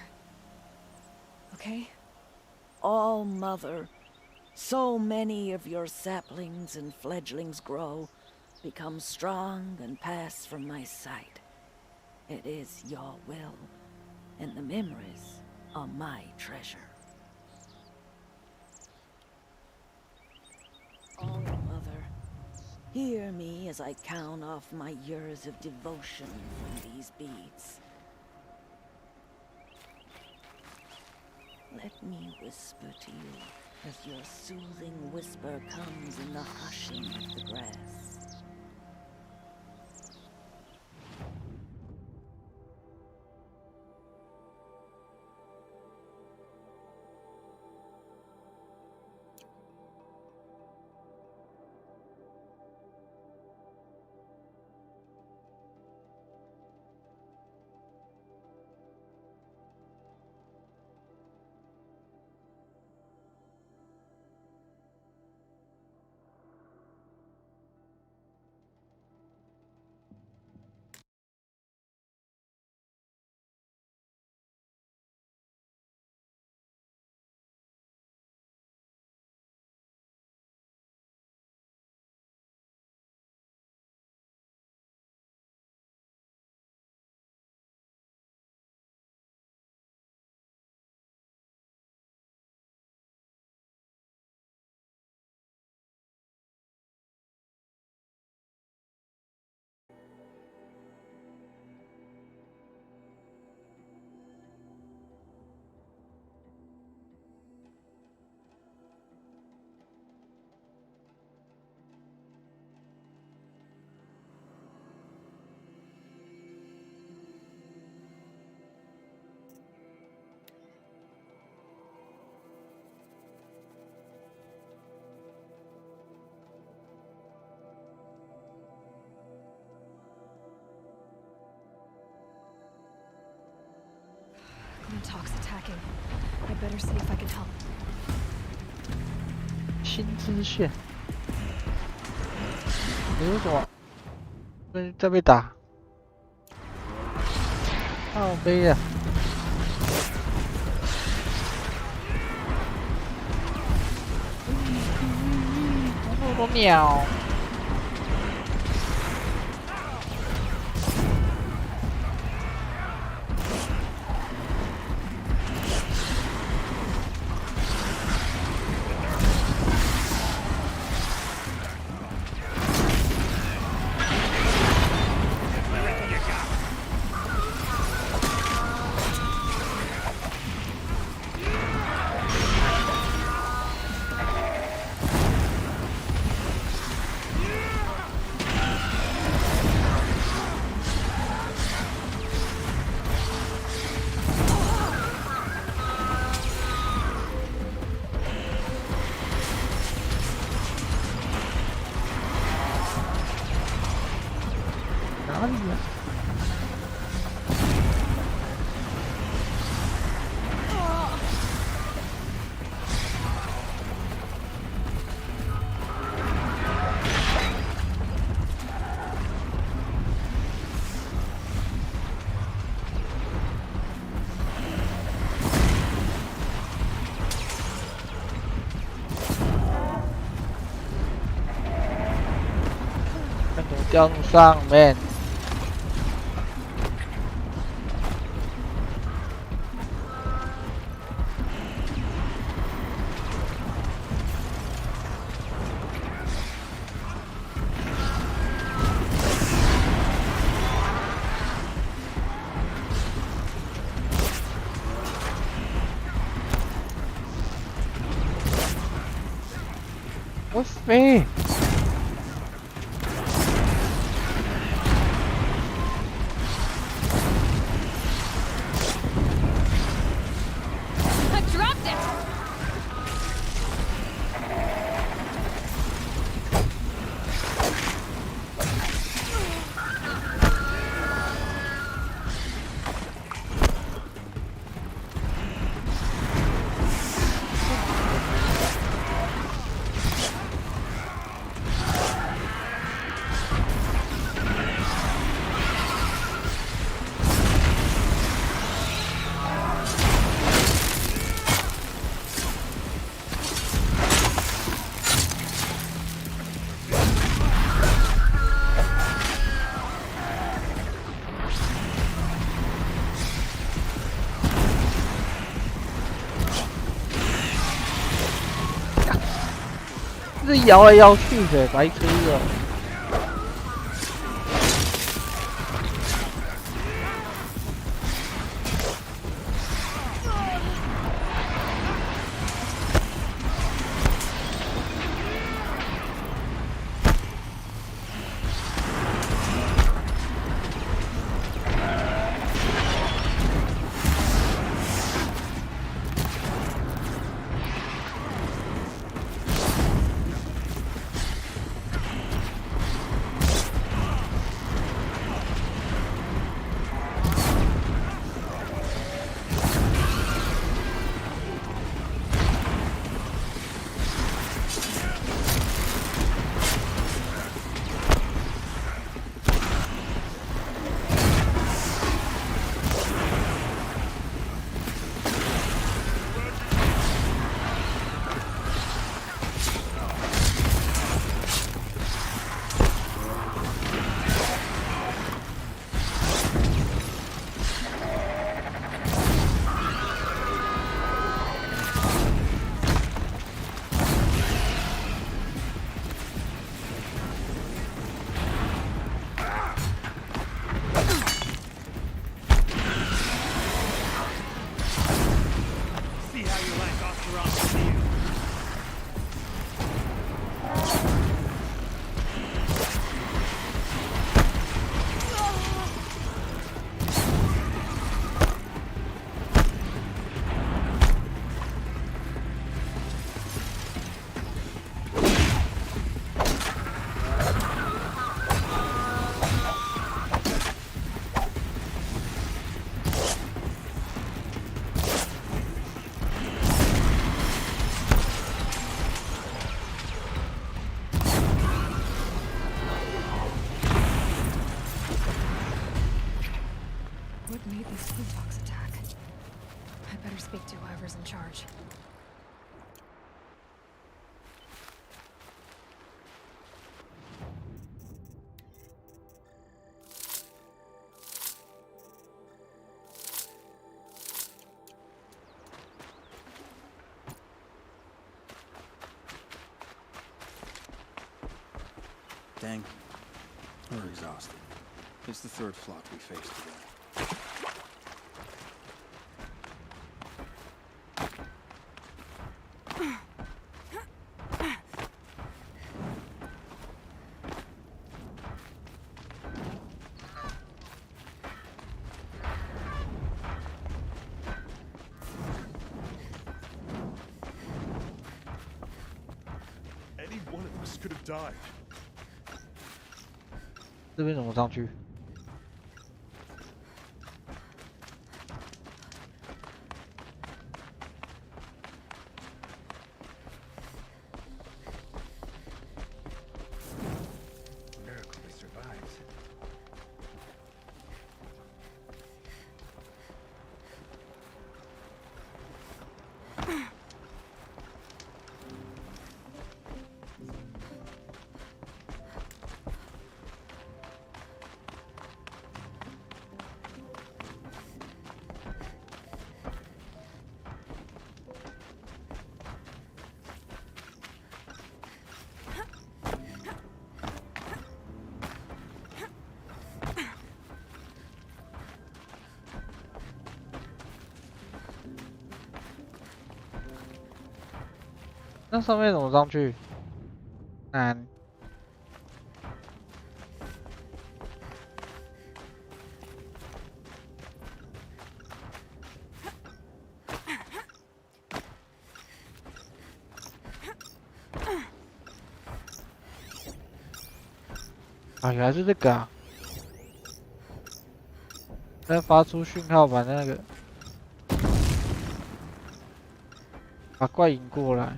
Okay? All-Mother, so many of your saplings and fledglings grow, become strong and pass from my sight. It is your will, and the memories are my treasure. All-Mother, hear me as I count off my years of devotion from these beads. Let me whisper to you as your soothing whisper comes in the hushing of the grass. attacking. I better see if I can help. 新支线，你为什么在被打？靠背啊！那么多鸟。哪里呀？看怎么掉入上面。我飞。I dropped it!是摇来摇去的，白痴哦！ better speak to whoever's in charge. Dang. We're exhausted. It's the third flock we faced today. Any one of us could have died. 这边怎么上去？ Miracle he survives.那上面怎么上去？难。啊，原来是这个啊！再发出讯号，把那个把怪引过来。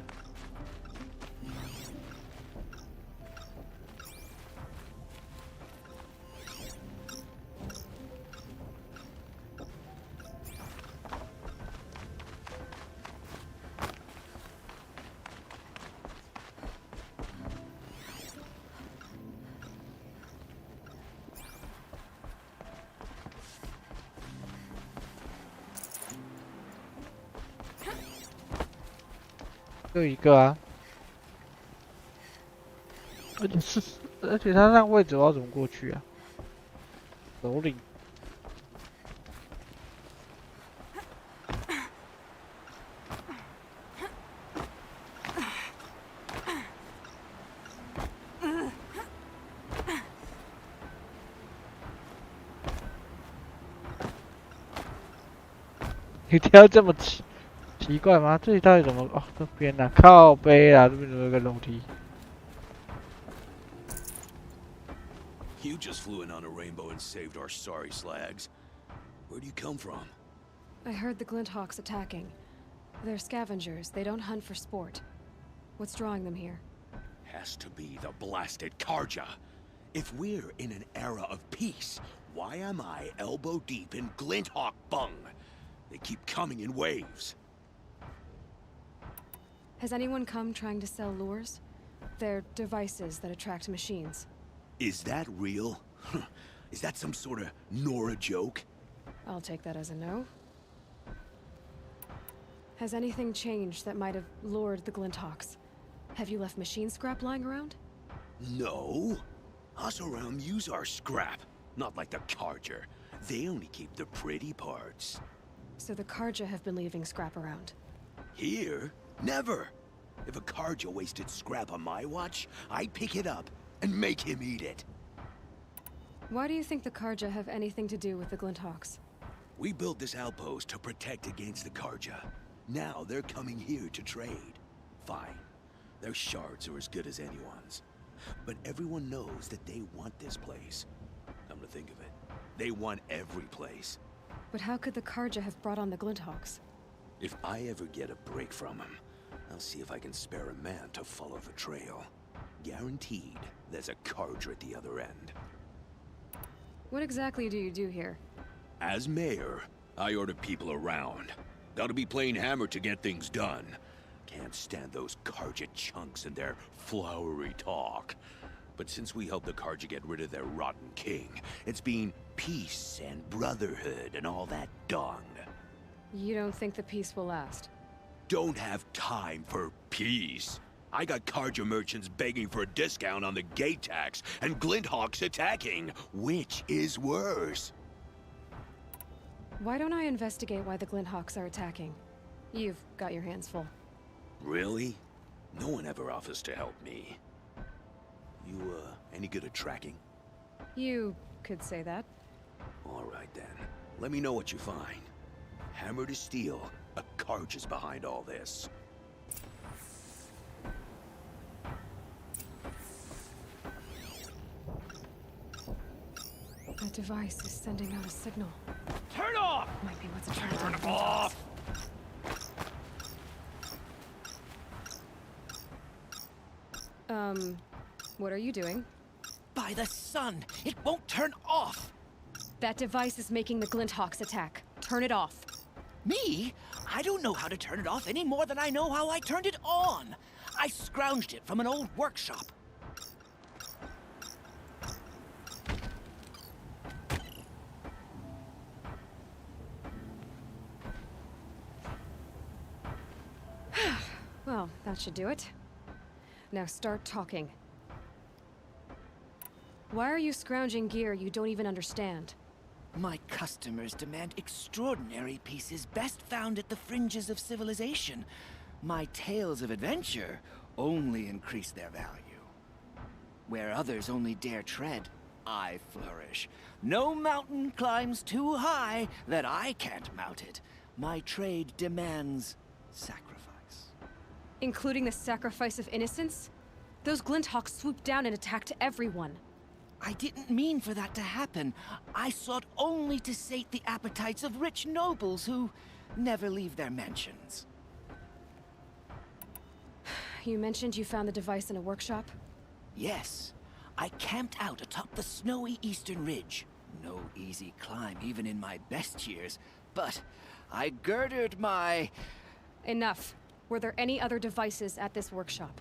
就一个啊，而且他那个位置我要怎么过去啊？首领，一定要这么奇怪吗？这里到底怎么？哦，这边啊，靠背啊，这边怎么有个楼梯？ You just flew in on a rainbow and saved our sorry slags. Where do you come from? I heard the Glinthawks attacking. They're scavengers. They don't hunt for sport. What's drawing them here? Has to be the blasted Karja. If we're in an era of peace, why am I elbow deep in Glinthawk bung? They keep coming in waves. Has anyone come trying to sell lures? They're devices that attract machines. Is that real? Is that some sort of Nora joke? I'll take that as a no. Has anything changed that might have lured the Glinthawks? Have you left machine scrap lying around? No. Us around use our scrap. Not like the Karja. They only keep the pretty parts. So the Karja have been leaving scrap around? Here? Never. If a Karja wasted scrap on my watch, I'd pick it up and make him eat it. Why do you think the Karja have anything to do with the Glinthawks? We built this outpost to protect against the Karja. Now they're coming here to trade. Fine. Their shards are as good as anyone's. But everyone knows that they want this place. Come to think of it, they want every place. But how could the Karja have brought on the Glinthawks? If I ever get a break from them, I'll see if I can spare a man to follow the trail. Guaranteed, there's a Karja at the other end. What exactly do you do here? As mayor, I order people around. Gotta be playing hammer to get things done. Can't stand those Karja chunks and their flowery talk. But since we helped the Karja get rid of their rotten king, it's been peace and brotherhood and all that dung. You don't think the peace will last? Don't have time for peace. I got Karja merchants begging for a discount on the gate tax, and Glinthawks attacking. Which is worse? Why don't I investigate why the Glinthawks are attacking? You've got your hands full. Really? No one ever offers to help me. You, any good at tracking? You could say that. All right, then. Let me know what you find. Hammer to steel, a Karja's behind all this. That device is sending out a signal. Turn off! Might be what's attracting Turn the Glinthawks. off! What are you doing? By the sun! It won't turn off! That device is making the Glinthawks attack. Turn it off. Me? I don't know how to turn it off any more than I know how I turned it on. I scrounged it from an old workshop. Well, that should do it. Now start talking. Why are you scrounging gear you don't even understand? My customers demand extraordinary pieces best found at the fringes of civilization. My tales of adventure only increase their value. Where others only dare tread, I flourish. No mountain climbs too high that I can't mount it. My trade demands sacrifice. Including the sacrifice of innocence? Those Glinthawks swooped down and attacked everyone. I didn't mean for that to happen. I sought only to sate the appetites of rich nobles who never leave their mansions. You mentioned you found the device in a workshop? Yes. I camped out atop the snowy eastern ridge. No easy climb even in my best years, but I girded my... Enough. Were there any other devices at this workshop?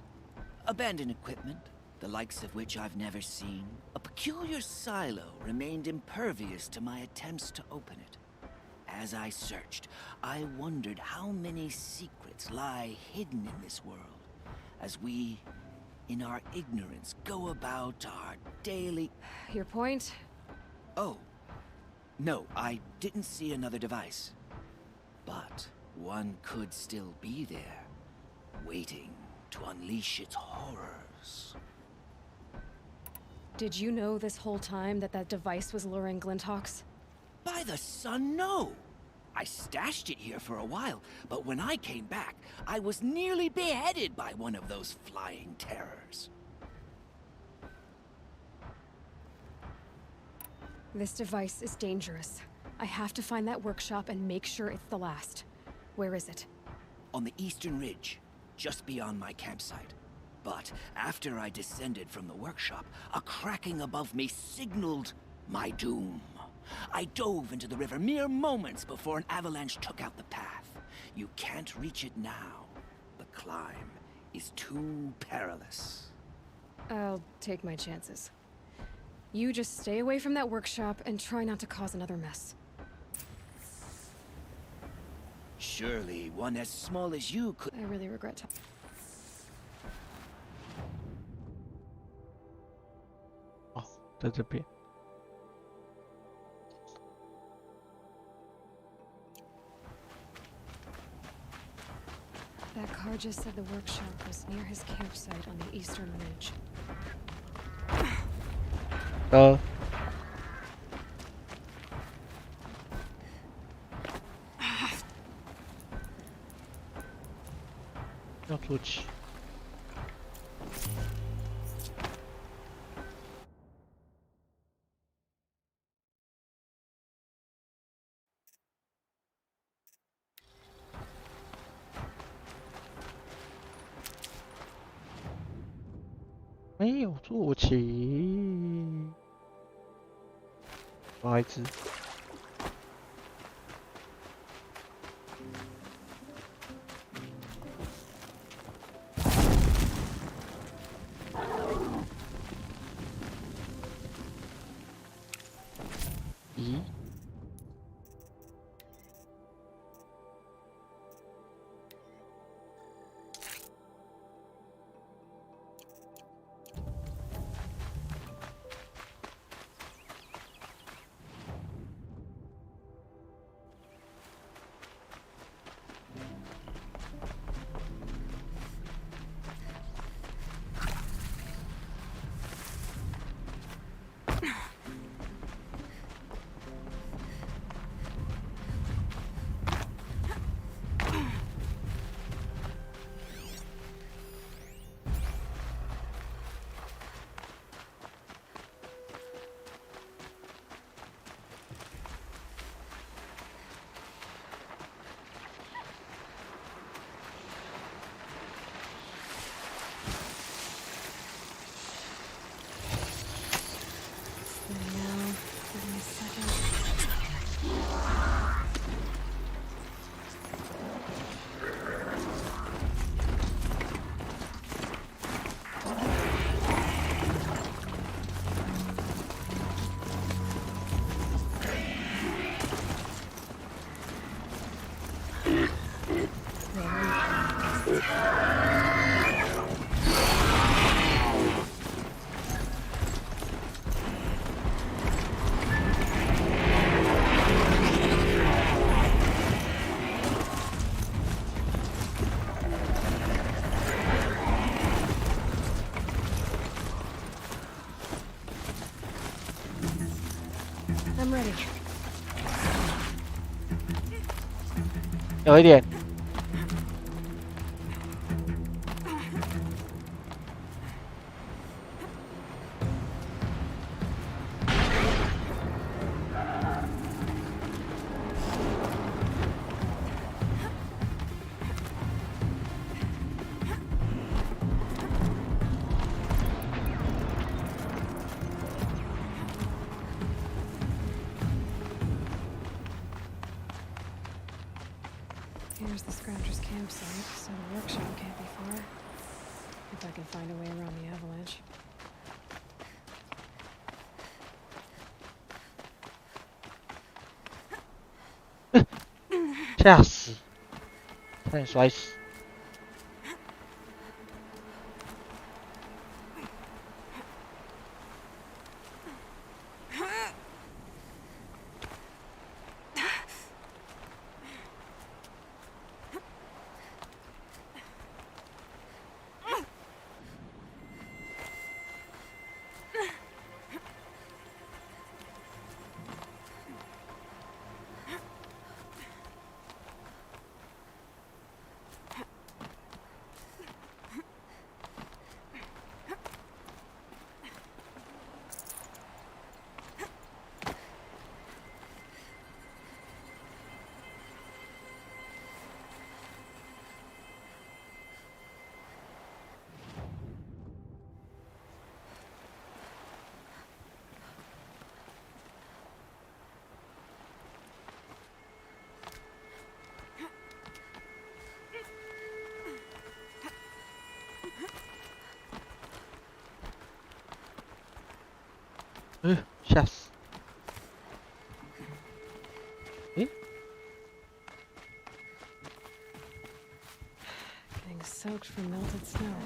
Abandoned equipment, the likes of which I've never seen. A peculiar silo remained impervious to my attempts to open it. As I searched, I wondered how many secrets lie hidden in this world, as we, in our ignorance, go about our daily... Your point? Oh. No, I didn't see another device. But one could still be there, waiting to unleash its horrors. Did you know this whole time that device was luring Glinthawks? By the sun, no! I stashed it here for a while, but when I came back, I was nearly beheaded by one of those flying terrors. This device is dangerous. I have to find that workshop and make sure it's the last. Where is it? On the eastern ridge, just beyond my campsite. But after I descended from the workshop, a cracking above me signaled my doom. I dove into the river mere moments before an avalanche took out the path. You can't reach it now. The climb is too perilous. I'll take my chances. You just stay away from that workshop and try not to cause another mess. Surely one as small as you could... I really regret talking. Oh, 在这边。That car just said the workshop was near his campsite on the eastern ridge. 要坐骑。没有坐骑，不好意思。I'm ready. 有一点。Here's the Scrounger's campsite, so the workshop can't be far. If I can find a way around the avalanche. 吓死！差点摔死。吓死！诶 Getting soaked from melted snow.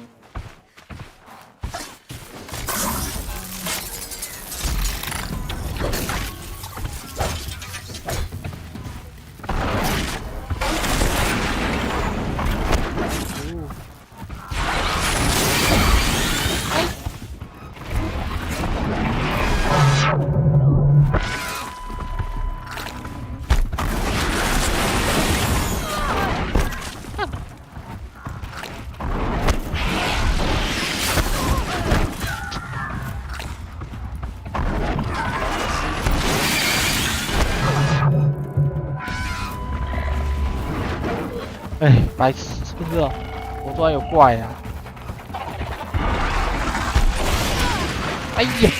哎，白痴，是不是哦？我突然有怪呀！哎呀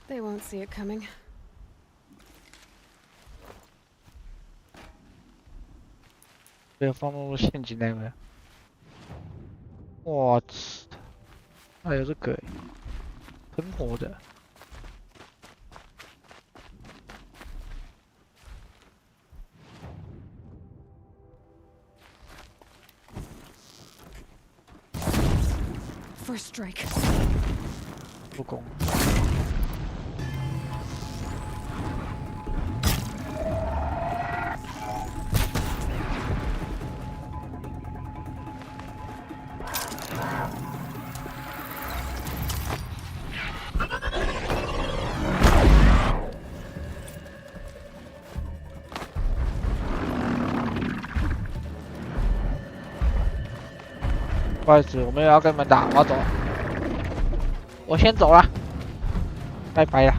！They won't see it coming. 被放入陷阱那个，我操！还有这个喷火的，First strike. 不攻。不好意思，我没有要跟你们打，我要走了，我先走了，拜拜了。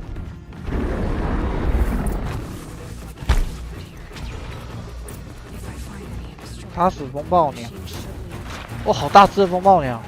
杀死风暴鸟！哇，好大只的风暴鸟！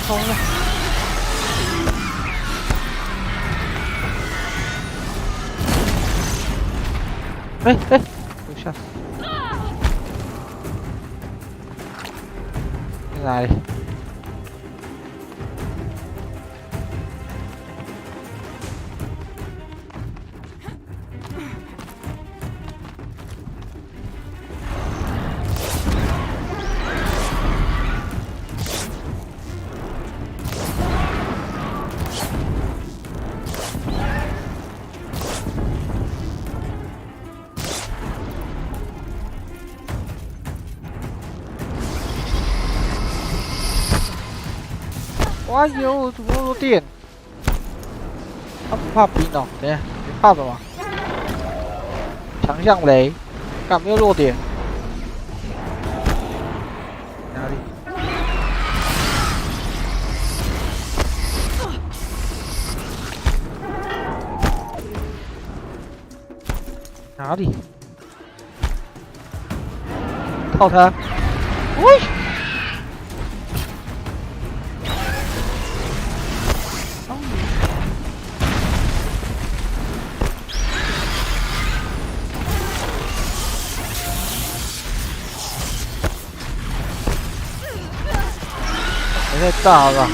冲了！哎，我吓死！在哪里？哎呦，怎么那么多电？他不怕冰哦？等一下，你怕什么？强项雷，干没有弱点？哪里？哪里？靠他！喂！太大了！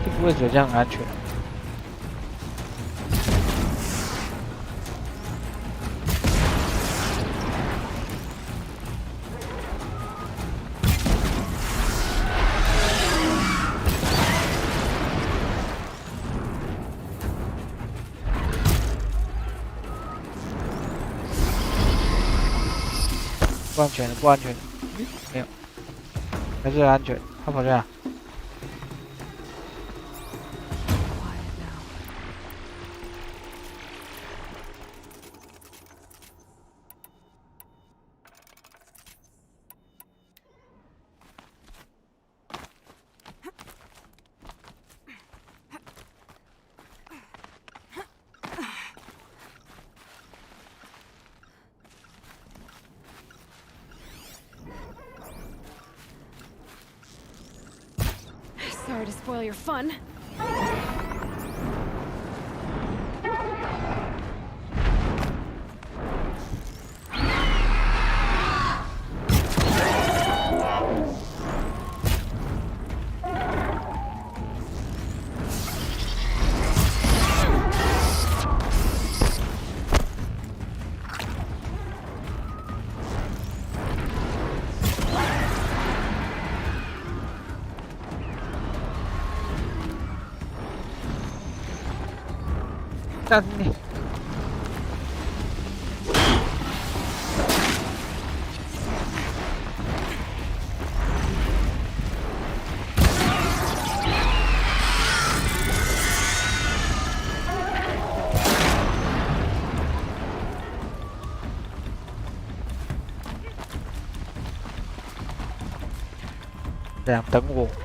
这不会觉得这样很安全。不安全的，不安全的，没有，还是很安全。他跑去哪？ spoil your fun. นั่นนี่两等我。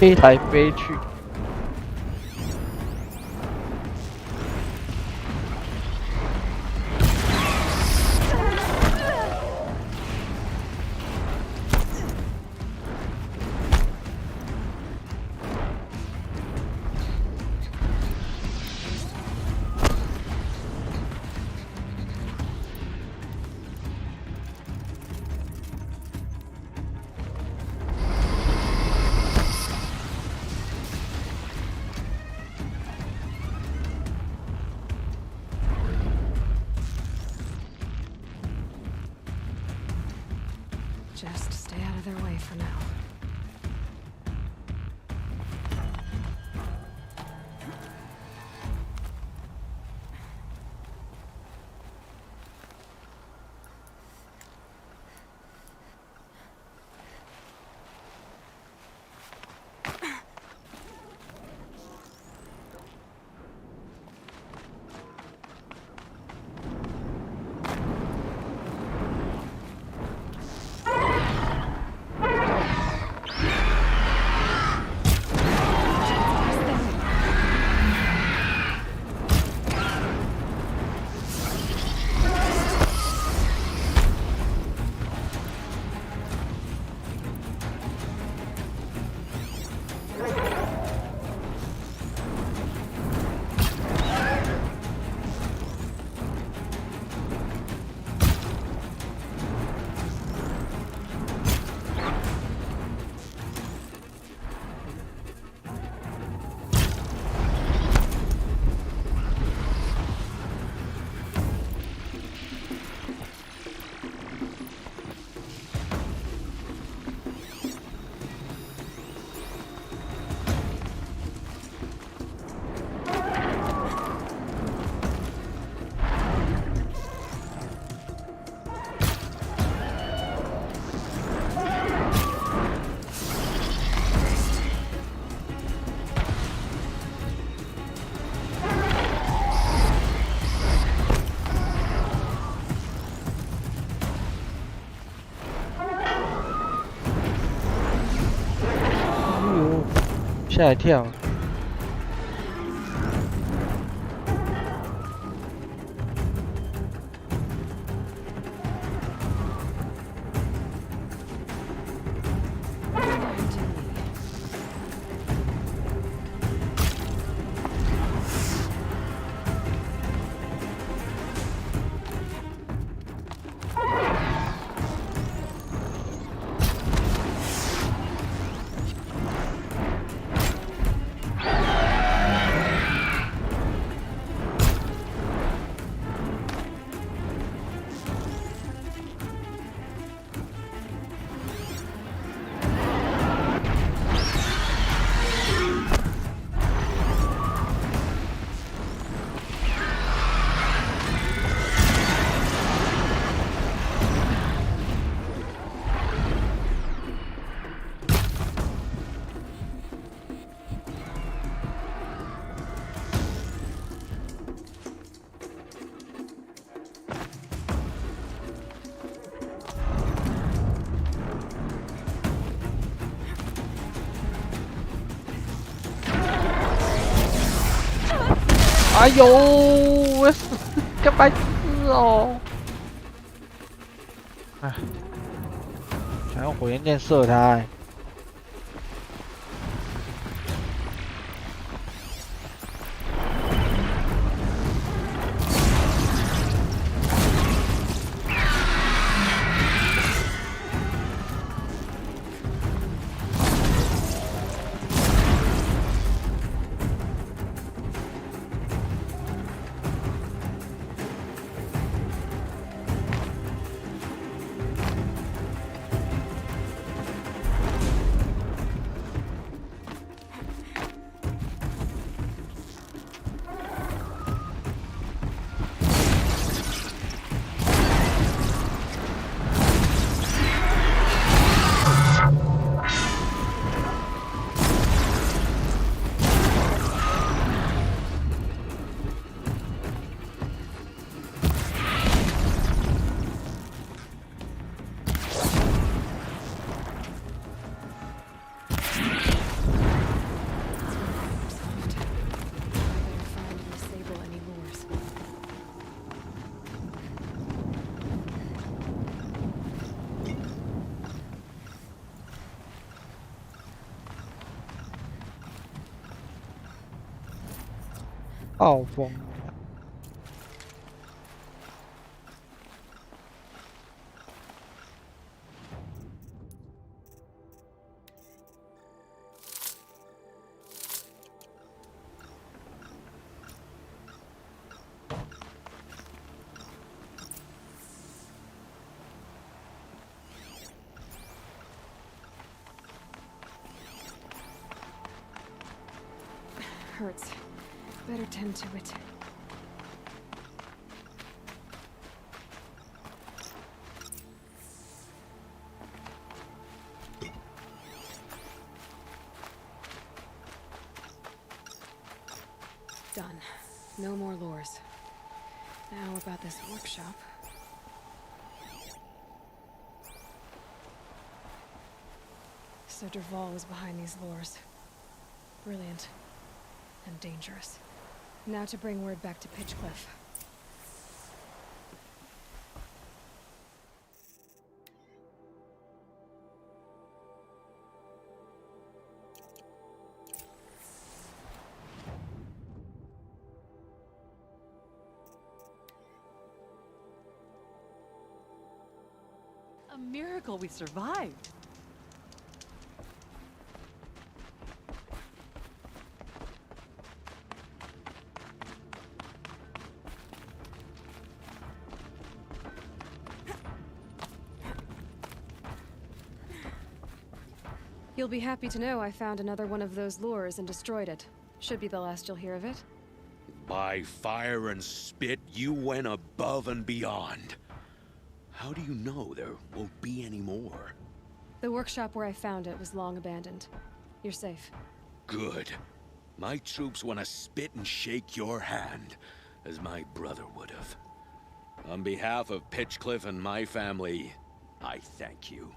飞来飞去。吓一跳。哎呦，我死个白痴哦！哎，想用火焰箭射他、欸。暴风。Hurts. Better tend to it. Done. No more lures. Now about this workshop. So Derval was behind these lures. Brilliant. And dangerous. Now to bring word back to Pitchcliff. A miracle we survived. You'll be happy to know I found another one of those lures and destroyed it. Should be the last you'll hear of it. By fire and spit, you went above and beyond. How do you know there won't be any more? The workshop where I found it was long abandoned. You're safe. Good. My troops want to spit and shake your hand, as my brother would have. On behalf of Pitchcliff and my family, I thank you.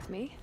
with me.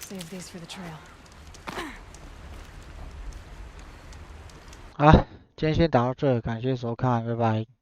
Save these for the trail. 好，今天先打到这，感谢收看，拜拜。